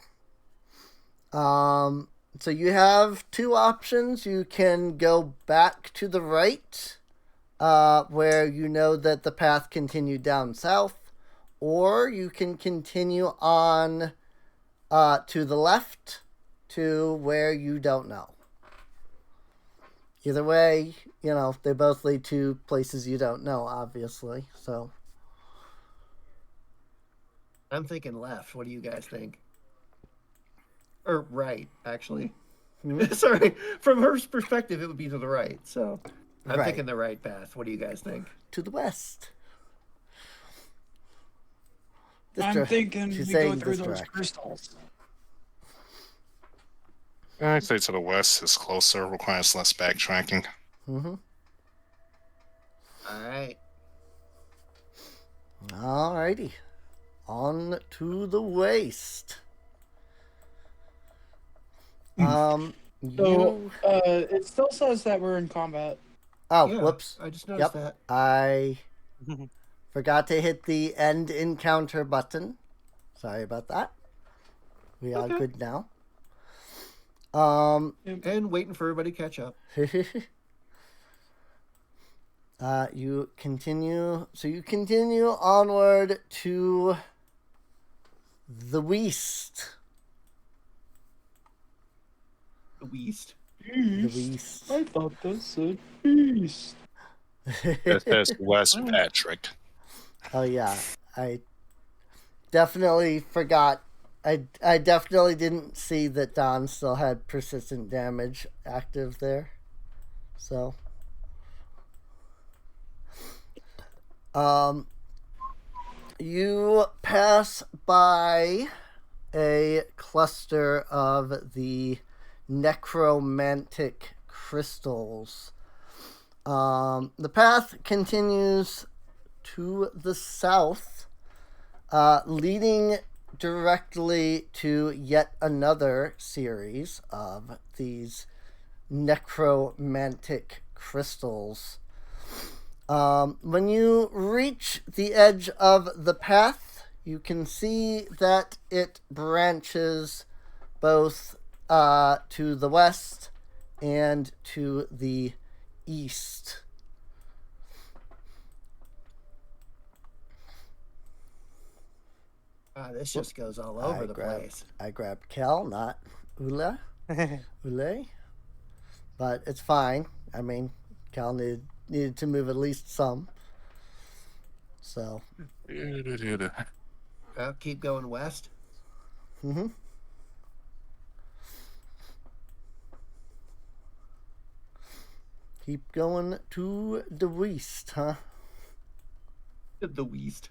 so you have two options. You can go back to the right, where you know that the path continued down south, or you can continue on to the left to where you don't know. Either way, you know, they both lead to places you don't know, obviously. So I'm thinking left. What do you guys think? Or right, actually. Sorry, from her perspective, it would be to the right. So I'm Right. thinking the right path. What do you guys think? to the west. I'm thinking she's we go saying through this those direction. crystals. I'd say to the west is closer, requires less backtracking. Mm-hmm. All right. Alrighty. On to the waste. So You. it still says that we're in combat. Oh, Yeah, whoops. I just noticed Yep. that. I forgot to hit the end encounter button. Sorry about that. We are Okay. good now. And waiting for everybody to catch up. You continue. So you continue onward to the west. The West. The west. I thought that said east. It says West Patrick. Oh yeah, I definitely forgot. I definitely didn't see that Don still had persistent damage active there. So you pass by a cluster of the necromantic crystals. The path continues to the south, leading directly to yet another series of these necromantic crystals. When you reach the edge of the path, you can see that it branches both to the west and to the east. This just goes all over the place. I grabbed Kel, not Ula. Ule. But it's fine. I mean, Cal needed to move at least some. So. Keep going west. Mm-hmm. Keep going to the west, huh? The West.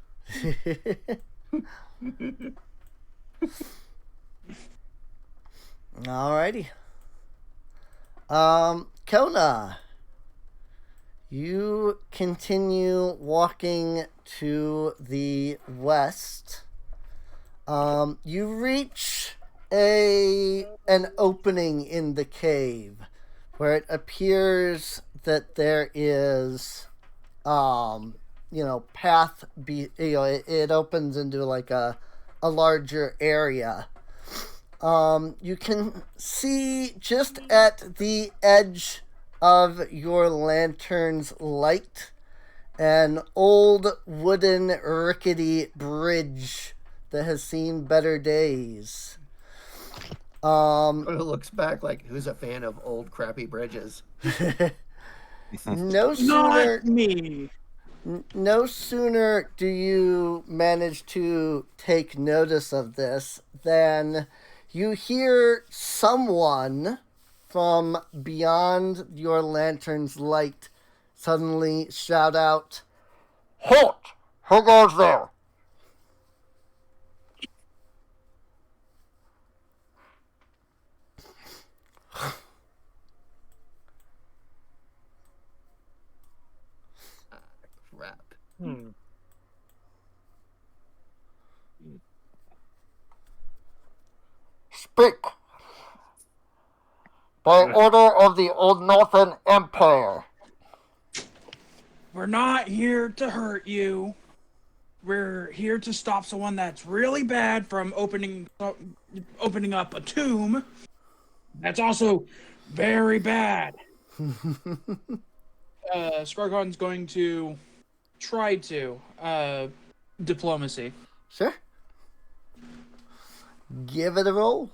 Alrighty. Kona, you continue walking to the west. You reach an opening in the cave where it appears that there is, it opens into like a larger area. You can see just at the edge of your lantern's light an old wooden rickety bridge that has seen better days. It looks back like, who's a fan of old crappy bridges? No sooner Not me. No sooner do you manage to take notice of this than you hear someone from beyond your lantern's light suddenly shout out, "Halt! Who goes there?" Crap. Speak! By order of the Ulnathan Empire. We're not here to hurt you. We're here to stop someone that's really bad from opening up a tomb. That's also very bad. Scargon's going to try to diplomacy. Sure. Give it a roll.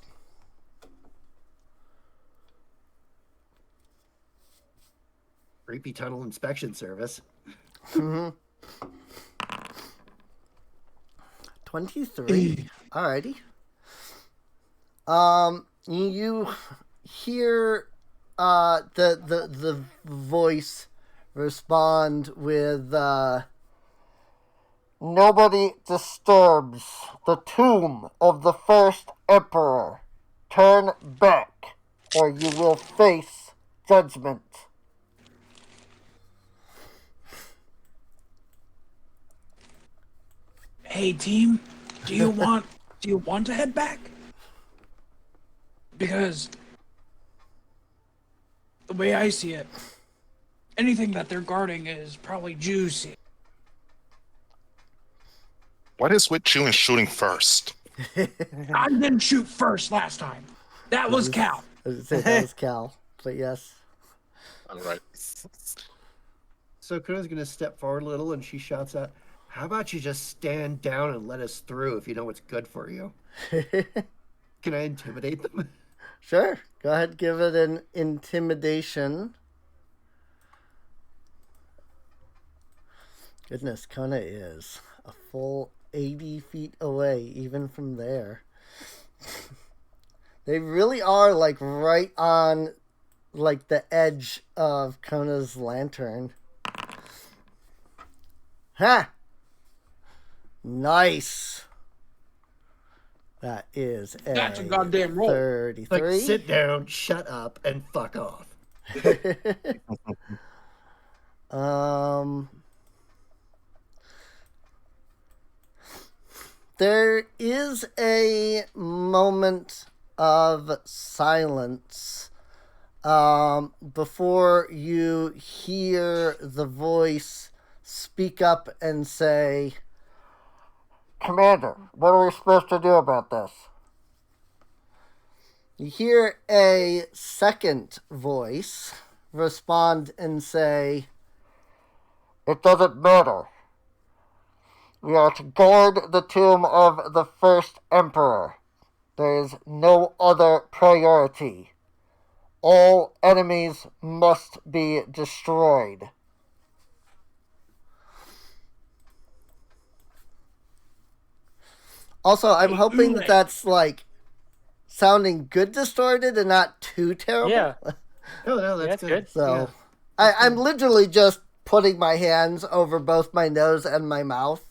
Creepy tunnel inspection service. 23. Alrighty. You hear the voice respond with "Nobody disturbs the tomb of the first emperor. Turn back, or you will face judgment." Hey team, do you want to head back? Because the way I see it, anything that they're guarding is probably juicy. What is with you and shooting first? I didn't shoot first last time. That was Cal. I was gonna say that was Cal, but yes. All right. So Kona's going to step forward a little and she shouts out, "How about you just stand down and let us through if you know what's good for you?" Can I intimidate them? Sure. Go ahead, give it an intimidation. Goodness, Kona is a full 80 feet away, even from there. They really are, like, right on, like, the edge of Kona's lantern. Ha! Nice! That is That's a goddamn roll. 33. Like, sit down, shut up, and fuck off. There is a moment of silence before you hear the voice speak up and say, "Commander, what are we supposed to do about this?" You hear a second voice respond and say, "It doesn't matter. We are to guard the tomb of the first emperor. There is no other priority. All enemies must be destroyed." Also, I'm hoping that that's, like, sounding good distorted and not too terrible. Yeah. No, That's that's good. So, I'm literally just putting my hands over both my nose and my mouth.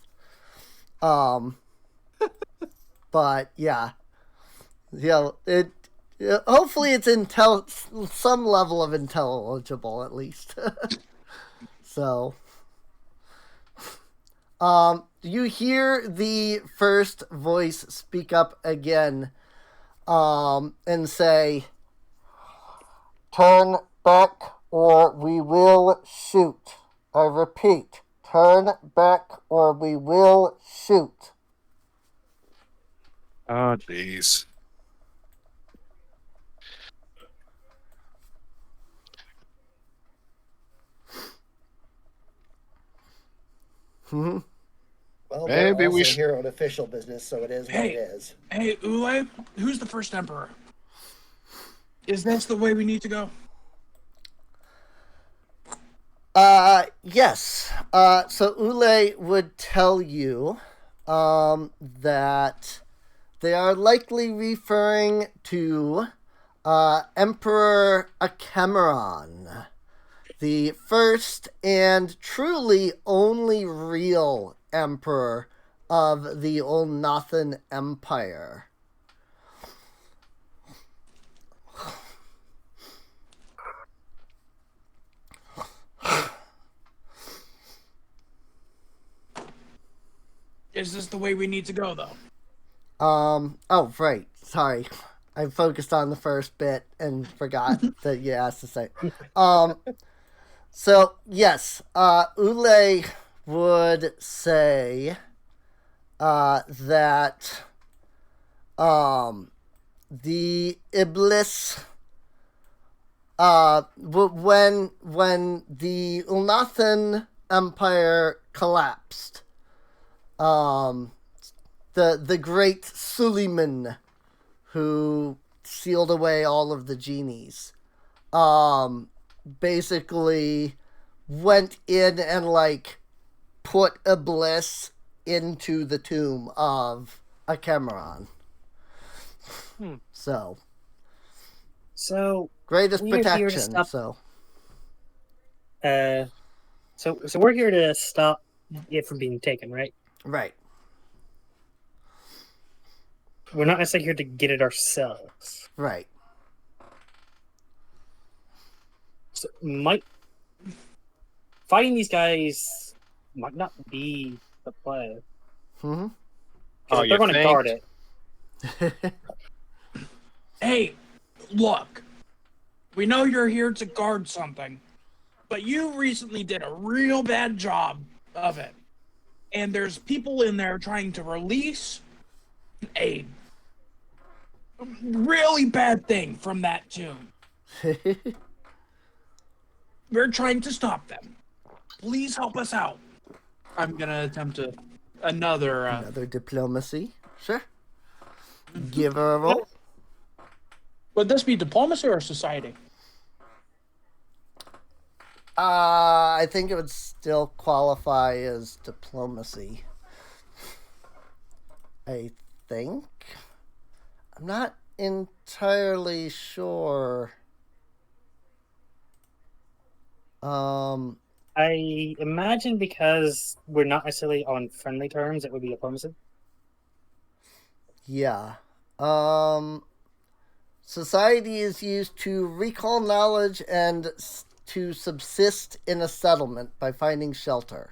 But, yeah. Hopefully it's some level of intelligible at least. So, you hear the first voice speak up again, and say, "Turn back or we will shoot. I repeat, turn back or we will shoot." Oh, jeez. Mm-hmm. Well, Maybe we're we also should. here on official business, so it is what it is. Hey, Ule, who's the first emperor? Is this the way we need to go? Yes. So Ule would tell you, that they are likely referring to, Emperor Achemeron, the first and truly only real emperor of the Ulnathan Empire. Is this the way we need to go, though? Oh, right. Sorry. I focused on the first bit and forgot that you asked to say. So, yes, Ule would say, that, the Iblis, when the Ulnathan Empire collapsed, the great Suleiman, who sealed away all of the genies, basically went in and put Iblis into the tomb of Achemeron. So greatest we're here to protection. stop- So we're here to stop it from being taken, right? right. We're not necessarily here to get it ourselves. Right. So fighting these guys might not be the play. Mm-hmm. Oh, They're going to guard it. Hey, look. We know you're here to guard something, but you recently did a real bad job of it. And there's people in there trying to release a really bad thing from that tomb. We're trying to stop them. Please help us out. I'm gonna attempt another diplomacy. Sure. Give her a roll. Would this be diplomacy or society? I think it would still qualify as diplomacy. I think. I'm not entirely sure. I imagine because we're not necessarily on friendly terms, it would be diplomacy. Yeah. Society is used to recall knowledge and to subsist in a settlement by finding shelter.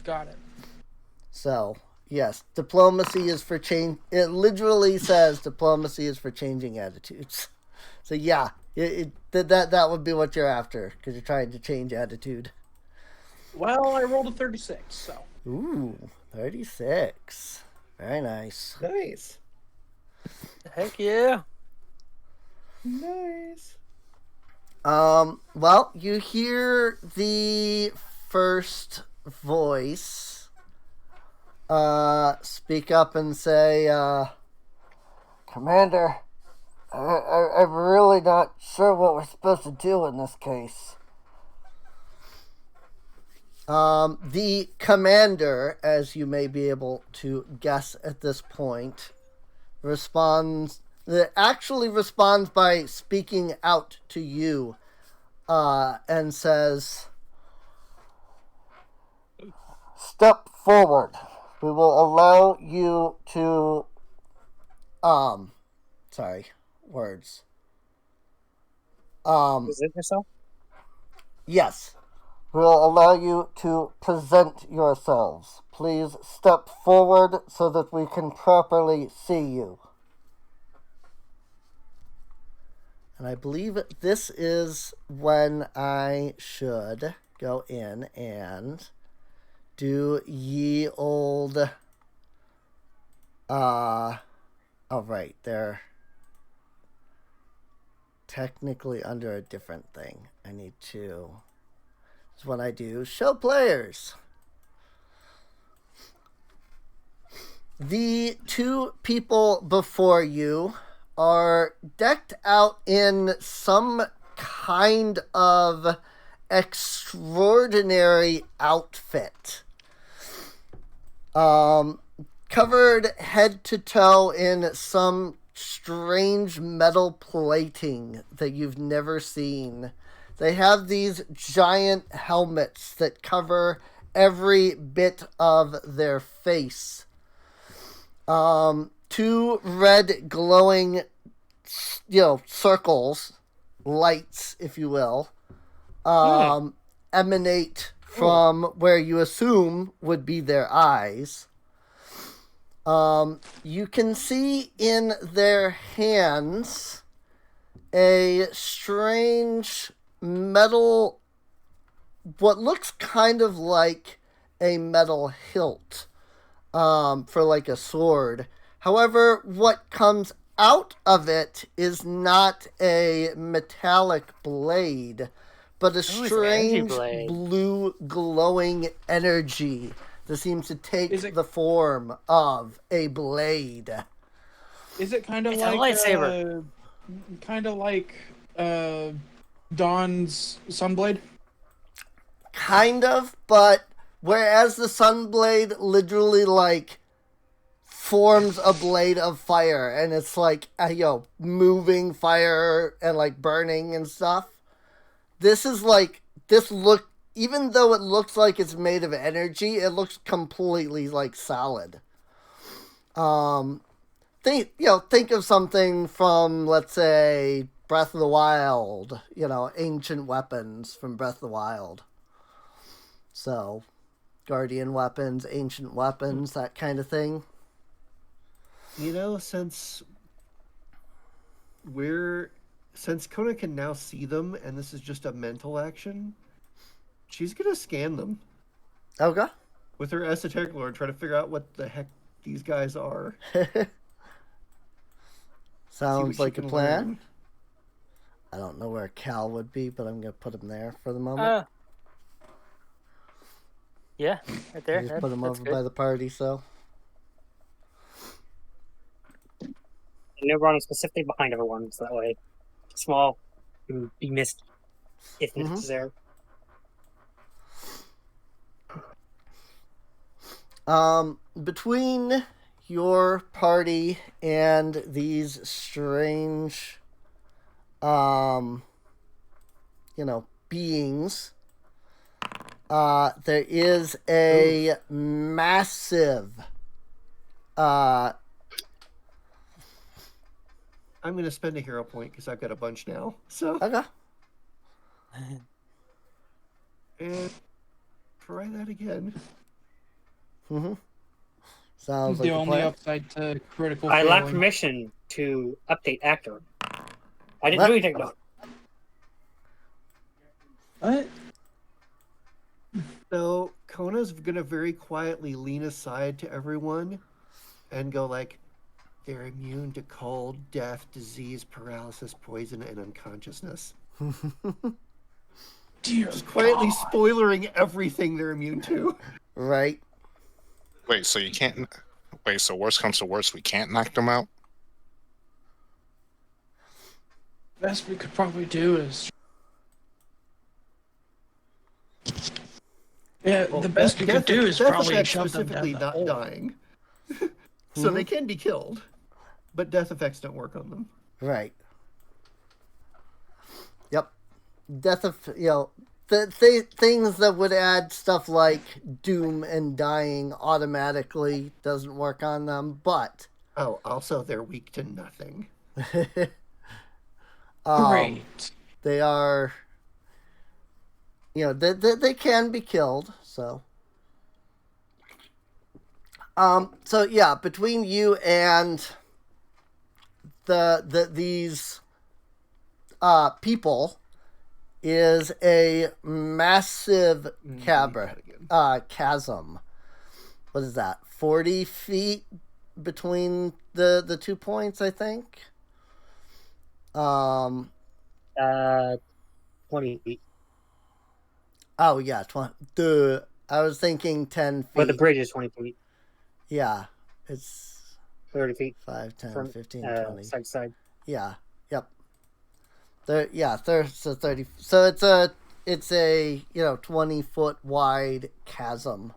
Got it. So, yes, diplomacy is for change. It literally says diplomacy is for changing attitudes. So yeah, that would be what you're after, because you're trying to change attitude. Well, I rolled a 36, so. Ooh, 36. Very nice. Nice. Heck yeah. Nice. Well, you hear the first voice speak up and say, "Commander, I'm really not sure what we're supposed to do in this case." The commander, as you may be able to guess at this point, actually responds by speaking out to you, and says, "Step forward. We will allow you to Sorry, words. Present yourself. Yes. We'll allow you to present yourselves. Please step forward so that we can properly see you. And I believe this is when I should go in and do ye old... oh, right, they're technically under a different thing. I need to... This is when I do show players. The two people before you are decked out in some kind of extraordinary outfit. Covered head to toe in some strange metal plating that you've never seen. They have these giant helmets that cover every bit of their face. Two red glowing, circles, lights, if you will, emanate from where you assume would be their eyes. You can see in their hands a strange metal, what looks kind of like a metal hilt, for like a sword. However, what comes out of it is not a metallic blade, but a strange blue glowing energy that seems to take the form of a blade. Is it kind of It's like a lightsaber? Kind of like Dawn's Sunblade? Kind of, but whereas the Sunblade literally like forms a blade of fire and it's like moving fire and like burning and stuff, this is like even though it looks like it's made of energy, it looks completely like solid. Think of something from, let's say, Breath of the Wild, ancient weapons from Breath of the Wild. So, guardian weapons, ancient weapons, that kind of thing. Since Kona can now see them, and this is just a mental action, she's gonna scan them. Okay. With her esoteric lore, try to figure out what the heck these guys are. Sounds like a plan. Learn. I don't know where Cal would be, but I'm gonna put him there for the moment. Yeah, right there. Just put him over by the party, so. And you're running specifically behind everyone, so that way, small can be missed if necessary. Between your party and these strange, beings, there is a massive, I'm going to spend a hero point because I've got a bunch now. So. Okay. And try that again. Sounds like the only plan. upside to critical I lack failing. permission to update actor. I didn't do anything though. What? So Kona's gonna very quietly lean aside to everyone and go like, they're immune to cold, death, disease, paralysis, poison, and unconsciousness. Just quietly spoilering everything they're immune to. Right. Wait, so you can't... Wait, so worst comes to worst, we can't knock them out? Best we could probably do is... Yeah, Well, the best we could do is probably effects shove them specifically down the not hole. dying. So they can be killed, but death effects don't work on them. Right. Yep. Death of, things that would add stuff like doom and dying automatically doesn't work on them, but Oh, also they're weak to nothing. Great. They are, they can be killed. So, so yeah, between you and these people is a massive chasm. What is that? 40 feet between the 2 points, I think. 20 feet. Oh yeah, 20. Duh. I was thinking 10 feet. But the bridge is 20 feet. Yeah, it's 30 feet 5, 10, from 15, 20. side to side. Yeah. Yep. So 30. So it's a 20-foot wide chasm.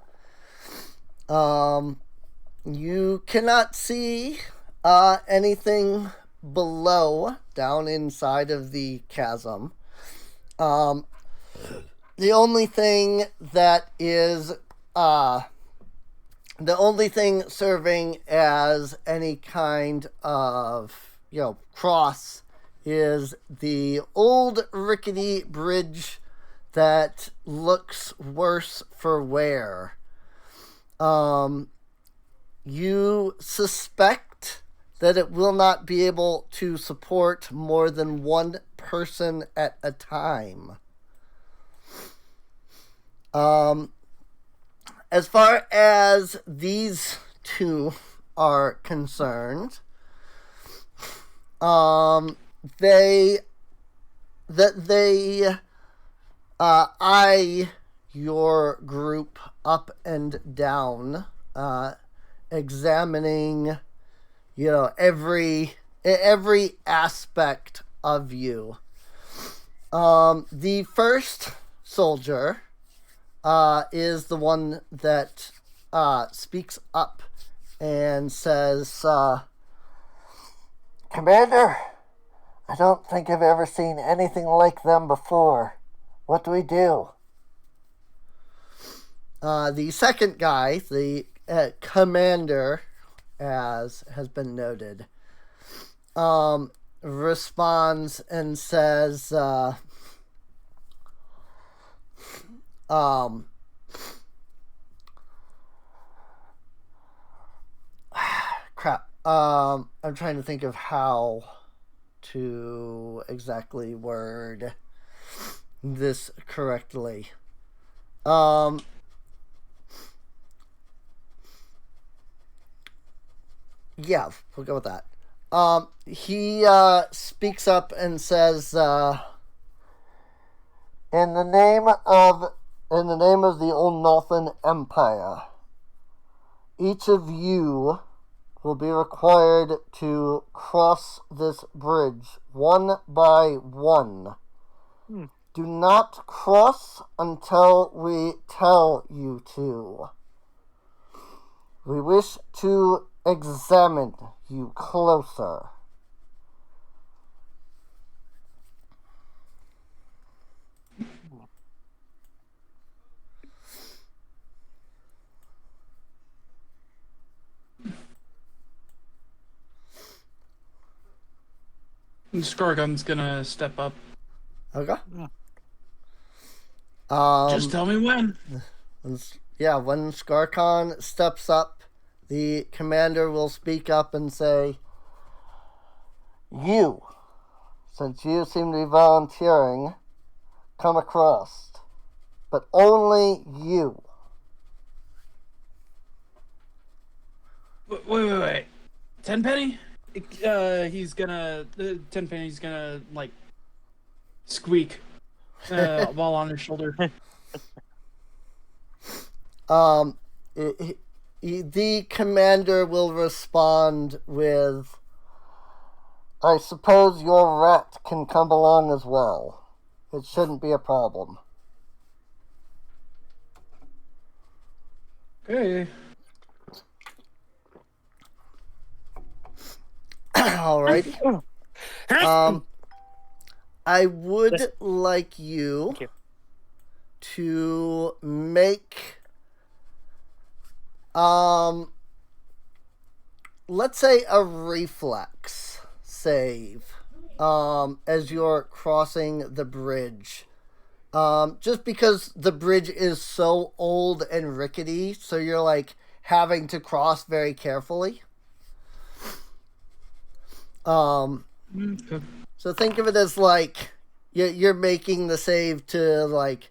You cannot see anything below, down inside of the chasm. The only thing that is the only thing serving as any kind of cross is the old rickety bridge that looks worse for wear. You suspect that it will not be able to support more than one person at a time. As far as these two are concerned, they eye your group up and down, examining, every aspect of you. The first soldier is the one that speaks up and says, "Commander, I don't think I've ever seen anything like them before. What do we do?" The second guy, the commander, as has been noted, responds and says, crap. I'm trying to think of how to exactly word this correctly. Yeah, we'll go with that. He speaks up and says, in the name of the Ulnathan Empire, each of you will be required to cross this bridge one by one. Do not cross until we tell you to. We wish to examine you closer. Skorgon's gonna step up. Okay. Just tell me when. Yeah, when Skarkon steps up, the commander will speak up and say, "You, since you seem to be volunteering, come across. But only you." Wait. Tenpenny? He's gonna... Tenpenny's gonna, squeak while on his shoulder. The commander will respond with, "I suppose your rat can come along as well. It shouldn't be a problem." Okay. Alrighty. I would like you to make let's say a reflex save as you're crossing the bridge. Just because the bridge is so old and rickety, so you're like having to cross very carefully. Okay. So think of it as like you're making the save to like,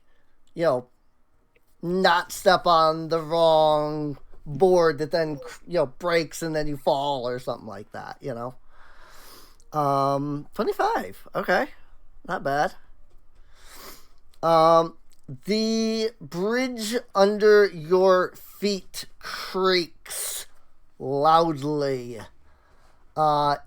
not step on the wrong board that then breaks and then you fall or something like that. 25. Okay, not bad. The bridge under your feet creaks loudly. As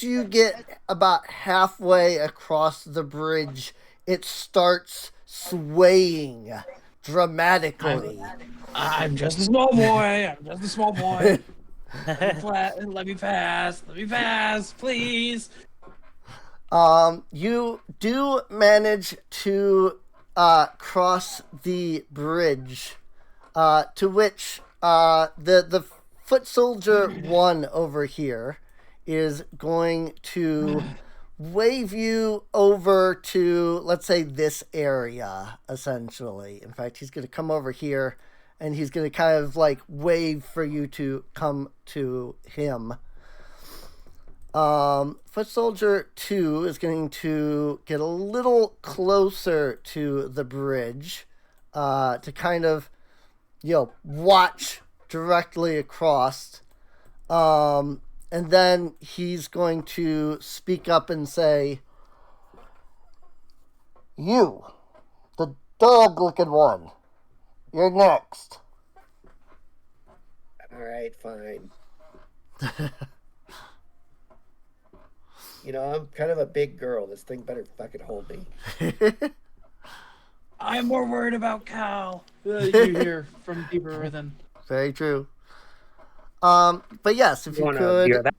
you get about halfway across the bridge, it starts swaying dramatically. I'm just a small boy. I'm just a small boy. Let me pass. Let me pass, please. You do manage to cross the bridge, to which the foot soldier 1 over here is going to wave you over to, let's say, this area, essentially. In fact, he's going to come over here, and he's going to kind of like wave for you to come to him. Foot soldier 2 is going to get a little closer to the bridge, to kind of, watch directly across. And then he's going to speak up and say, "You, the dog-looking one, you're next." All right, fine. I'm kind of a big girl. This thing better fucking hold me. I'm more worried about Cal. You hear from deeper within. Very true. But yes, if you hear that?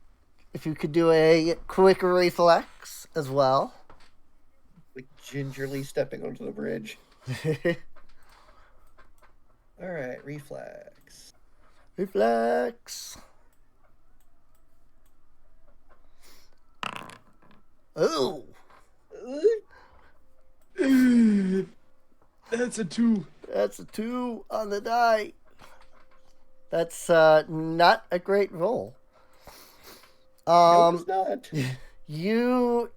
could do a quick reflex as well. Like gingerly stepping onto the bridge. All right, reflex. Reflex. Oh. That's a 2. That's a 2 on the die. That's not a great roll. No, it's not. You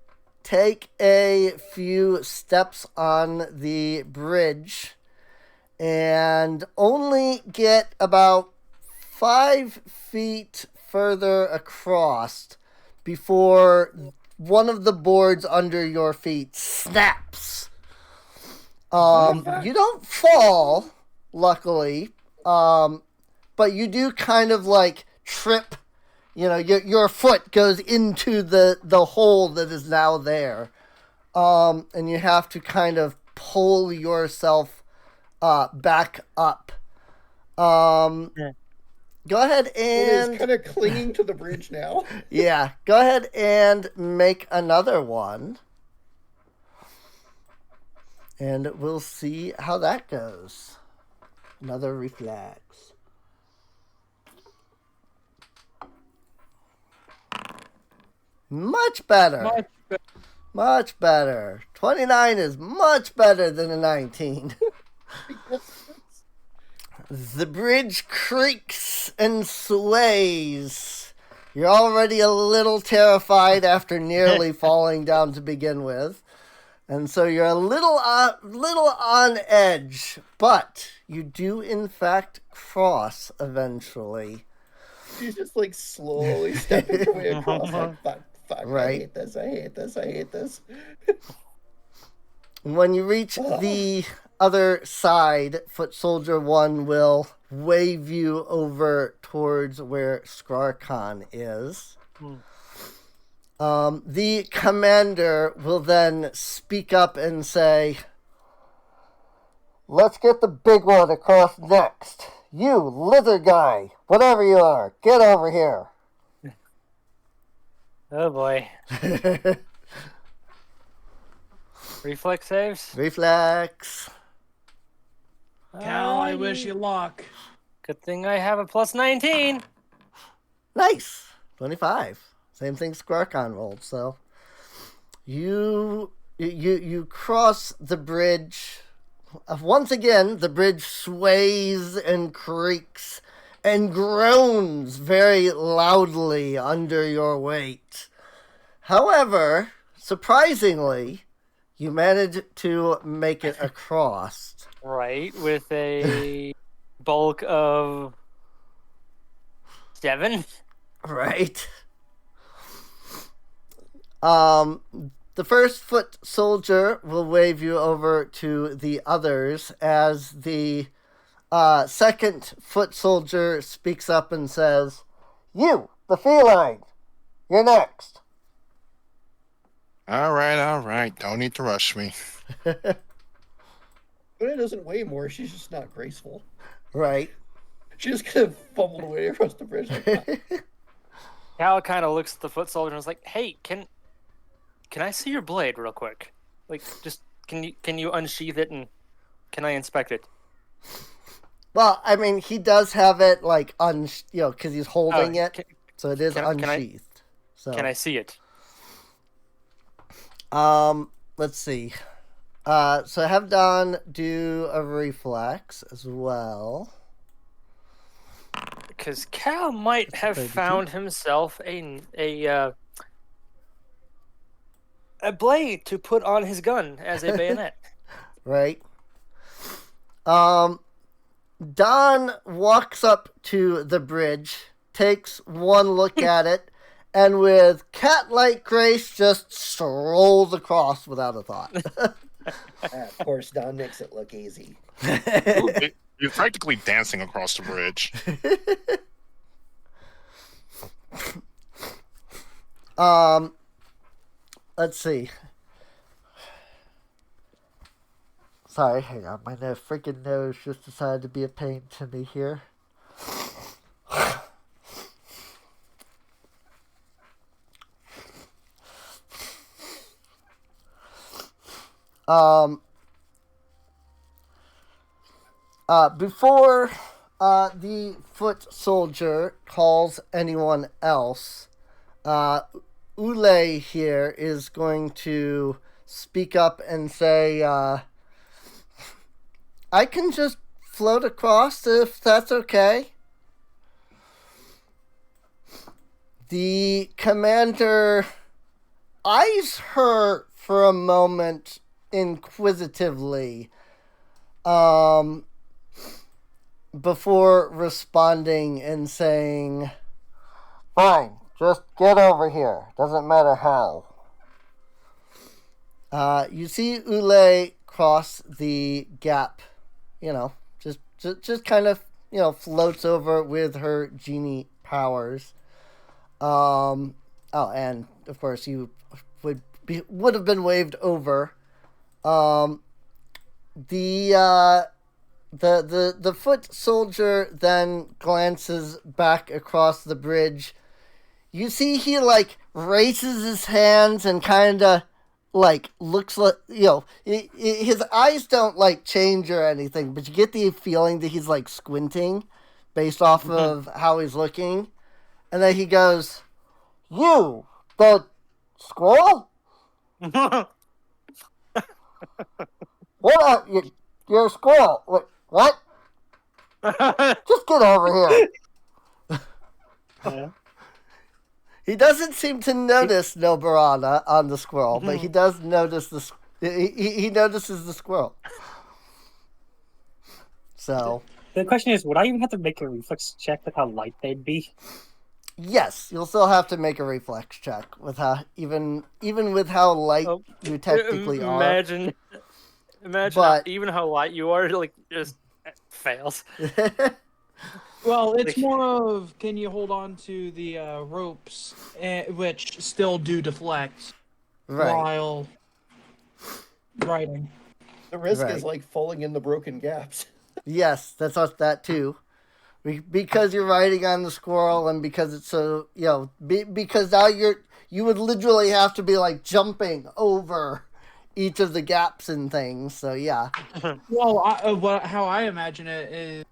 take a few steps on the bridge and only get about 5 feet further across before one of the boards under your feet snaps. You don't fall, luckily, but you do kind of like trip. Your foot goes into the hole that is now there, and you have to kind of pull yourself back up. Go ahead and... It's kind of clinging to the bridge now. Yeah, go ahead and make another one. And we'll see how that goes. Another reflex. Much better. Much better. 29 is much better than a 19. The bridge creaks and sways. You're already a little terrified after nearly falling down to begin with. And so you're a little on edge. But you do, in fact, cross eventually. She's just like slowly stepping her way across. Like, fuck, right. I hate this. When you reach the other side, Foot Soldier 1 will wave you over towards where Skrarkon is. The commander will then speak up and say, "Let's get the big one across next. You, lizard guy, whatever you are, get over here." Oh boy. Reflex saves? Reflex. Cal, I wish you luck. Good thing I have a plus 19. Nice. 25. Same thing Squarkon rolled. So you cross the bridge. Once again, the bridge sways and creaks and groans very loudly under your weight. However, surprisingly, you manage to make it across. Right, with a bulk of 7. Right. The first foot soldier will wave you over to the others as the second foot soldier speaks up and says, "You, the feline, you're next." All right. Don't need to rush me. Una doesn't weigh more. She's just not graceful. Right. She just kind of fumbled away across the bridge. Like, Cal kind of looks at the foot soldier and is like, "Hey, can I see your blade real quick? Like, just can you unsheath it and can I inspect it?" Well, I mean, he does have it like because he's holding it, so it is unsheathed. Can I see it? Let's see. So have Don do a reflex as well. Because Cal might have found himself a blade to put on his gun as a bayonet. Right. Don walks up to the bridge, takes one look at it, and with cat-like grace just strolls across without a thought. of course, Don makes it look easy. You're practically dancing across the bridge. Let's see. Sorry, hang on. My freaking nose just decided to be a pain to me here. Before the foot soldier calls anyone else, Ule here is going to speak up and say, I can just float across if that's okay. The commander eyes her for a moment inquisitively, before responding and saying, "Fine, just get over here. Doesn't matter how." You see Ule cross the gap, just kind of, floats over with her genie powers. And of course you would have been waved over. The foot soldier then glances back across the bridge. You see he raises his hands and kind of looks like, his eyes don't change or anything, but you get the feeling that he's squinting based off of how he's looking. And then he goes, "You, the squirrel? What are you? You're a squirrel. What? Just get over here." He doesn't seem to notice Nobarana on the squirrel, but he does notice he notices the squirrel. So the question is, would I even have to make a reflex check with how light they'd be? Yes, you'll still have to make a reflex check with how even with how light you technically are. Imagine even how light you are, just fails. Well, it's more of, can you hold on to the ropes, which still do deflect while riding. The risk is falling in the broken gaps. Yes, that's that too. Because you're riding on the squirrel, and because it's so, because now you would literally have to be jumping over each of the gaps and things. So yeah. Well, how I imagine it is,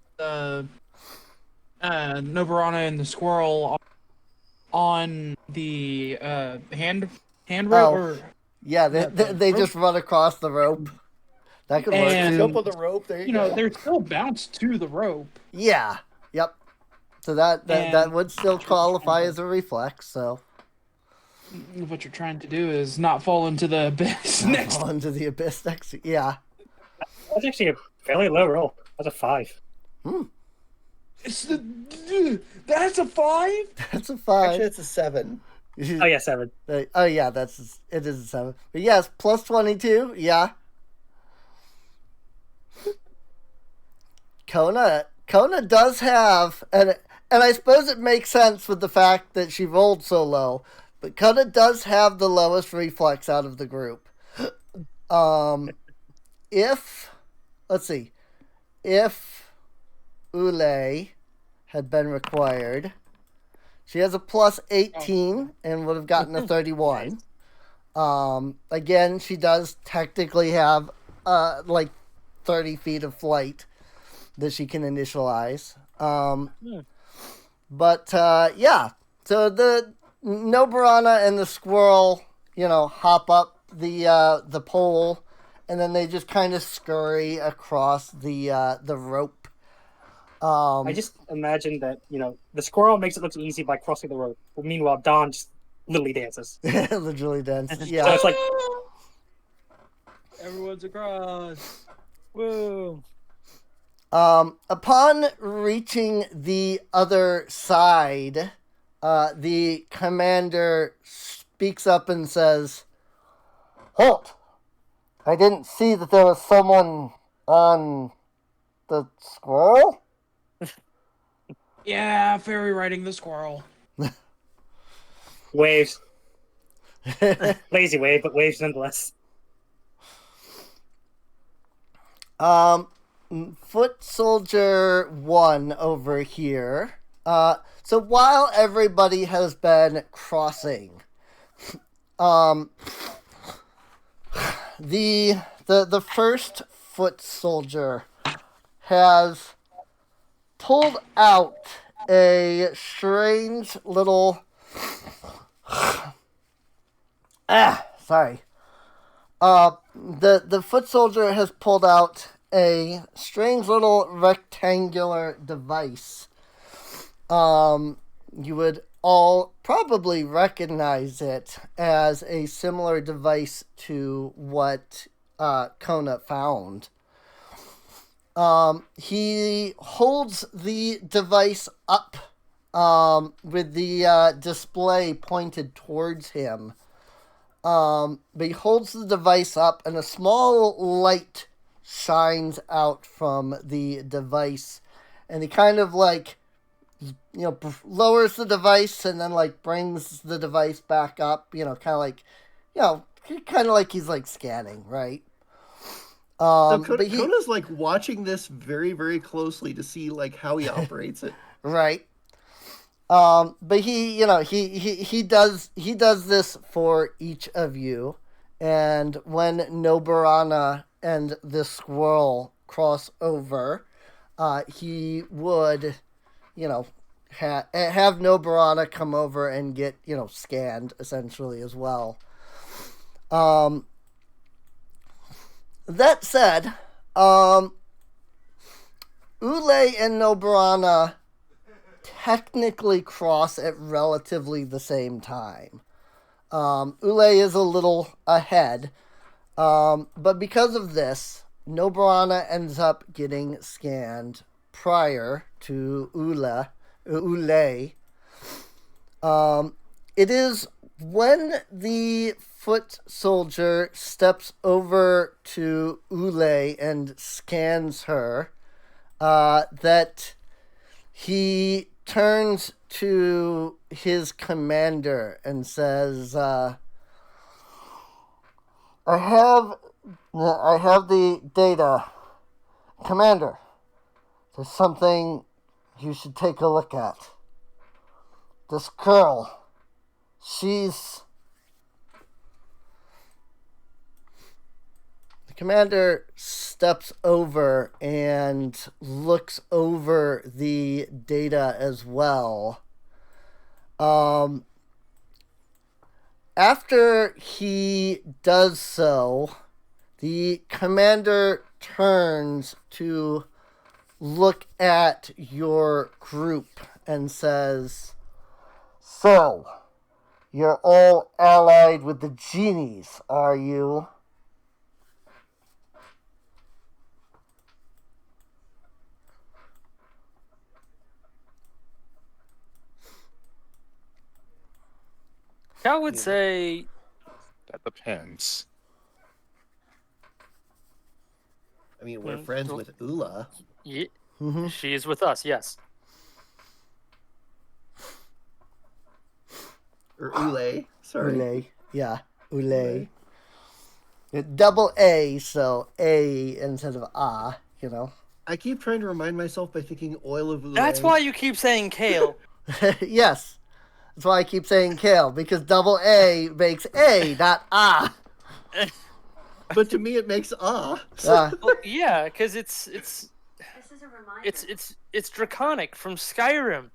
Nobarana and the squirrel on the handrail, Oh. or Yeah, the they rope. just run across the rope. That could work. And Jump on the rope. There you go. there's still bounce to the rope. Yeah. Yep. So that And would still qualify as a reflex. So what you're trying to do is not fall into the abyss next. fall into the abyss next. Yeah. That's actually a fairly low roll. That's a 5. That's a 5. That's a 5. Actually, it's a 7. Oh yeah, 7. Oh yeah, it is a 7. But yes, plus 22. Yeah. Kona does have, and I suppose it makes sense with the fact that she rolled so low, but Kona does have the lowest reflex out of the group. If Ule had been required, she has a plus 18 and would have gotten a 31. Again, she does technically have like 30 feet of flight that she can initialize. But yeah, so the Noburana and the squirrel, hop up the pole, and then they just kind of scurry across the rope. I just imagine that, the squirrel makes it look easy by crossing the rope. But meanwhile, Don just literally dances. Literally dances. So Yeah. it's like, Everyone's across. Woo. Upon reaching the other side, the commander speaks up and says, "Halt! I didn't see that there was someone on the squirrel." Yeah, fairy riding the squirrel. waves. Lazy wave, but waves nonetheless. Foot Soldier 1 over here. So while everybody has been crossing, the first Foot Soldier has pulled out a strange little sorry. The Foot Soldier has pulled out a strange little rectangular device. You would all probably recognize it as a similar device to what Kona found. He holds the device up with the display pointed towards him. But he holds the device up, and a small light shines out from the device, and he kind of lowers the device and then brings the device back up, kind of like he's scanning, right? So But Kona's watching this very, very closely to see how he operates it. Right. But he does this for each of you, and when Noburana and the squirrel cross over, he would, have Noburana come over and get scanned essentially as well. That said, Ule and Noburana technically cross at relatively the same time. Ule is a little ahead, but because of this, Noburana ends up getting scanned prior to Ule. It is when the Foot Soldier steps over to Ule and scans her that he turns to his commander and says, I have the data. Commander, there's something you should take a look at. This girl, the commander steps over and looks over the data as well. Um, after he does so, the commander turns to look at your group and says, "So, you're all allied with the genies, are you?" I would say That depends. I mean, we're friends with Ula. she is with us, yes. Or Ule. Sorry. Ule. Yeah, Ule. Double A, so A instead of A, you know. I keep trying to remind myself by thinking oil of Ule. That's why you keep saying kale. Yes. That's why I keep saying kale, because double A makes A, not A. But to me, it makes Well, yeah, because it's draconic from Skyrim.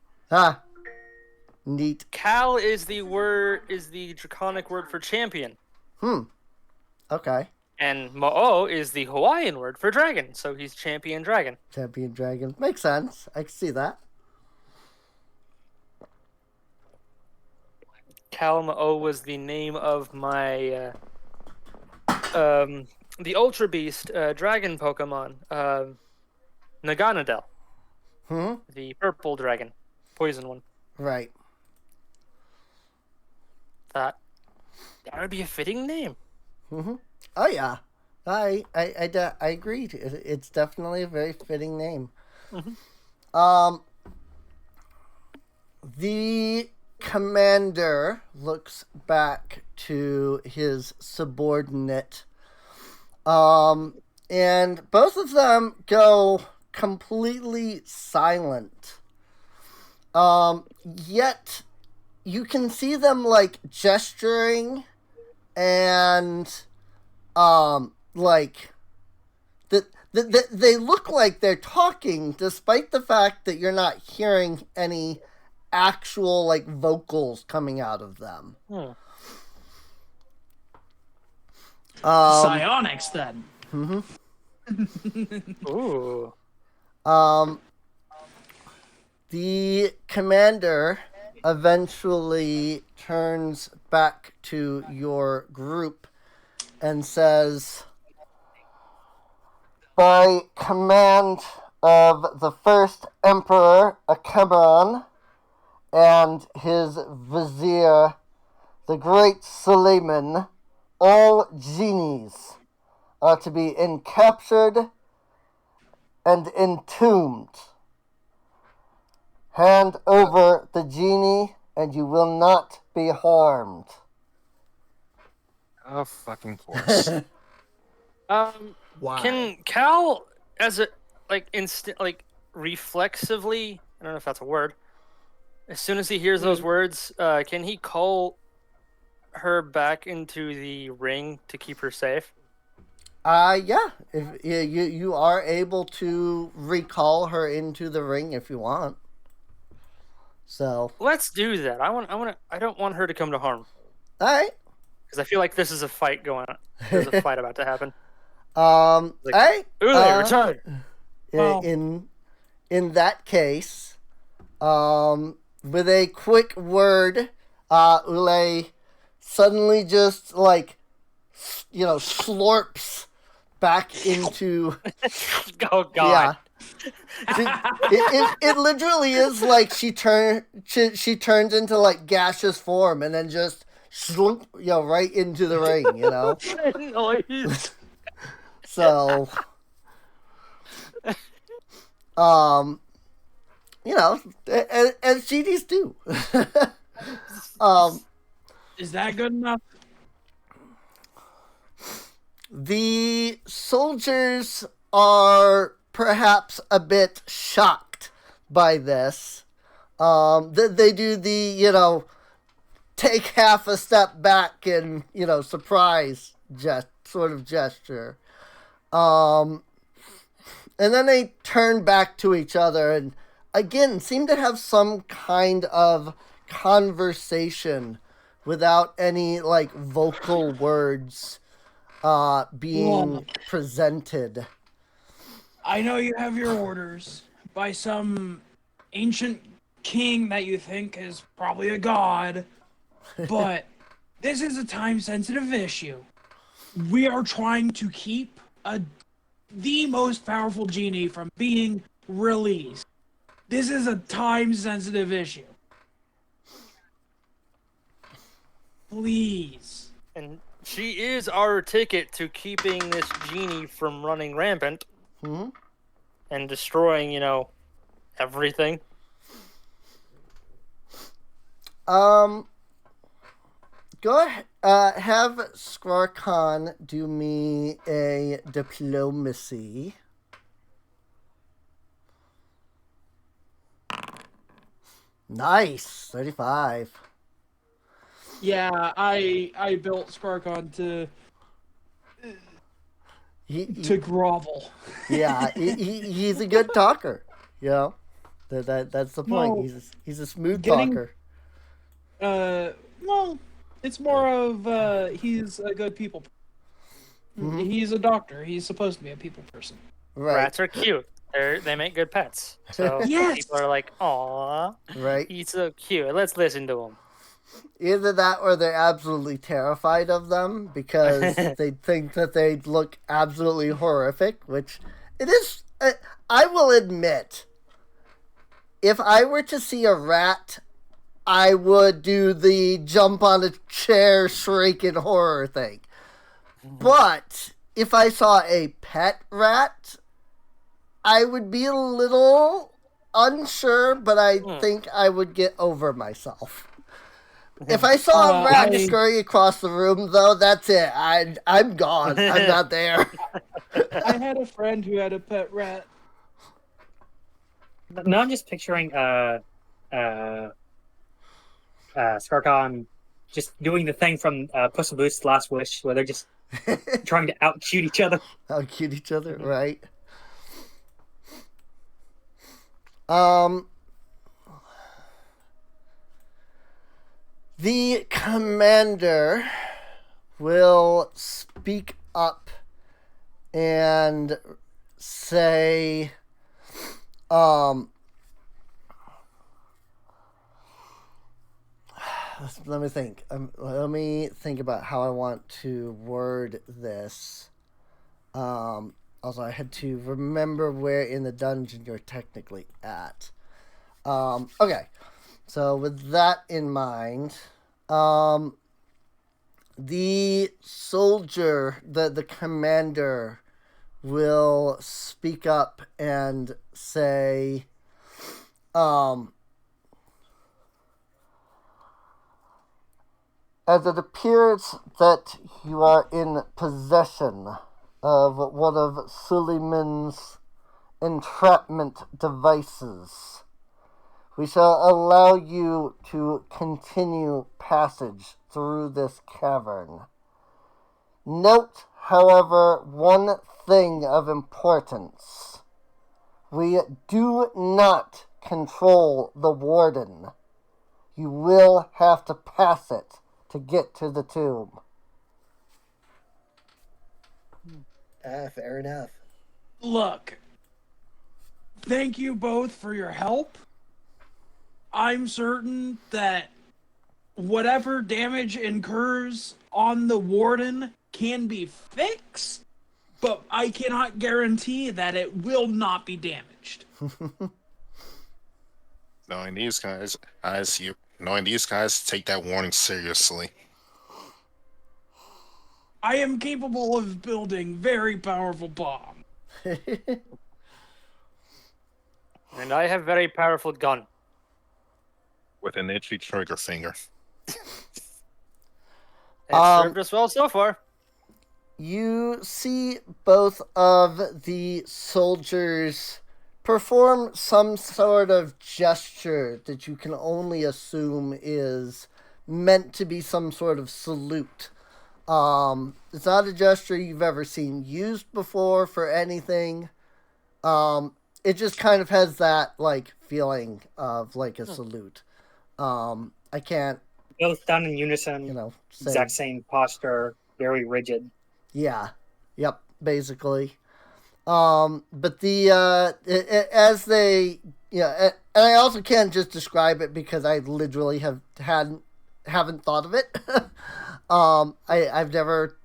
Neat. Cal is the draconic word for champion. Okay. And Mo'o is the Hawaiian word for dragon, so he's champion dragon. Champion dragon. Makes sense. I can see that. Cal Mo'o was the name of my the Ultra Beast dragon Pokemon, Naganadel. The purple dragon, poison one. Right. That would be a fitting name. Oh yeah, I agree. It's definitely a very fitting name. The commander looks back to his subordinate, and both of them go completely silent. Yet you can see them like gesturing and like they look like they're talking, despite the fact that you're not hearing any actual like vocals coming out of them. Psionics, then. Ooh. The commander eventually turns back to your group and says, "By command of the first Emperor Akemeron and his vizier, the great Suleiman, all genies are to be encaptured and entombed. Hand over the genie and you will not be harmed." Oh, fucking course. Why? Can Cal, as a reflexively, I don't know if that's a word, as soon as he hears those words, can he call her back into the ring to keep her safe? Yeah. If you are able to recall her into the ring if you want. So Let's do that. I don't want her to come to harm. all right. Because I feel like this is a fight going on. There's a fight about to happen. All right. Ule, return. Well- In that case, with a quick word, Ule suddenly just slurps back into. Oh God. Yeah. It literally is like she turns into like gaseous form and then just slump, right into the ring, Noise. So, as GDs do. Is that good enough? The soldiers are perhaps a bit shocked by this. They do the, take half a step back and, surprise sort of gesture. And then they turn back to each other and, again, seem to have some kind of conversation without any like vocal words being presented. I know you have your orders by some ancient king that you think is probably a god, but this is a time-sensitive issue. We are trying to keep the most powerful genie from being released. This is a time-sensitive issue. Please. And she is our ticket to keeping this genie from running rampant and destroying, everything. Go ahead. Have Skarkan do me a diplomacy. Nice, 35. Yeah, I built Skarkon to grovel. Yeah, he's a good talker. You know, that's the point. No, he's a smooth getting- talker. Well, it's more of he's a good people. He's a doctor. He's supposed to be a people person. Right. Rats are cute. They make good pets. So Yes! people are like, "Aw, Right. he's so cute. Let's listen to him." Either that or they're absolutely terrified of them because they think that they look absolutely horrific, which it is. I will admit, if I were to see a rat, I would do the jump on a chair, shriek in horror thing. But if I saw a pet rat, I would be a little unsure, but I think I would get over myself. If I saw a rat just scurry across the room, though, that's it. I'm gone. I'm not there. I had a friend who had a pet rat. Now I'm just picturing Skarkon just doing the thing from Puss in Boots' Last Wish, where they're just trying to out-cute each other. Out-cute each other, right? The commander will speak up and say, let me think. Let me think about how I want to word this. Also, I had to remember where in the dungeon you're technically at. Okay. So with that in mind, the soldier, the commander, will speak up and say, as it appears that you are in possession of one of Suleiman's entrapment devices, we shall allow you to continue passage through this cavern. Note, however, one thing of importance. We do not control the warden. You will have to pass it to get to the tomb. Fair enough. Look, thank you both for your help. I'm certain that whatever damage incurs on the warden can be fixed, but I cannot guarantee that it will not be damaged. Knowing these guys, take that warning seriously. I am capable of building very powerful bombs. And I have very powerful gun. With an itchy trigger finger. It's served us well so far. You see both of the soldiers perform some sort of gesture that you can only assume is meant to be some sort of salute. It's not a gesture you've ever seen used before for anything. It just kind of has that, like, feeling of, like, a salute. I can't, Both done in unison, say. exact same posture, very rigid. Yeah. Yep. Basically. But as they, and I also can't just describe it because I literally haven't thought of it. I've never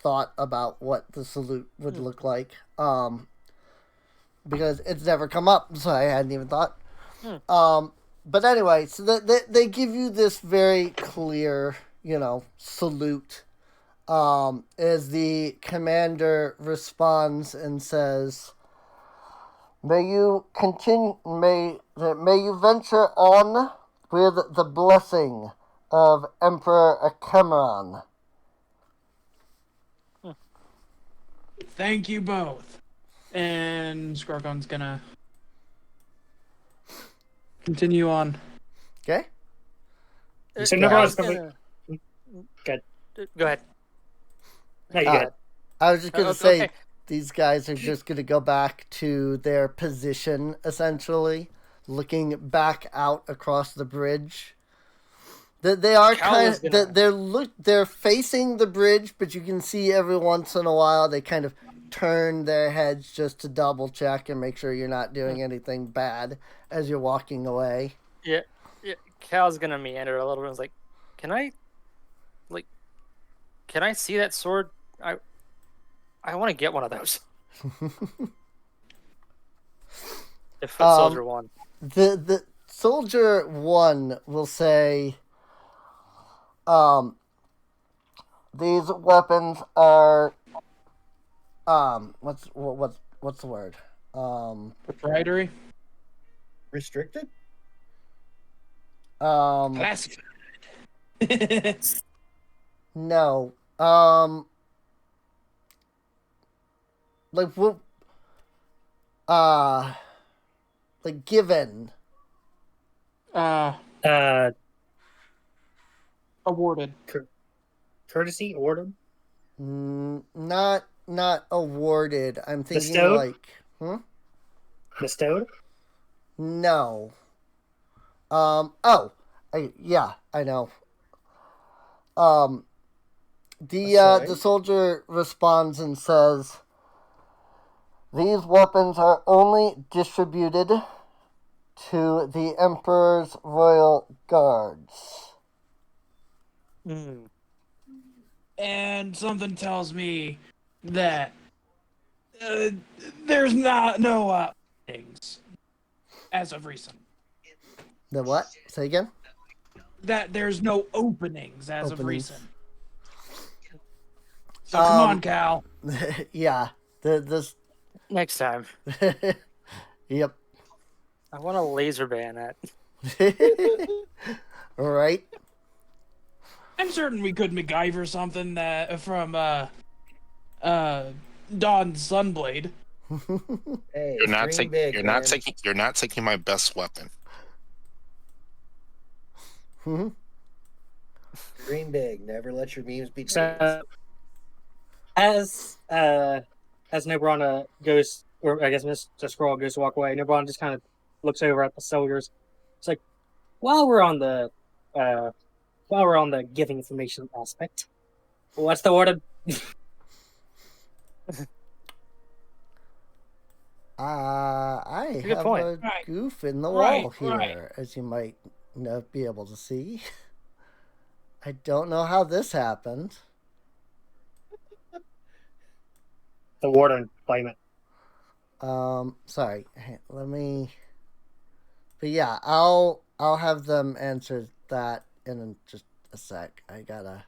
thought about what the salute would look like. Because it's never come up, so I hadn't even thought. But anyway, so they give you this very clear, salute. As the commander responds and says, "May you continue. May you venture on with the blessing of Emperor Cameron." Thank you both. And Skorgon's gonna continue on. Okay. So I Nebron's was gonna... Good. Go ahead. No, you good. I was just gonna say, okay. these guys are just gonna go back to their position, essentially, looking back out across the bridge. They are they're facing the bridge, but you can see every once in a while they kind of turn their heads just to double check and make sure you're not doing anything bad as you're walking away. Yeah. Cal's gonna meander a little bit. I was like, can I see that sword? I want to get one of those. If Footsoldier won. The soldier one will say, these weapons are, what's the word? Proprietary? Restricted? Classified. No. Given. Awarded. Courtesy awarded? Not awarded. I'm thinking Bestowed? Bestowed? No. I know. The soldier responds and says, "These weapons are only distributed to the Emperor's royal guards." And something tells me that there's no things as of recent. The what? Say again? That there's no openings as of Openings. recent. So come on, Cal. Yeah. This. Next time. Yep. I want a laser bayonet. All right. I'm certain we could MacGyver something that from Dawn's Sunblade. Hey, You're not taking my best weapon. Dream big. Never let your memes be dreams. So, as Nebron goes, or I guess Mr. Scroll goes to walk away, Nebron just kind of looks over at the soldiers. It's like, while we're on the giving information aspect, what's the order? I Good have point. a Right. goof in the wall here, Right. as you might not be able to see. I don't know how this happened. The warden, blame it. Sorry. Let me. But yeah, I'll have them answer that in just a sec. I gotta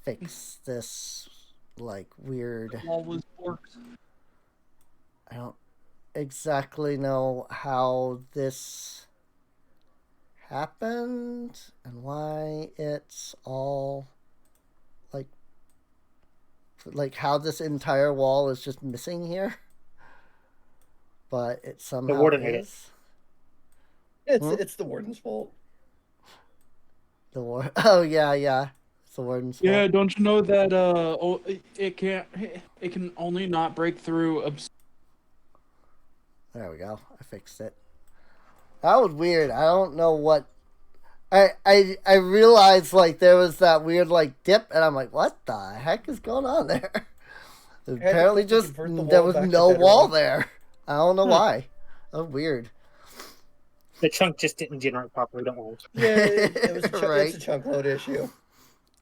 fix this weird. Always works. I don't exactly know how this happened and why it's all how this entire wall is just missing here. But it somehow warden hit it. is. It's the warden's fault. The war. Oh yeah. It's the warden's fault. Yeah, don't you know that it can only not break through There we go. I fixed it. That was weird. I don't know what. I realized like there was that weird like dip, and I'm like, what the heck is going on there? Apparently, click to just convert the there wall was back to no wall bedrock. there. I don't know why. That was weird. The chunk just didn't generate properly. Don't worry. Yeah, it was Right. it's a chunk load issue.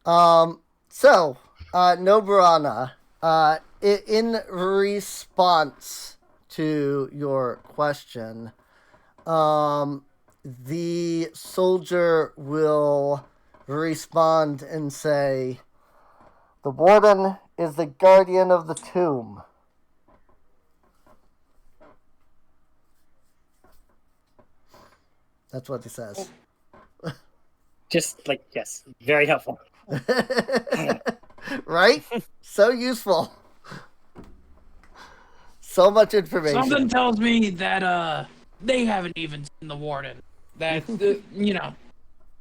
So, Nobrana, in response to your question, the soldier will respond and say, "The warden is the guardian of the tomb." That's what he says. Just like yes, very helpful. Right? So useful. So much information. Something tells me that they haven't even seen the warden. That you know,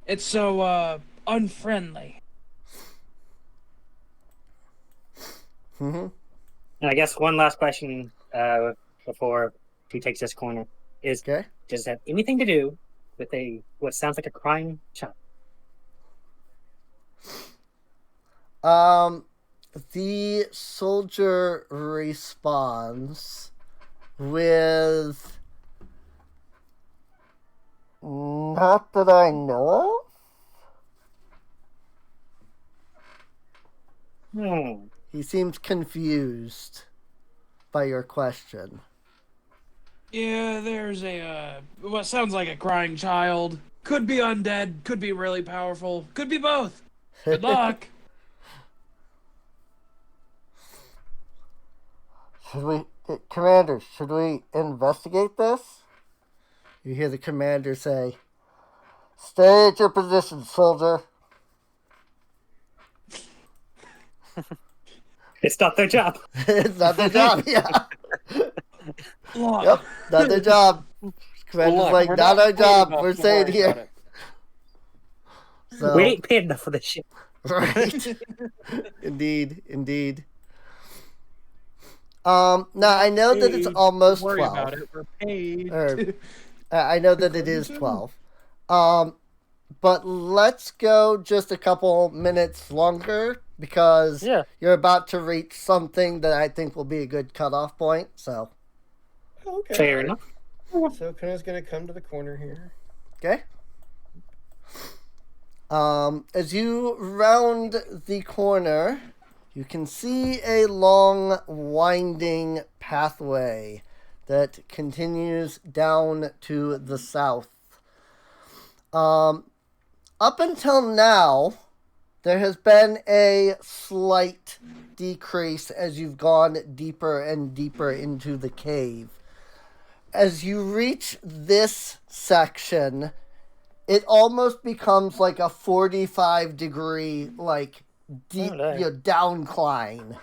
it's so unfriendly. Mm-hmm. And I guess one last question before he takes this corner is: Okay. does it have anything to do with what sounds like a crying child? The soldier responds with, "Not that I know of." He seems confused by your question. Yeah, there's what sounds like a crying child. Could be undead. Could be really powerful. Could be both. Good luck. Commander, should we investigate this? You hear the commander say, "Stay at your position, soldier." It's not their job. It's not their job, yeah. Look, Yep, not their job. Commander's Look, like, we're not our paid job. enough We're to staying worry about here. it. So, We ain't paid enough for this shit. right. Indeed. Now I know that it's paid. almost Don't worry 12. about it. We're paid. Or, I know that it is 12. But let's go just a couple minutes longer because Yeah. you're about to reach something that I think will be a good cutoff point. So, Okay. Fair enough. So Kona's gonna come to the corner here. okay. As you round the corner, you can see a long, winding pathway that continues down to the south. Up until now, there has been a slight decrease as you've gone deeper and deeper into the cave. As you reach this section, it almost becomes like a 45-degree, like, deep, downcline.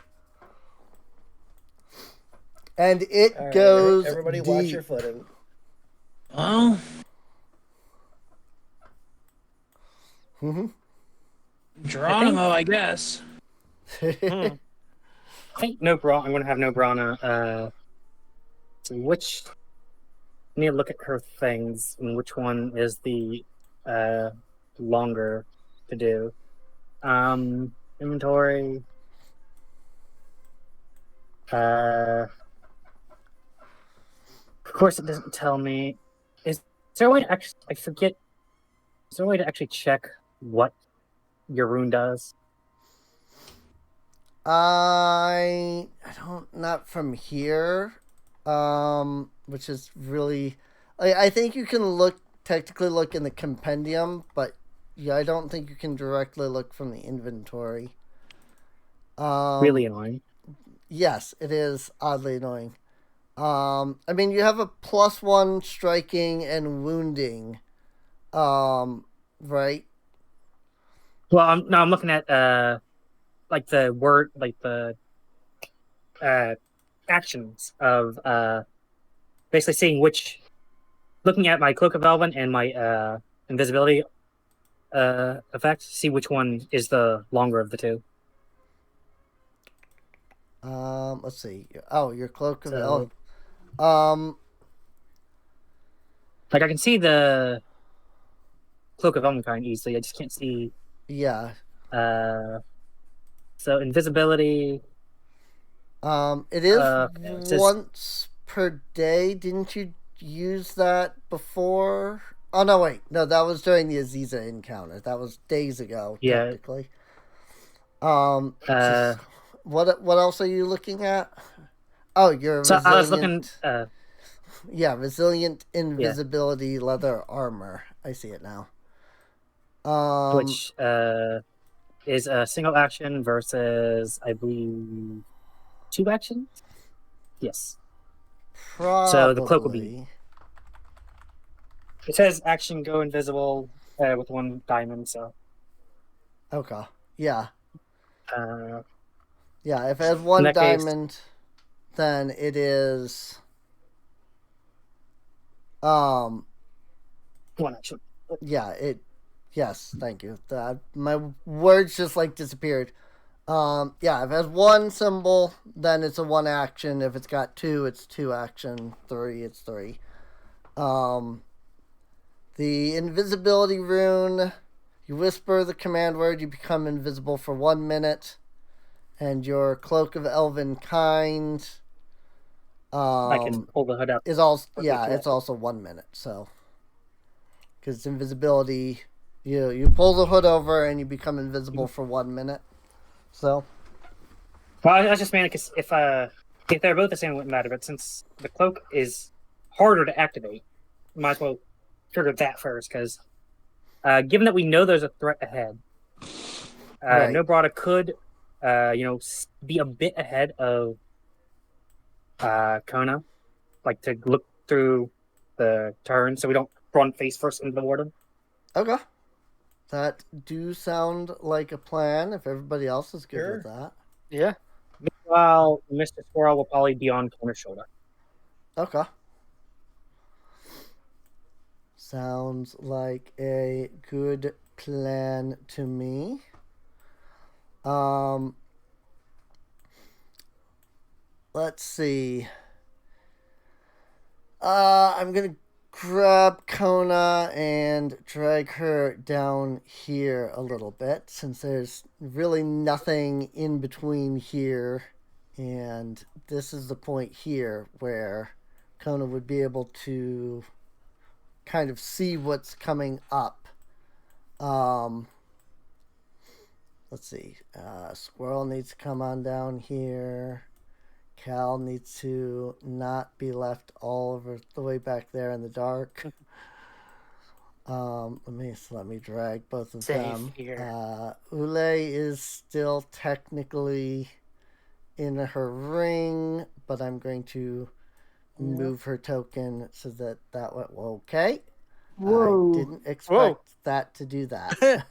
And it All right, goes everybody, deep. watch your footing. Well, Geronimo, I guess. I think I'm going to have Nobrana. Which I need to look at her things and which one is the longer to do. Inventory. Of course, it doesn't tell me. Is there a way to actually? I forget. Is there a way to actually check what your rune does? I don't, not from here, which is really, I think you can technically look in the compendium, but yeah, I don't think you can directly look from the inventory. Really annoying. Yes, it is oddly annoying. I mean, you have a +1 striking and wounding, right? Well, I'm looking at like the word, like the actions of basically seeing looking at my Cloak of Elven and my invisibility effect, see which one is the longer of the two. Let's see. Oh, your cloak of So- Like, I can see the Cloak of Elvenkind easily. I just can't see. Yeah. So invisibility. It is It says, once per day. Didn't you use that before? Oh no, wait. No, that was during the Aziza encounter. That was days ago, Yeah. technically. What else are you looking at? Oh, you're so resilient. I was looking. Yeah, resilient invisibility leather armor. I see it now. Which is a single action versus, I believe, 2 actions. Yes. Probably. So the cloak will be. It says action go invisible with 1 diamond. So. Okay. Yeah. Yeah. If it has 1 diamond, case, then it is. 1 action. Yeah. Yes. Thank you. My words just like disappeared. If it has 1 symbol, then it's a 1 action. If it's got 2, it's 2 action. 3, it's 3. The invisibility rune, you whisper the command word, you become invisible for 1 minute. And your Cloak of Elvenkind, I can pull the hood up. Is also it's also 1 minute. So, because invisibility, you pull the hood over and you become invisible for 1 minute. So, well, I was just mainly because if they're both the same, it wouldn't matter. But since the cloak is harder to activate, might as well trigger that first. Because given that we know there's a threat ahead, Right. Nobrata could, be a bit ahead of Kona, like to look through the turn, so we don't run face first into the warden. Okay. That do sound like a plan if everybody else is good Sure. with that. Yeah. Meanwhile, Mr. Squirrel will probably be on Kona's shoulder. Okay. Sounds like a good plan to me. Let's see. I'm gonna grab Kona and drag her down here a little bit, since there's really nothing in between here and this is the point here where Kona would be able to kind of see what's coming up. Let's see. Squirrel needs to come on down here. Cal needs to not be left all over the way back there in the dark. Let me drag both of Safe them. here. Ule is still technically in her ring, but I'm going to move her token so that went okay. Whoa. I didn't expect that to do that.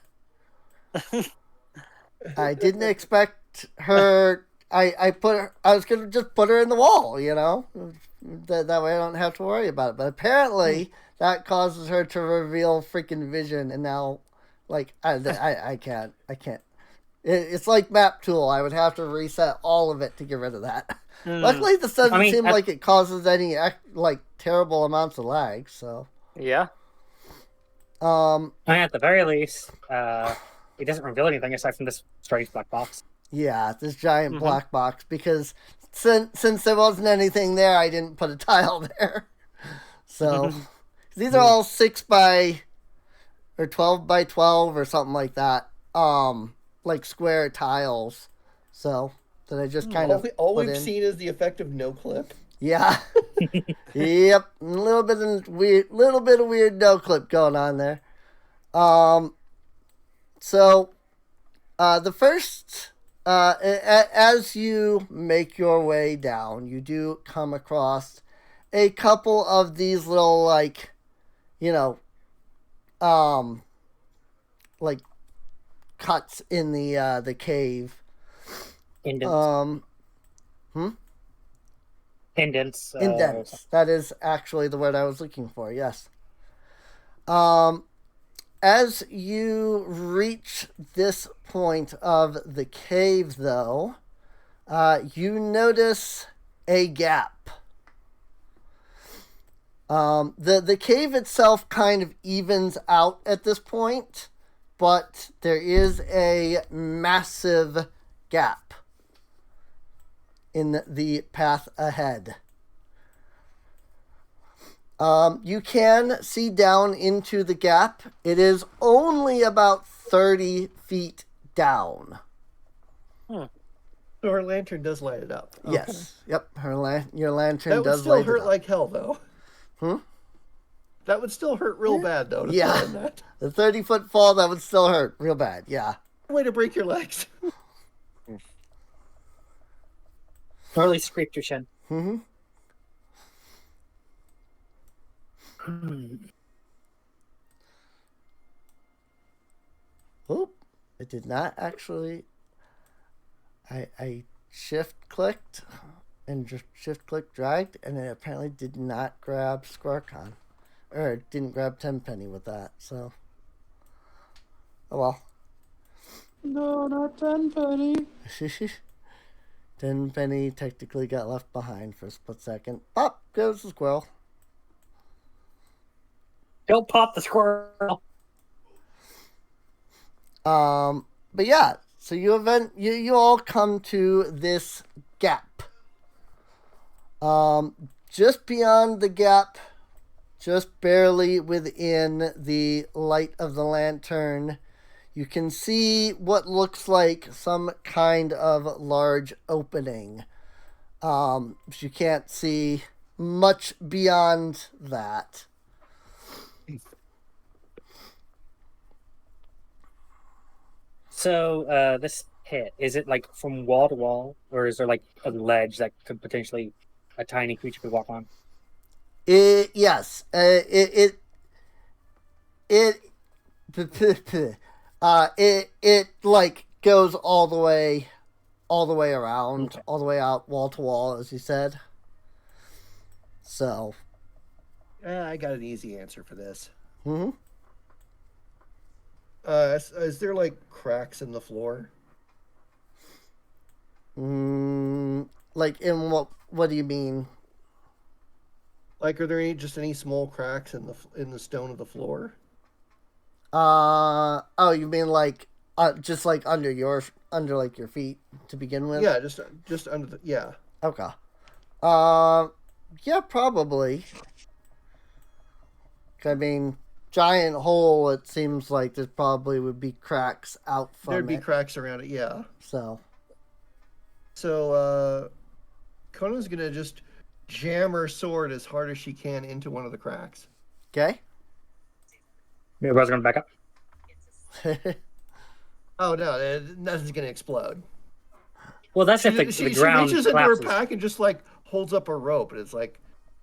I didn't expect her. I was gonna just put her in the wall, that way I don't have to worry about it. But apparently that causes her to reveal freaking vision, and now, like, I can't. It's like map tool. I would have to reset all of it to get rid of that. Luckily, this doesn't seem like it causes any terrible amounts of lag. So Yeah. At the very least, it doesn't reveal anything aside from this strange black box. Yeah, this giant black box, because since there wasn't anything there, I didn't put a tile there. So these are all 6 by or 12 by 12 or something like that. Like square tiles. So that I just kind of all we've seen is the effect of no clip. Yeah. Yep. A little bit of weird no clip going on there. So the first as you make your way down, you do come across a couple of these little like cuts in the cave. Indents. Indents. Indents. That is actually the word I was looking for. Yes. As you reach this point of the cave, though, you notice a gap. The cave itself kind of evens out at this point, but there is a massive gap in the path ahead. You can see down into the gap. It is only about 30 feet down. So her lantern does light it up. Okay. Yes. Yep. Your lantern That would does still light it hurt up. like hell, though. That would still hurt real bad, though. To Yeah. fall in that. The 30-foot fall, that would still hurt real bad. Yeah. Way to break your legs. Or at least scrape your shin. Mm-hmm. Oop. It did not actually. I shift clicked and just shift click dragged, and it apparently did not grab Squarcon. Or it didn't grab Tenpenny with that, so. Oh well. No, not Tenpenny. Tenpenny technically got left behind for a split second. Pop goes the squirrel. Don't pop the squirrel. But yeah, so you all come to this gap. Just beyond the gap, just barely within the light of the lantern, you can see what looks like some kind of large opening. You can't see much beyond that. So, this pit, is it like from wall to wall, or is there like a ledge that could potentially a tiny creature could walk on? Yes. It like goes all the way around, Okay. all the way out wall to wall, as you said. So. I got an easy answer for this. Mm-hmm. Is there like cracks in the floor? Like in what do you mean? Like, are there any small cracks in the stone of the floor? Oh, you mean like just like under your feet to begin with? Yeah, just under the yeah. Okay. Yeah, probably. I mean, giant hole. It seems like there probably would be cracks out from There'd be it. cracks around it, yeah. So. So, Conan's gonna just jam her sword as hard as she can into one of the cracks. Okay. Everybody's gonna back up. Oh no, nothing's gonna explode. Well, that's She, if the she ground reaches into her collapses. pack and just like holds up a rope, and it's like,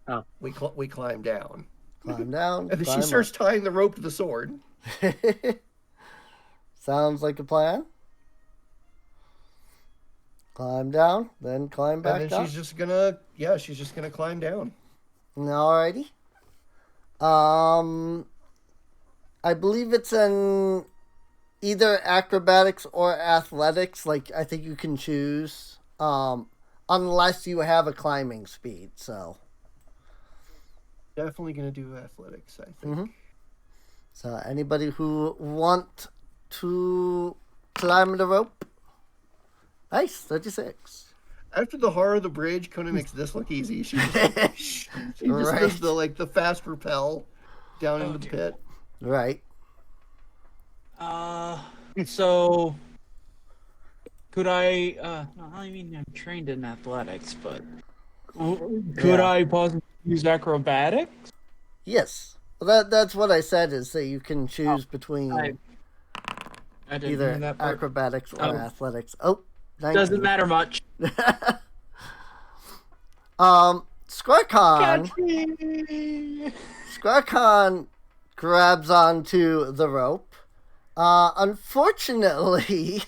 Oh. we climb down, Climb down. and then climb she starts tying the rope to the sword. up. Sounds like a plan. Climb down, then climb back And then up. she's just gonna climb down. Alrighty. I believe it's an either acrobatics or athletics. Like, I think you can choose. Unless you have a climbing speed. So. Definitely gonna do athletics, I think. Mhm. So anybody who want to climb the rope. Nice, 36. After the horror of the bridge, Conan makes this look easy. She just Right. does the fast rappel down into the pit. Right. So could I? No, I mean, I'm trained in athletics, but could Yeah. I possibly use acrobatics? Yes. Well, that's what I said is that you can choose between I didn't either hear that part. acrobatics or Oh. athletics. Oh, 19. Doesn't matter much. Squarcon. Catch me! Squarcon grabs onto the rope. Unfortunately,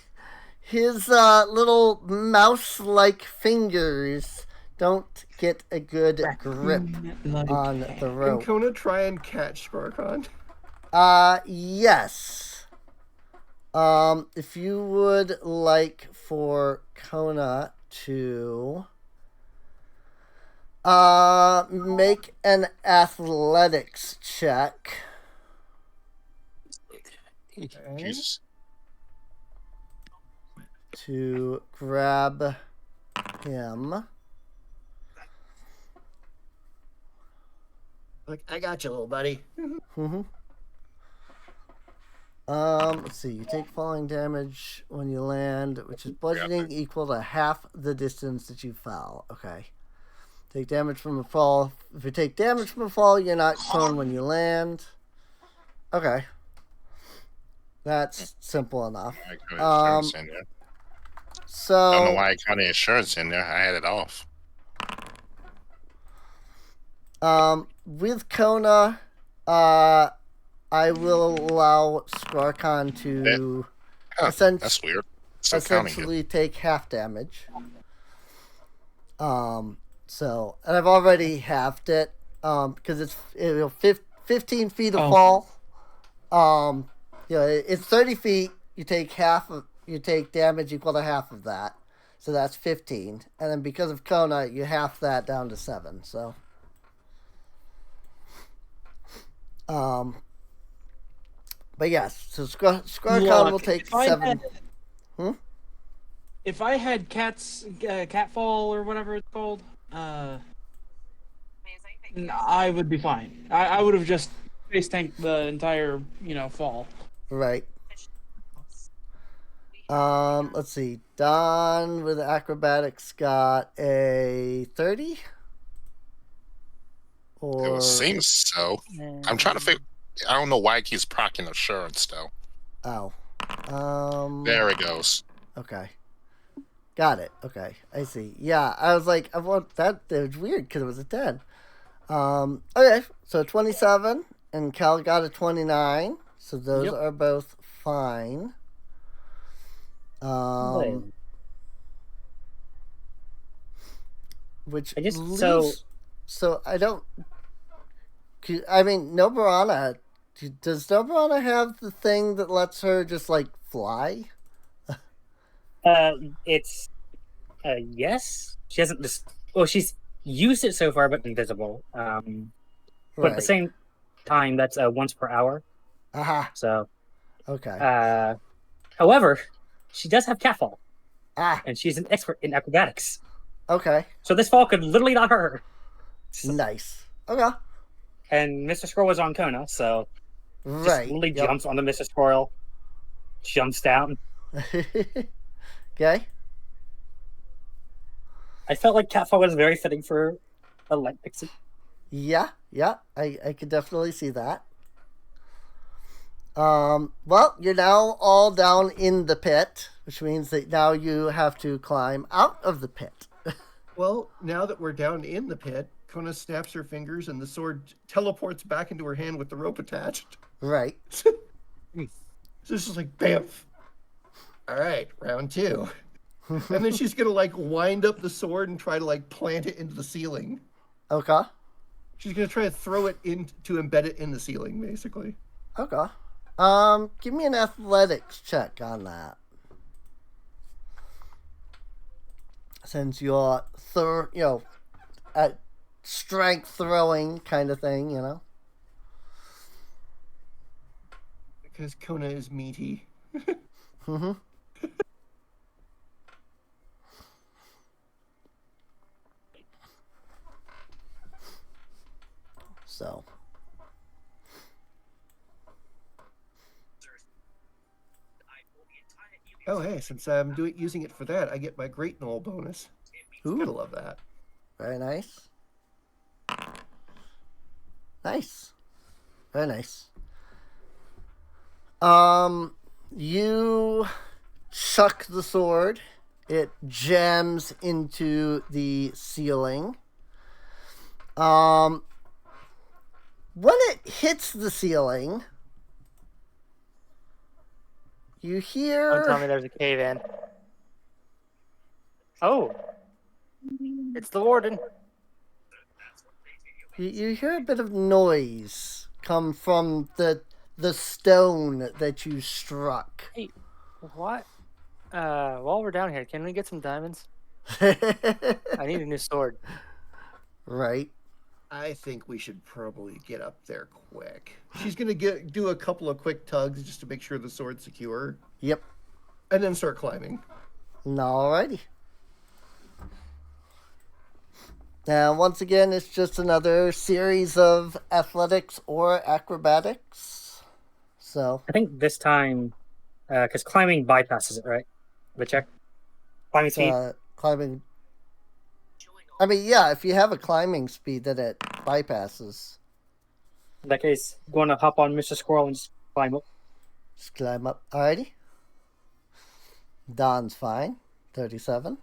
his little mouse-like fingers don't get a good grip on the Can rope. Conan try and catch Squarcon? Yes. If you would like for Kona to Make an athletics check Okay. Jesus. to grab him. Like, I got you, little buddy. Mm-hmm. Let's see. You take falling damage when you land, which is bludgeoning equal to half the distance that you fell. Okay. Take damage from a fall. If you take damage from a fall, you're not prone when you land. Okay. That's simple enough. I got insurance in there. So I don't know why I got insurance in there. I had it off. with Kona, I will allow Scarcon to Huh, that's weird. Still counting it. essentially take half damage. So, and I've already halved it, because it's 15 feet of fall. It's 30 feet. You take damage equal to half of that. So that's 15. And then because of Kona, you half that down to 7. So, but yes, so Scarcon will take 7. If I had catfall or whatever it's called, I would be fine. I would have just face tanked the entire, fall. Right. Let's see. Don with acrobatics got a 30. Or It seems so. I'm trying to figure. I don't know why it keeps procking assurance though. oh, There it goes. okay. Got it. Okay, I see. Yeah, I was like, I want that. It was weird because it was a 10. Okay, so 27, and Cal got a 29. So those are both fine. Which I guess leaves, so I don't. I mean, Noborana. Does Noborana have the thing that lets her just like fly? It's yes. She hasn't just. Well, she's used it so far, but invisible. But at the same time, that's once per hour. Aha. So. Okay. However, she does have catfall. And she's an expert in acrobatics. Okay. So this fall could literally not hurt her. Nice. Okay. And Mr. Squirrel was on Kona, so right. Literally jumps onto Mr. Squirrel, jumps down. Okay. I felt like catfall was very fitting for a light pixie. Yeah, I could definitely see that. Well, you're now all down in the pit, which means that now you have to climb out of the pit. Well, now that we're down in the pit, Kona snaps her fingers and the sword teleports back into her hand with the rope attached. Right. So it's just like, bam. All right, round 2. And then she's going to like wind up the sword and try to like plant it into the ceiling. Okay. She's going to try to throw it in to embed it in the ceiling, basically. Okay. Give me an athletics check on that. Since you're at strength throwing kind of thing, Because Kona is meaty. Mm-hmm. So. Oh, hey, since I'm using it for that, I get my Great Knoll bonus. Ooh. Gotta love that. Very nice. Nice. Very nice. You chuck the sword. It jams into the ceiling. When it hits the ceiling, you hear... Don't tell me there's a cave in. Oh. It's the warden. You hear a bit of noise come from the stone that you struck. Hey, what? While we're down here, can we get some diamonds? I need a new sword. Right. I think we should probably get up there quick. She's gonna do a couple of quick tugs just to make sure the sword's secure, Yep. and then start climbing. Alrighty. Now, once again, it's just another series of athletics or acrobatics. So, I think this time, because climbing bypasses it, right? The check. Climbing speed. climbing. I mean, yeah, if you have a climbing speed that it bypasses, In that case, going to hop on Mr. Squirrel and just climb up. just climb up. Alrighty. Don's fine. 37.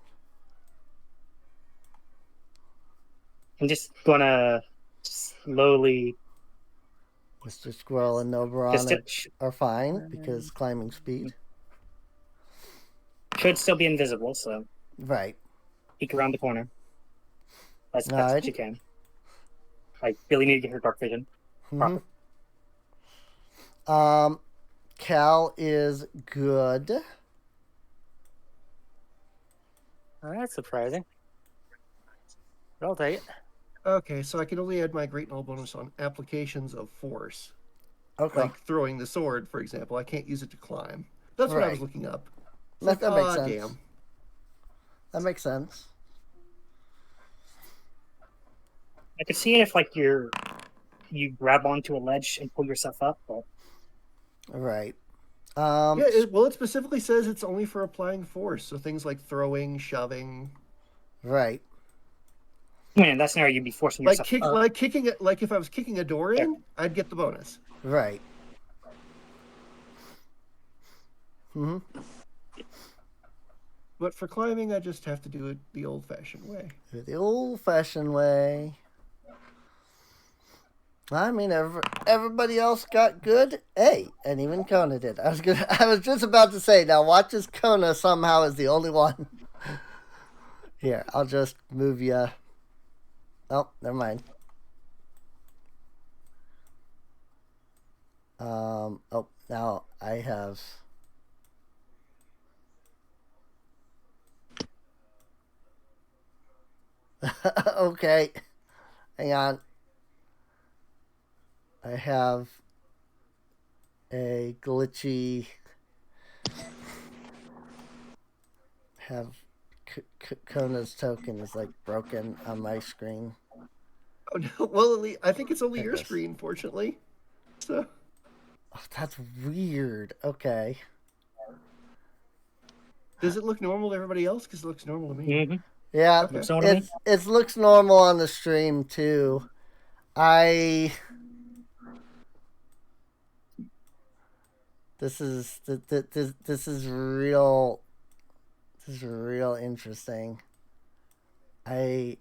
I'm just gonna slowly. Mr. Squirrel and Oberon Just are fine because climbing speed. Should still be invisible, so Right. peek around the corner. That's Alright. what you can. I really need to get her dark vision. Mhm. Cal is good. That's surprising. But I'll take it. Okay, so I can only add my Great Null bonus on applications of force. Okay. Like throwing the sword, for example. I can't use it to climb. That's what I was Right. looking up. It's That makes sense. Damn. That makes sense. I could see it if like you grab onto a ledge and pull yourself up, but Right. Yeah, it specifically says it's only for applying force. So things like throwing, shoving, Right. I mean, in that scenario you'd be forcing yourself up. like kicking it. Like if I was kicking a door in, I'd get the bonus. Right. Hmm. But for climbing, I just have to do it the old-fashioned way. The old-fashioned way. I mean, everybody else got good. Hey, and even Kona did. I was just about to say. Now, watch as Kona somehow is the only one. Here, I'll just move you. Oh, never mind. Oh, now I have. Okay, hang on. I have a glitchy. Kona's token is like broken on my screen. Oh no! Well, I think it's only There it your is. screen, fortunately. So Oh, that's weird. Okay. does it look normal to everybody else? Because it looks normal to me. Mm-hmm. Yeah, Okay. So what I mean? it looks normal on the stream too. This is real. This is real interesting. I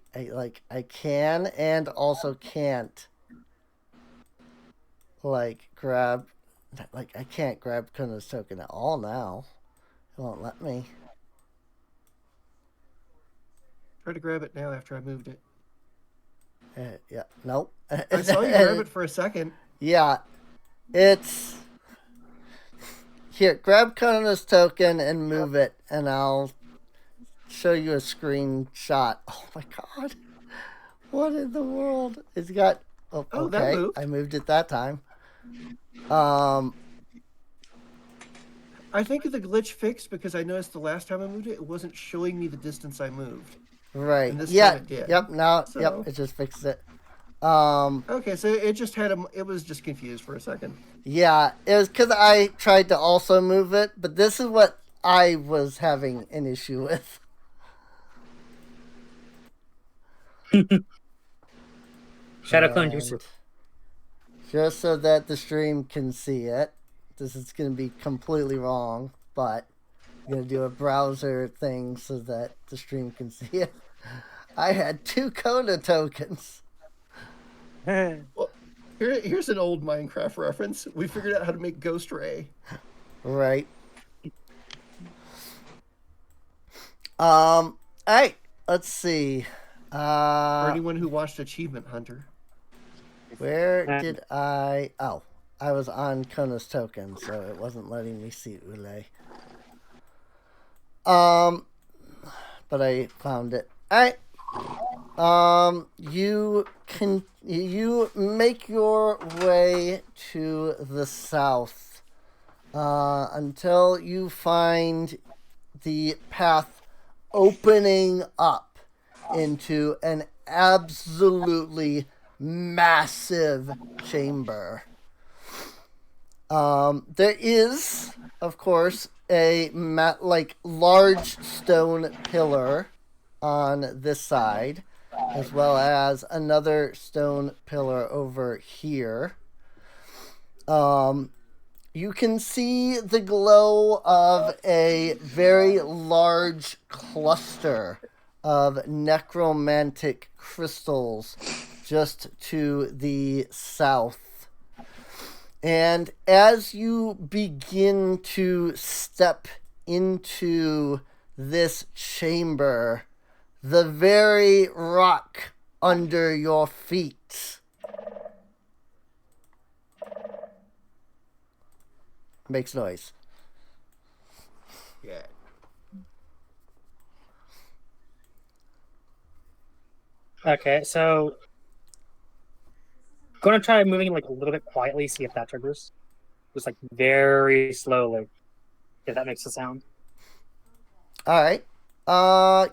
can and also can't grab I can't grab Kona's token at all now. It won't let me. Try to grab it now after I moved it. Yeah, nope. I saw you grab it for a second. Yeah, it's here. Grab Kona's token and move it, and I'll show you a screenshot. Oh my god, what in the world? It's got. Oh, Oh, that okay. moved. I moved it that time. I think the glitch fixed because I noticed the last time I moved it, it wasn't showing me the distance I moved. Right. And this Yeah. time it did. Yep. Now. So- Yep. It just fixed it. Okay, so it just had it was just confused for a second. Yeah. It was because I tried to also move it, but this is what I was having an issue with. Shadow Clone And Jutsu. just so that the stream can see it. This is going to be completely wrong, but I'm going to do a browser thing so that the stream can see it. I had 2 Kona tokens. Well, here's an old Minecraft reference. We figured out how to make Ghost Ray. Right. Alright, let's see. For anyone who watched Achievement Hunter. Where did I... Oh, I was on Kona's token, so it wasn't letting me see Ule. But I found it. Alright. you make your way to the south until you find the path opening up into an absolutely massive chamber. There is, of course, a large stone pillar on this side, as well as another stone pillar over here. You can see the glow of a very large cluster of necromantic crystals just to the south. And as you begin to step into this chamber, the very rock under your feet makes noise. Yeah. Okay, so gonna try moving like a little bit quietly, see if that triggers. Just like very slowly, if that makes a sound. All right.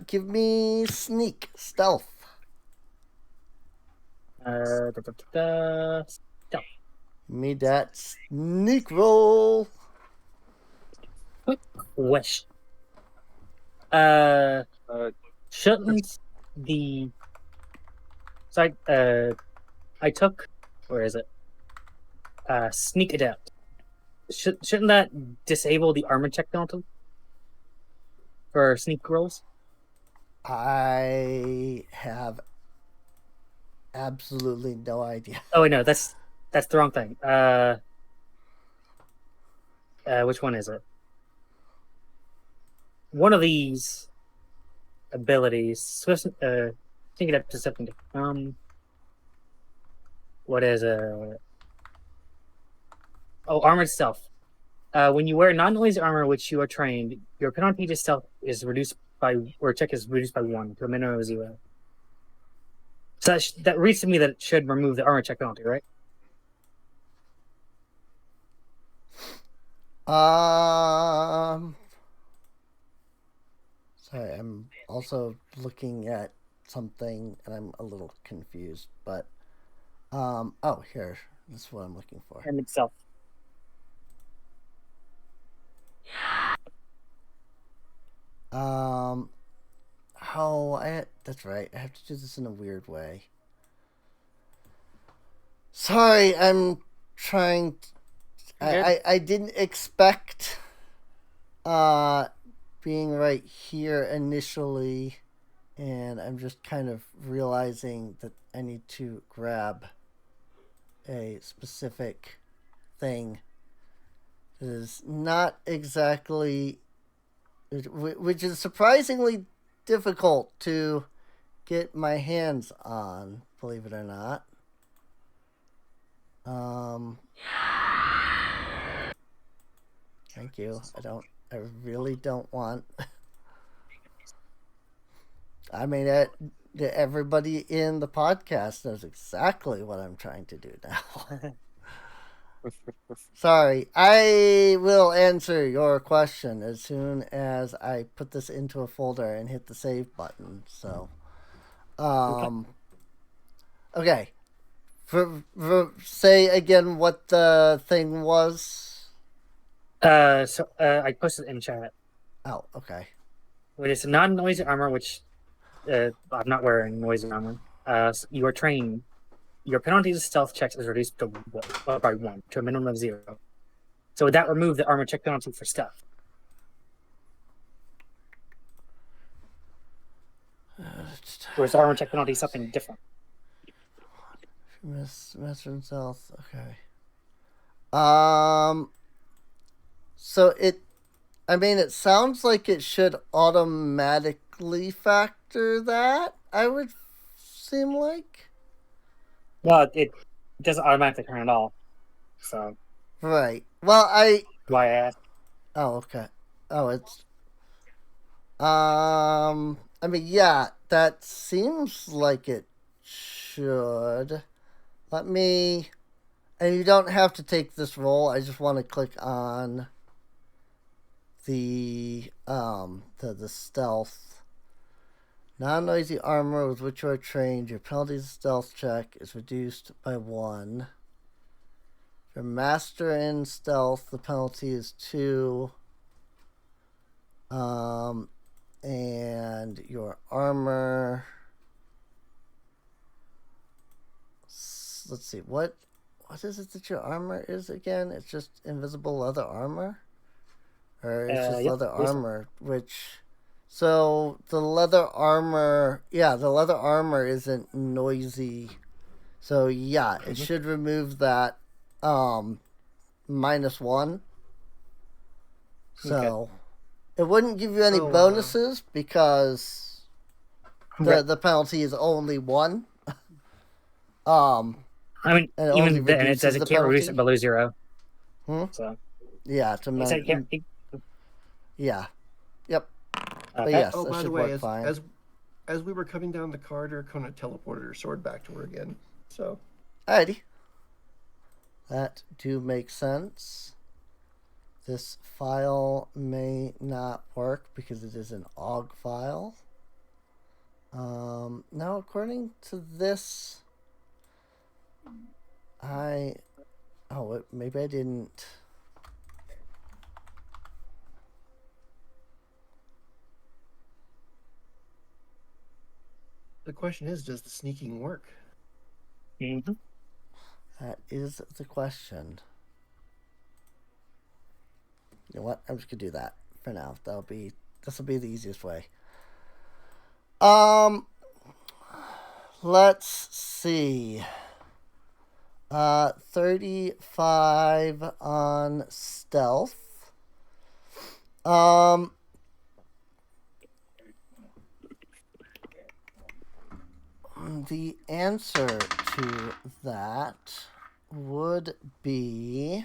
Give me sneak stealth. Stealth. Give me that sneak roll. Quick question. Shouldn't the so I took, where is it? Sneak adept. Shouldn't that disable the armor check penalty for sneak rolls? I have absolutely no idea. Oh wait, no, that's the wrong thing. Which one is it? One of these abilities. Swift. Think it up to something. What is Oh, armored stealth. When you wear non-noisy armor, which you are trained, your penalty to stealth is reduced by, or check is reduced by 1 to a minimum of 0. So that reads to me that it should remove the armor check penalty, right? Sorry, I'm also looking at something and I'm a little confused, but oh, here. This is what I'm looking for. And itself. That's right. I have to do this in a weird way. Sorry, I'm trying. I didn't expect being right here initially, and I'm just kind of realizing that I need to grab a specific thing that is not exactly, which is surprisingly difficult to get my hands on, believe it or not. Thank you. I really don't want. I mean, everybody in the podcast knows exactly what I'm trying to do now. Sorry. I will answer your question as soon as I put this into a folder and hit the save button. So, okay. Say again what the thing was. I posted in chat. Oh, okay. When it's non-noisy armor, which I'm not wearing noisy armor. You are trained. Your penalty to stealth checks is reduced by 1 to a minimum of 0. So would that remove the armor check penalty for stealth? Or is the armor check penalty something different? Master himself. Okay. So it sounds like it should automatically factor that. I would seem like. Well, it doesn't automatically turn at all. So. Right. Well, why I asked. Oh, okay. Oh, it's. Yeah. that seems like it should. Let me... And you don't have to take this roll. I just want to click on the stealth. Non-noisy armor with which you are trained. Your penalty to stealth check is reduced by 1. If you're master in stealth, the penalty is 2. And your armor... Let's see, what is it that your armor is again? It's just invisible leather armor? Or it's just Yep, leather basically. armor, which... So, the leather armor... Yeah, the leather armor isn't noisy. So, yeah, it should remove that -1. So, it wouldn't give you any Oh, bonuses because Right. the penalty is only 1. I mean, And it only even then, it says reduces it the can't reduce penalty? it below 0. Hmm? So, Yeah, to it said it can't. yeah. Yep. But Okay. yes, Oh, that by should the way, work fine. as we were coming down the corridor, Kona teleported her sword back to her again. So Alrighty. That do make sense. This file may not work because it is an OGG file. Now, according to this, maybe I didn't. the question is, does the sneaking work? Mm-hmm. That is the question. You know what? I'm just gonna do that for now. This will be the easiest way. Let's see. 35 on stealth. The answer to that would be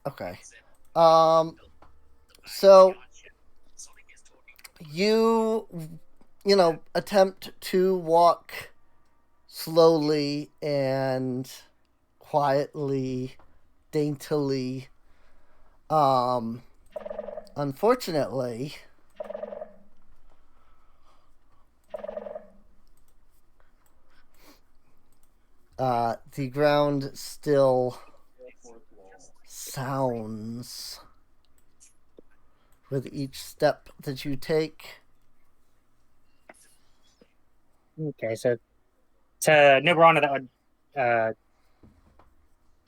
okay. So you attempt to walk slowly and quietly, daintily. Unfortunately, the ground still sounds with each step that you take. Okay, so to Nibrana, that would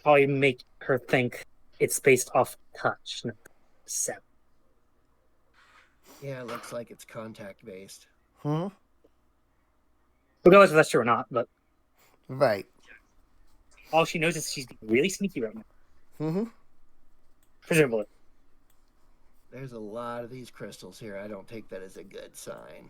probably make her think it's based off touch, not sound. Yeah, it looks like it's contact based. Who knows if that's true or not, but Right. all she knows is she's really sneaky right now. Mm-hmm. Presumably. There's a lot of these crystals here. I don't take that as a good sign.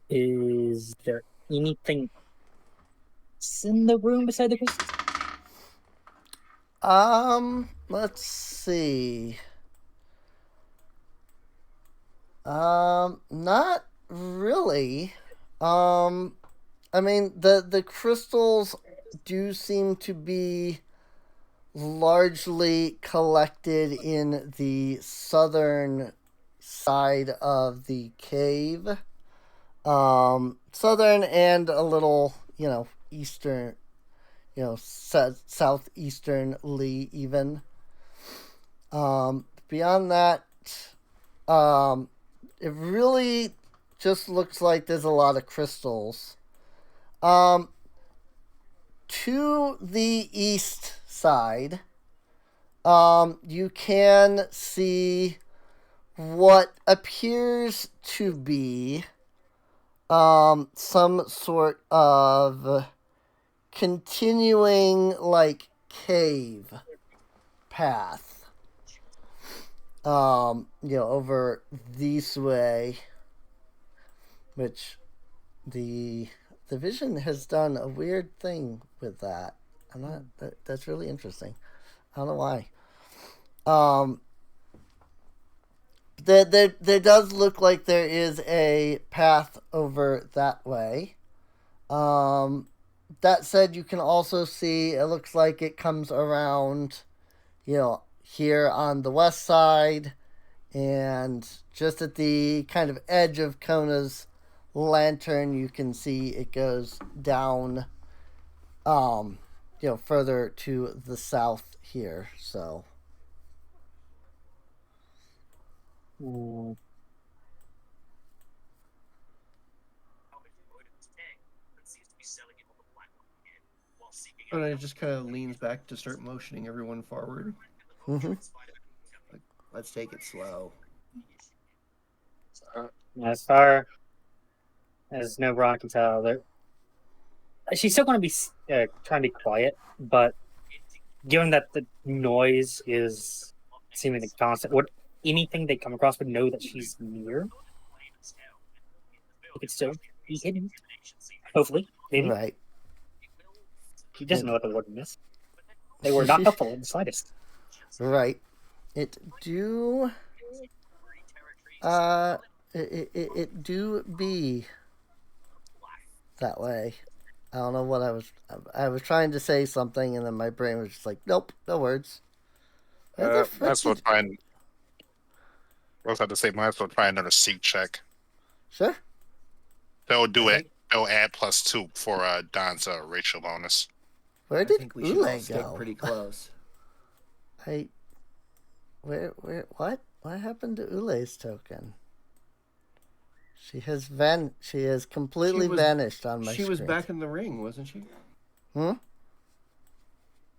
Is there anything else in the room beside the crystals? Let's see. Not really. I mean, the crystals do seem to be largely collected in the southern side of the cave. Southern and a little, eastern, southeasternly even. Beyond that, it really just looks like there's a lot of crystals. To the east side, you can see what appears to be some sort of continuing, cave path. over this way, which the vision has done a weird thing with that. That's really interesting. I don't know why. There does look like there is a path over that way. That said, you can also see it looks like it comes around, here on the west side, and just at the kind of edge of Kona's lantern, you can see it goes down, further to the south here. So. And it just kind of leans back to start motioning everyone forward. Mm-hmm. Like, let's take it slow. As far as Nobron can tell, she's still going to be trying to be quiet, but given that the noise is seemingly constant, anything they come across would know that she's near. It could still be hidden. Hopefully, maybe. Right. She doesn't know what the warden is. They were not helpful in the slightest. Right. It do be that way. I don't know what I was trying to say something, and then my brain was just like, nope, no words. That's what I was about to say. Might as well try another seek check. Sure. They'll do it. They'll add +2 for Don's racial bonus. Where I did think we should all Ule stick go? pretty close. Where, what happened to Ule's token? She has completely vanished on my screen. She was back in the ring, wasn't she?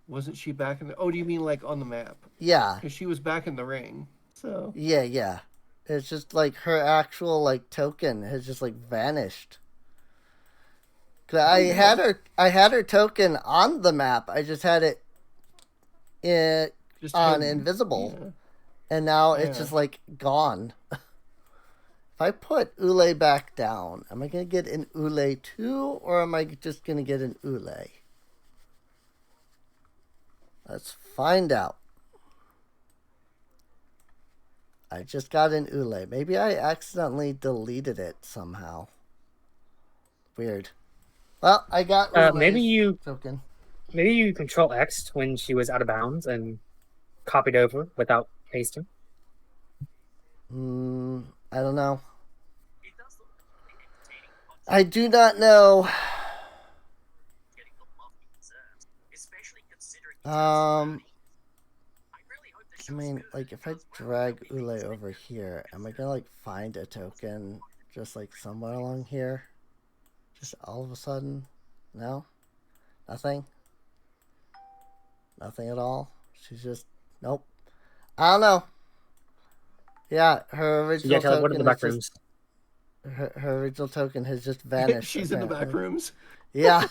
Wasn't she back in the... Oh, do you mean like on the map? Yeah. Because she was back in the ring, so... Yeah. It's just like her actual token has just vanished. I had her token on the map. I just had it on invisible, and now it's just gone. If I put Ule back down, am I gonna get an Ule too, or am I just gonna get an Ule? Let's find out. I just got an Ule. Maybe I accidentally deleted it somehow. Weird. Well, I got Ule's token. Maybe you control X when she was out of bounds and copied over without pasting. I don't know. I do not know. I mean, if I drag Ule over here, am I gonna find a token just somewhere along here? Just all of a sudden? No? Nothing? Nothing at all? She's just... Nope. I don't know. Yeah, her original token the back rooms. Her original token has just vanished. She's apparently in the back rooms. Yeah.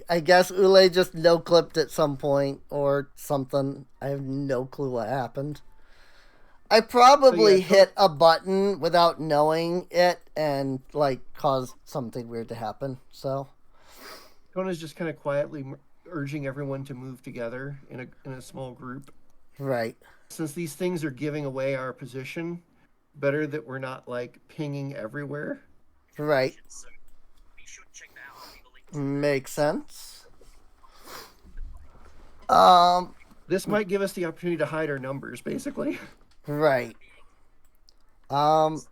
I guess Ule just no-clipped at some point or something. I have no clue what happened. I probably hit a button without knowing it and caused something weird to happen. So Kona's just kind of quietly urging everyone to move together in a small group. Right. Since these things are giving away our position, better that we're not pinging everywhere. Right. Makes sense. This might give us the opportunity to hide our numbers, basically. Right. Well,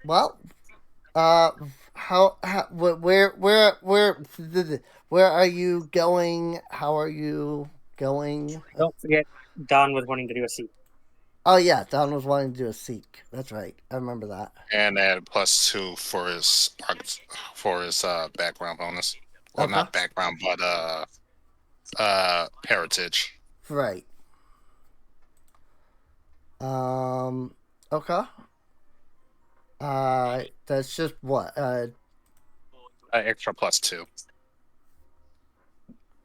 where are you going? How are you going? Don't forget, Don was wanting to do a seek. Oh yeah, Don was wanting to do a seek. That's right. I remember that. And add +2 for his background bonus. Well, not background, but heritage. Right. Okay. That's just what? Extra +2.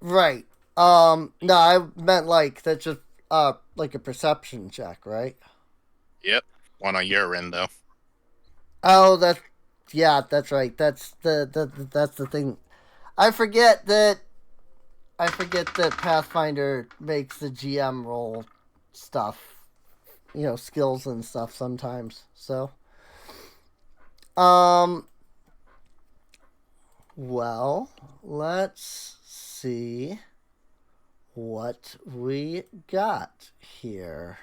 Right. No, I meant that's just a perception check, right? Yep. One on your end, though. Oh, that's right. That's the thing. I forget that Pathfinder makes the GM roll stuff, skills and stuff sometimes. So, well, let's see what we got here.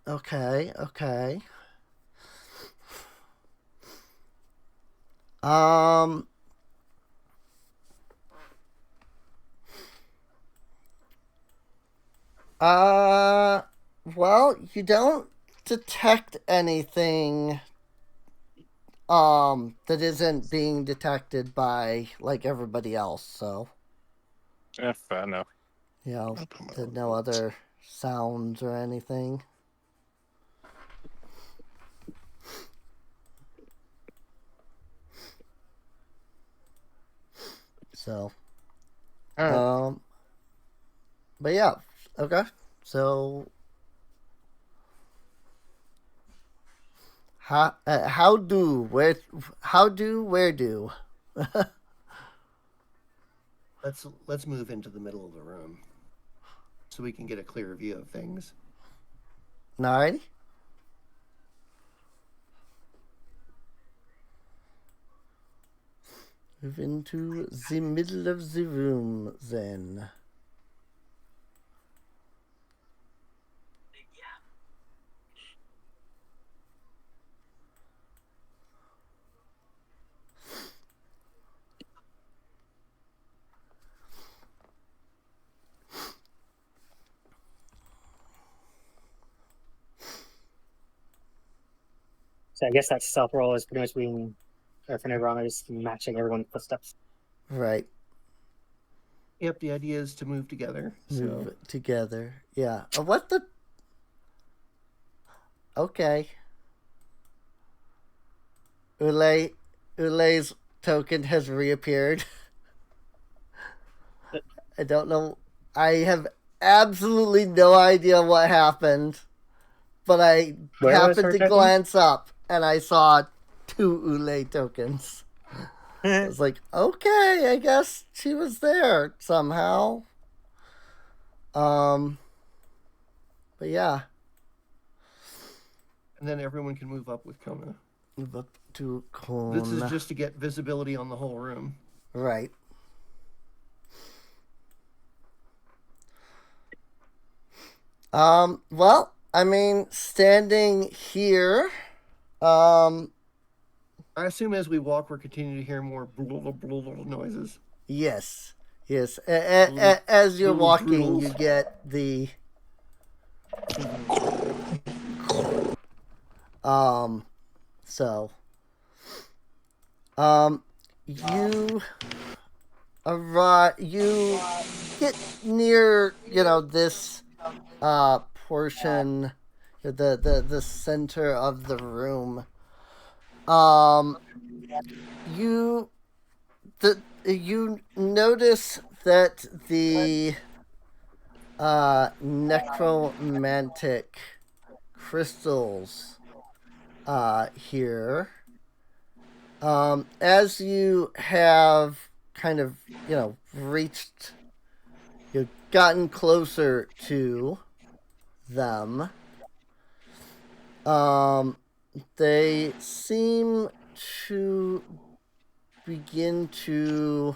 Okay. Well, you don't detect anything that isn't being detected by like everybody else, so Yeah, fair enough. there's no other sounds or anything. So, All right. but yeah, okay. So, how do, where do? Let's move into the middle of the room so we can get a clearer view of things. Alrighty. Move into the middle of the room, then. So I guess that stealth roll is pretty much being, if I'm wrong, just matching everyone's footsteps. Right. Yep, the idea is to move together. Move together. Yeah. What the? Okay. Ule's token has reappeared. I don't know. I have absolutely no idea what happened, but I happened to glance up and I saw 2 Ule tokens. I was like, okay, I guess she was there somehow. But yeah. And then everyone can move up with Kona. Move up to Kona. This is just to get visibility on the whole room. Right. Well, I mean, standing here, I assume as we walk, we're continuing to hear more noises. Yes. As you're walking, you get the so you arrive. You get near, this portion, the center of the room. You notice that the necromantic crystals here, as you have kind of reached, you've gotten closer to them, they seem to begin to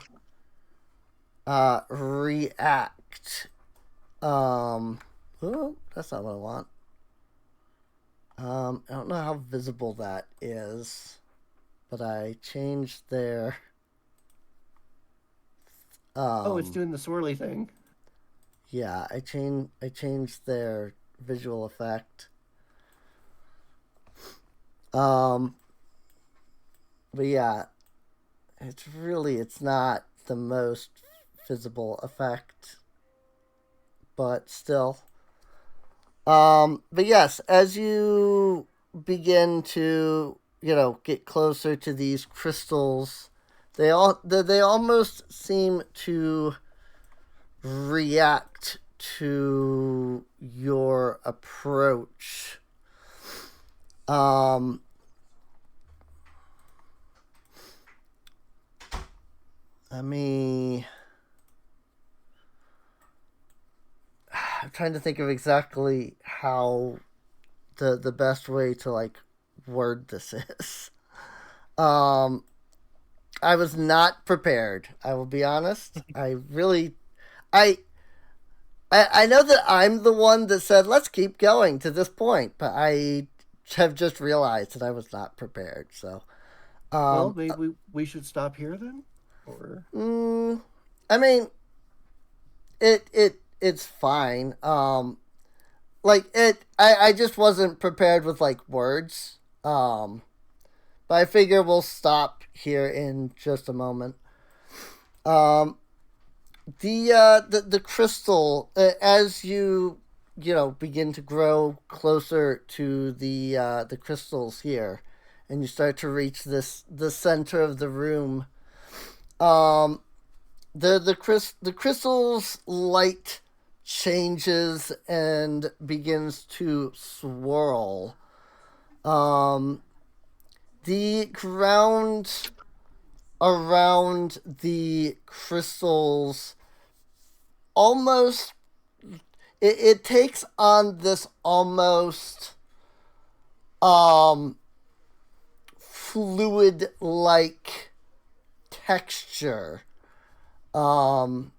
react. Oh, that's not what I want. I don't know how visible that is, but I changed their it's doing the swirly thing. Yeah, I changed their visual effect. But yeah, it's not the most visible effect, but still. But yes, as you begin to, get closer to these crystals, they almost seem to react to your approach. Let me. I'm trying to think of exactly how the best way to like word this is. I was not prepared. I will be honest. I know that I'm the one that said let's keep going to this point, but I have just realized that I was not prepared. So, Well, maybe we should stop here then, or I mean, it's fine. I just wasn't prepared with like words. But I figure we'll stop here in just a moment. The crystal, as you begin to grow closer to the crystals here, and you start to reach the center of the room. The crystal's light changes and begins to swirl. The ground around the crystals almost it takes on this almost fluid like texture. Have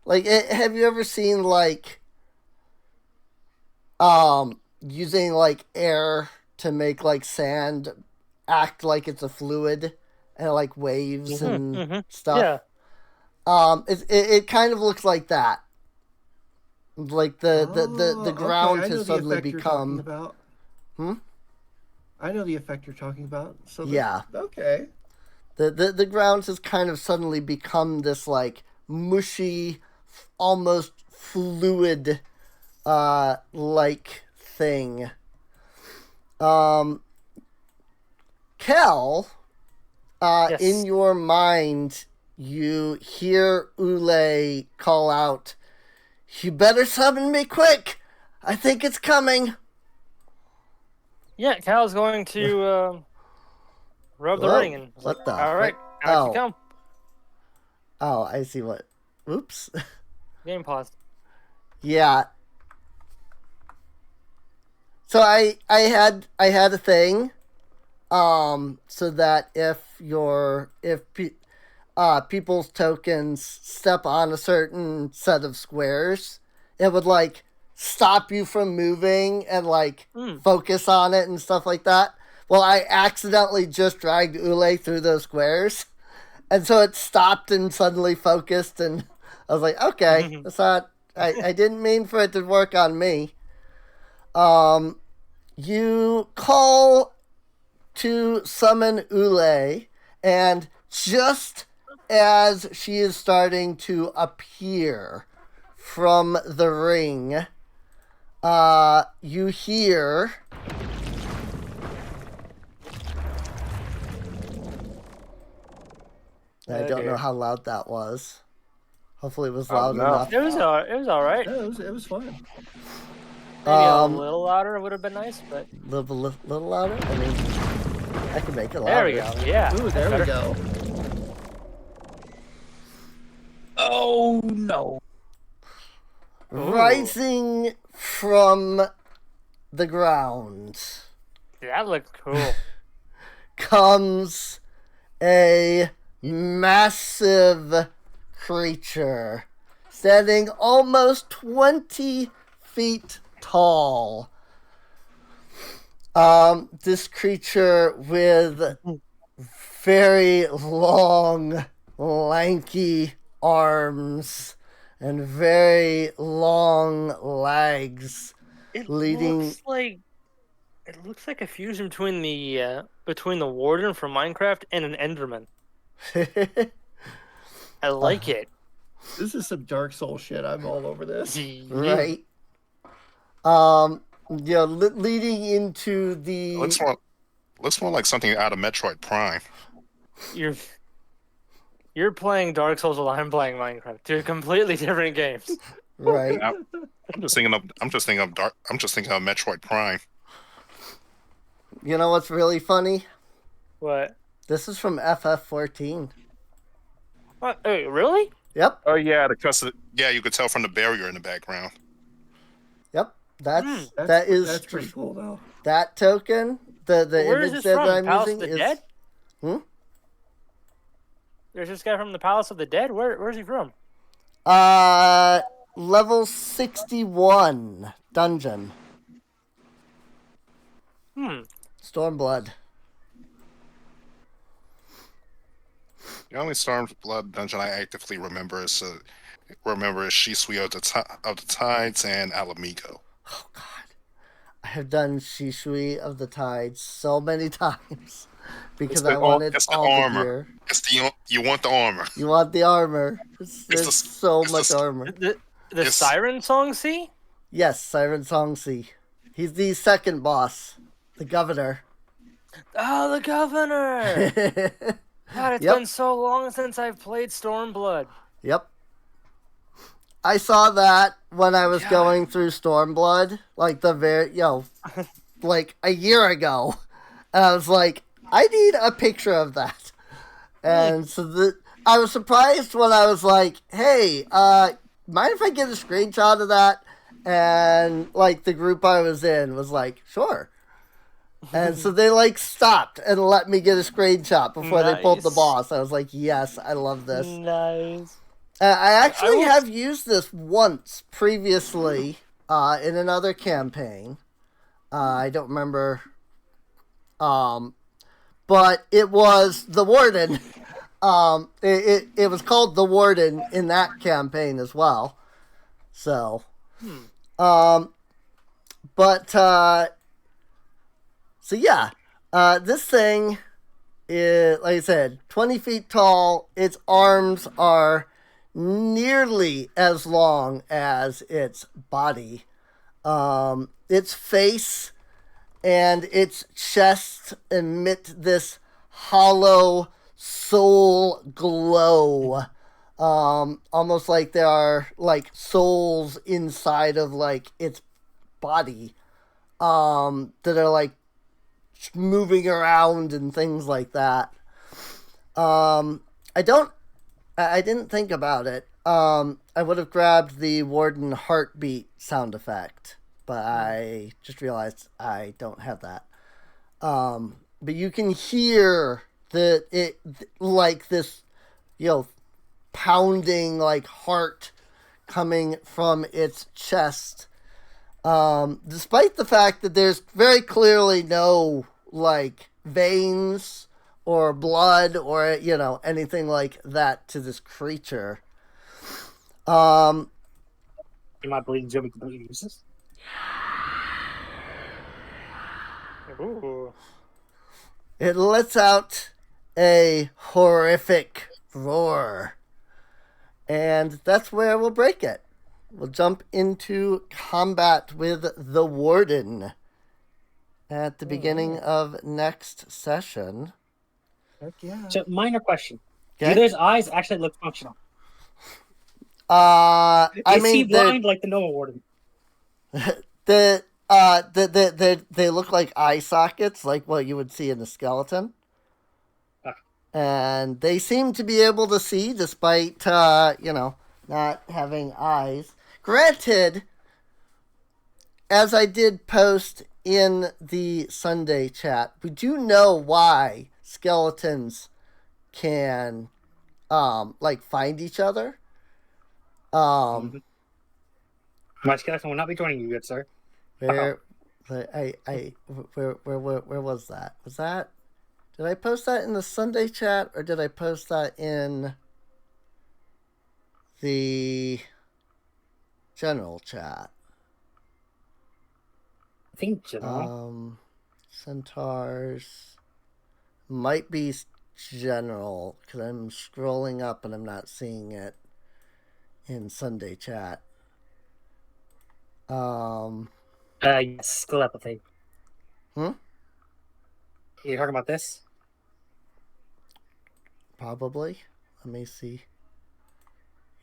you ever seen using like air to make like sand act like it's a fluid and like waves and stuff? Yeah. It kind of looks like that. Like the ground has suddenly become. I know the effect you're talking about. So yeah. Okay. The ground has kind of suddenly become this like mushy, almost fluid like thing. Kel, Yes. in your mind, you hear Ule call out, "You better summon me quick! I think it's coming!" Yeah, Cal's going to rub the Whoa, ring and what the all right, frick? out you come. Oh, I see what. Oops. Game paused. Yeah. So I had a thing, so that if people's tokens step on a certain set of squares, it would like stop you from moving and like focus on it and stuff like that. Well, I accidentally just dragged Ule through those squares, and so it stopped and suddenly focused, and I was like, okay, that's not. I didn't mean for it to work on me. You call to summon Ule, and just as she is starting to appear from the ring, you hear I don't know how loud that was. Hopefully it was loud enough. It was all right. Yeah, it was fun. Maybe a little louder would have been nice, but Little louder? I mean, I can make it louder. there we go. Yeah. Ooh, there we go. Oh no. Rising from the ground That looked cool. comes a massive creature standing almost 20 feet tall. This creature with very long, lanky arms and very long legs. It Leading- looks like a fusion between the warden from Minecraft and an Enderman. I like it. This is some Dark Souls shit. I'm all over this. Right. Leading into the. Looks more like something out of Metroid Prime. You're playing Dark Souls while I'm playing Minecraft. Two completely different games. Right. I'm just thinking of Metroid Prime. You know what's really funny? What? This is from FF14. What? Hey, really? Yep. Oh yeah, you could tell from the barrier in the background. Yep. That's That's pretty cool though. that token. The Where is image this that from? I'm Palace using of the is. Dead? Hmm? There's this guy from the Palace of the Dead? Where's he from? Level 61 dungeon. Stormblood. The only Stormblood dungeon I actively remember is Shisui of the Tides and Alamigo. Oh God, I have done Shisui of the Tides so many times because I wanted all the gear. You want the armor. You want the armor. There's so much armor. The Siren Song Sea? Yes, Siren Song Sea. He's the second boss, the governor. Oh, the governor! God, it's been so long since I've played Stormblood. Yep. I saw that when I was going through Stormblood, like like a year ago. And I was like, I need a picture of that. And so I was surprised when I was like, hey, mind if I get a screenshot of that? And like the group I was in was like, sure. And so they like stopped and let me get a screenshot before they pulled the boss. I was like, yes, I love this. Nice. I actually have used this once previously in another campaign. I don't remember. But it was the Warden. It was called the Warden in that campaign as well. So, so yeah, this thing is, like I said, 20 feet tall. Its arms are nearly as long as its body. Its face and its chest emit this hollow soul glow. Almost like there are like souls inside of like its body that are like moving around and things like that. I didn't think about it. I would have grabbed the Warden heartbeat sound effect, but I just realized I don't have that. But you can hear like this, pounding like heart coming from its chest. Despite the fact that there's very clearly no like veins or blood or anything like that to this creature. You might believe Jimmy completely useless. Ooh. It lets out a horrific roar. And that's where we'll break it. We'll jump into combat with the Warden at the beginning of next session. Heck yeah. So, minor question: Okay. do those eyes actually look functional? Is he blind like the Noah Warden? They look like eye sockets, like what you would see in a skeleton. And they seem to be able to see despite, not having eyes. Granted, as I did post in the Sunday chat, we do know why skeletons can, find each other. My skeleton will not be joining you, good sir. Where was that? Did I post that in the Sunday chat or did I post that in the general chat? I think general. Centaurs might be general because I'm scrolling up and I'm not seeing it in Sunday chat. Yes, telepathy. You're talking about this? Probably. Let me see.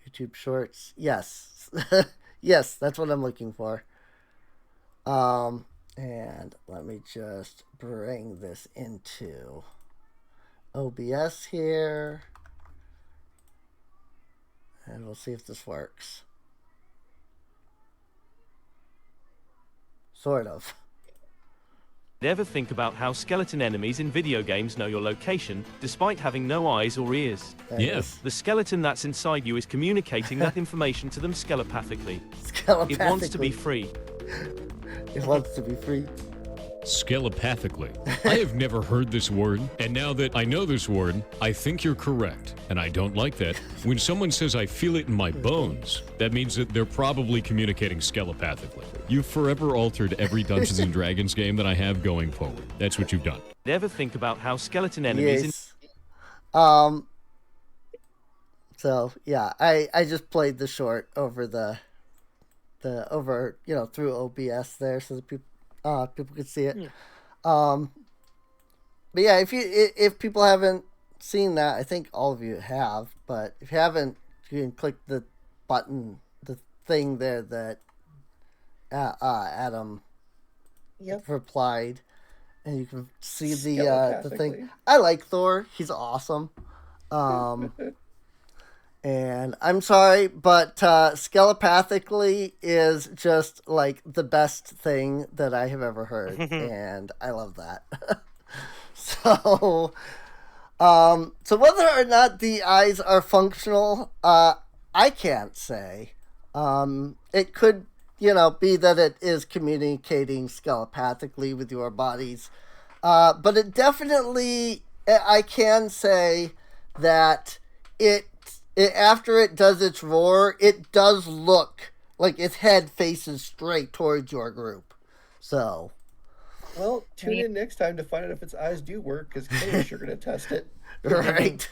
YouTube Shorts. Yes. Yes, that's what I'm looking for. And let me just bring this into OBS here. And we'll see if this works. Sort of. Ever think about how skeleton enemies in video games know your location, despite having no eyes or ears? Yes. The skeleton that's inside you is communicating that information to them telepathically. Skelepathically. It wants to be free. It wants to be free. Skelepathically. I have never heard this word, and now that I know this word, I think you're correct, and I don't like that. When someone says I feel it in my bones, that means that they're probably communicating skelepathically. You've forever altered every Dungeons & Dragons game that I have going forward. That's what you've done. Ever think about how skeleton enemies Yes. So yeah, I just played the short over through OBS there so that people could see it. But yeah, if people haven't seen that, I think all of you have. But if you haven't, you can click the button, the thing there that Adam replied, and you can see the thing. I like Thor; he's awesome. And I'm sorry, but skelepathically is just like the best thing that I have ever heard, and I love that. So whether or not the eyes are functional, I can't say. It could, be that it is communicating skelepathically with your bodies, but it definitely, I can say that after it does its roar, it does look like its head faces straight towards your group. So. Well, tune in next time to find out if its eyes do work, because Kayla's sure going to test it. Right.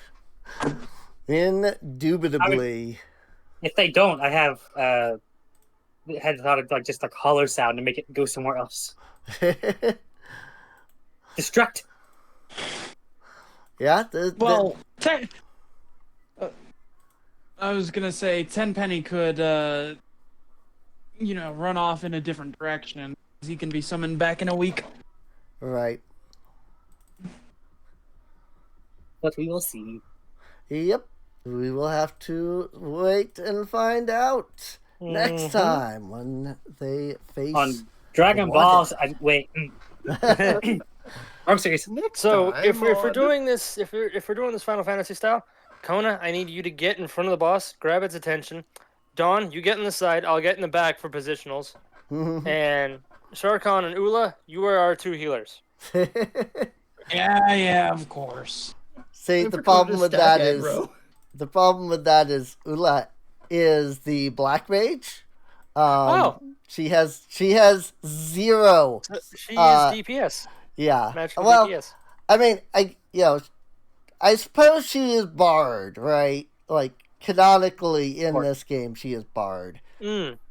Indubitably. If they don't, I have had thought of just a hollow sound to make it go somewhere else. Destruct. Yeah. I was gonna say Tenpenny could, run off in a different direction. He can be summoned back in a week. Right. But we will see. Yep. We will have to wait and find out next time when they face on Dragon Balls. Wait. I'm serious. So if we're doing this Final Fantasy style, Kona, I need you to get in front of the boss, grab its attention. Dawn, you get in the side, I'll get in the back for positionals. And Sharkan and Ula, you are our two healers. Yeah, of course. See, the problem with that is Ula is the black mage. She has 0. She is DPS. Yeah. Magical well, DPS. I mean, I suppose she is barred, right? Like canonically in this game, she is barred.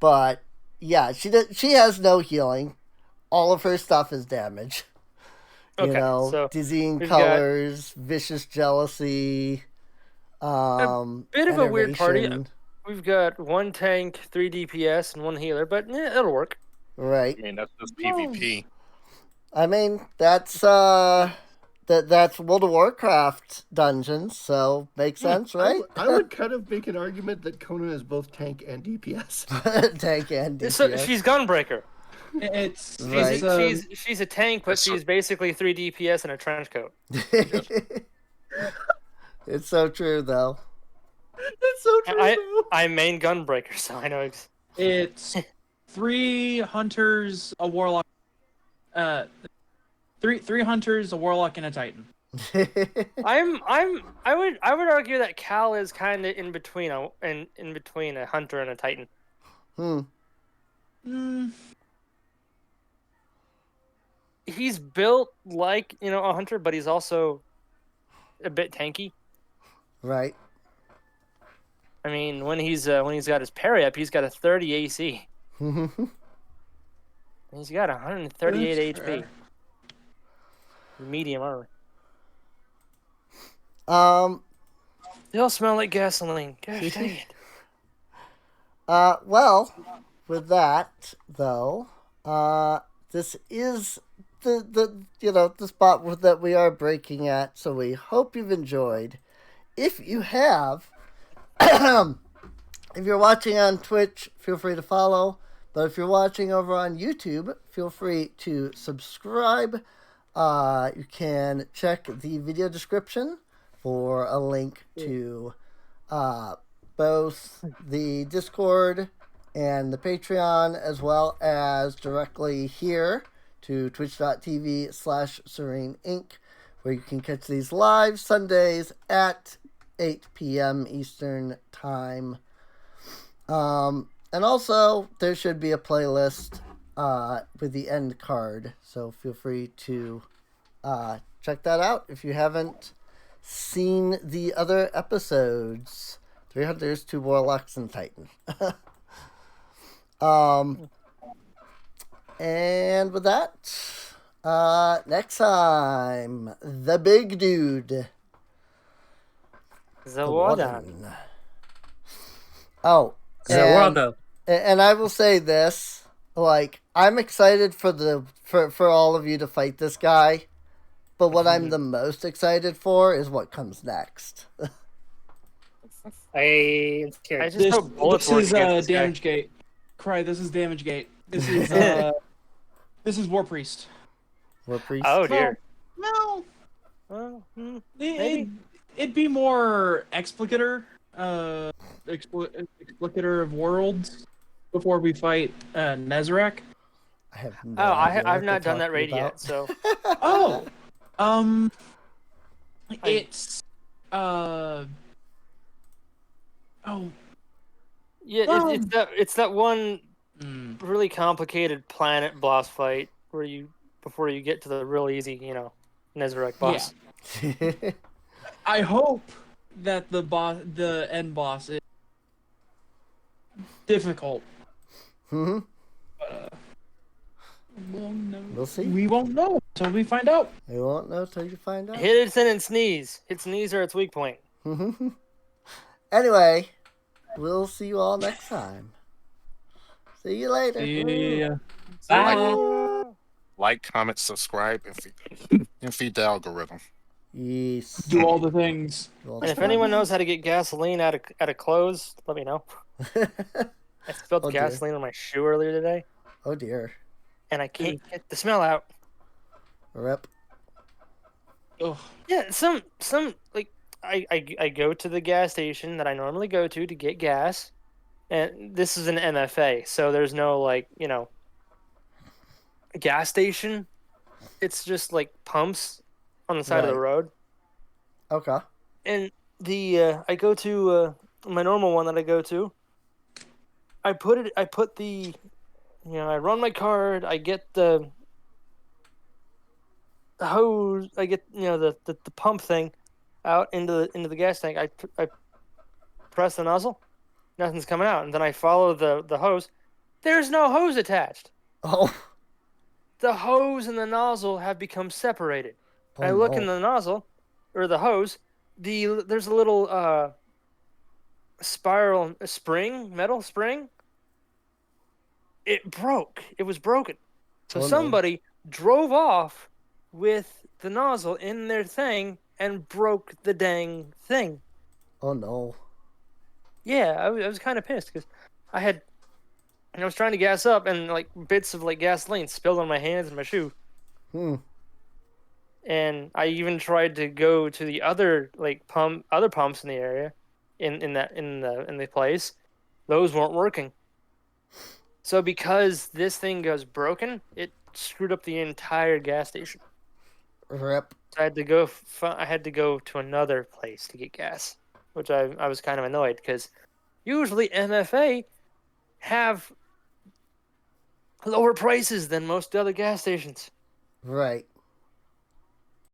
But yeah, she has no healing. All of her stuff is damage. Okay, so dizzying colors, vicious jealousy. A bit of a weird party. We've got 1 tank, 3 DPS, and 1 healer, but it'll work. Right. I mean, that's just PvP. I mean, that's that's World of Warcraft dungeons, so makes sense, right? I would kind of make an argument that Conan is both tank and DPS. Tank and DPS. So she's Gunbreaker. She's a tank, but she's basically 3 DPS and a trench coat. It's so true, though. It's so true. I main Gunbreaker, so I know. It's 3 hunters, a warlock. 3 hunters, a warlock, and a titan. I would argue that Cal is kind of in between a hunter and a titan. He's built like a hunter, but he's also a bit tanky. Right. I mean, when he's got his parry up, he's got a 30 AC. He's got 138 HP. medium armor. They all smell like gasoline. Gosh dang it. Well, with that though, this is the spot that we are breaking at. So we hope you've enjoyed. If you have, if you're watching on Twitch, feel free to follow. But if you're watching over on YouTube, feel free to subscribe. You can check the video description for a link to both the Discord and the Patreon, as well as directly here to twitch.tv/Serene Inc., where you can catch these live Sundays at 8 p.m. Eastern Time. And also, there should be a playlist with the end card, so feel free to check that out if you haven't seen the other episodes. 3 Hunters, 2 Warlocks, and Titan. And with that, next time, the big dude. The Warden. Oh, and I will say this, like, I'm excited for all of you to fight this guy, but what I'm the most excited for is what comes next. I'm scared. I just hope bullets This is work against this guy. Damage Gate. Cry, this is Damage Gate. This is this is War Priest. War Priest? Oh dear. No. Well, Maybe. It'd be more Explicator. Explicator of Worlds before we fight Nezarek. I have no Oh, idea I've what not they're done that raid talking yet, about. so. It's Yeah, it's that one really complicated planet boss fight before you get to the real easy, Nezarek boss. Yeah. I hope that the end boss is difficult. Mm-hmm. We'll see. We won't know until we find out. You won't know till you find out. Hit it in and sneeze. Hit sneeze or its weak point. Anyway, we'll see you all next time. See you later. Yeah. Like, comment, subscribe, and feed the algorithm. Yes. Do all the things. And if anyone knows how to get gasoline out of clothes, let me know. I spilled gasoline on my shoe earlier today. Oh dear. And I can't get the smell out. Rip. Ugh. Yeah, some like I go to the gas station that I normally go to get gas, and this is an MFA, so there's no gas station. It's just like pumps on the side of the road. Okay. And I go to my normal one that I go to. I run my card, I get the hose, I get the pump thing out into the gas tank. I press the nozzle, nothing's coming out, and then I follow the hose. There's no hose attached. Oh. The hose and the nozzle have become separated. I look in the nozzle or the hose. There's a little metal spring. It broke. It was broken. So somebody drove off with the nozzle in their thing and broke the dang thing. Oh no. Yeah, I was kind of pissed because I was trying to gas up and bits of gasoline spilled on my hands and my shoe. And I even tried to go to the other pumps in the area, in the place. Those weren't working. So because this thing goes broken, it screwed up the entire gas station. Rip. So I had to go to another place to get gas, which I was kind of annoyed because usually MFA have lower prices than most other gas stations. Right.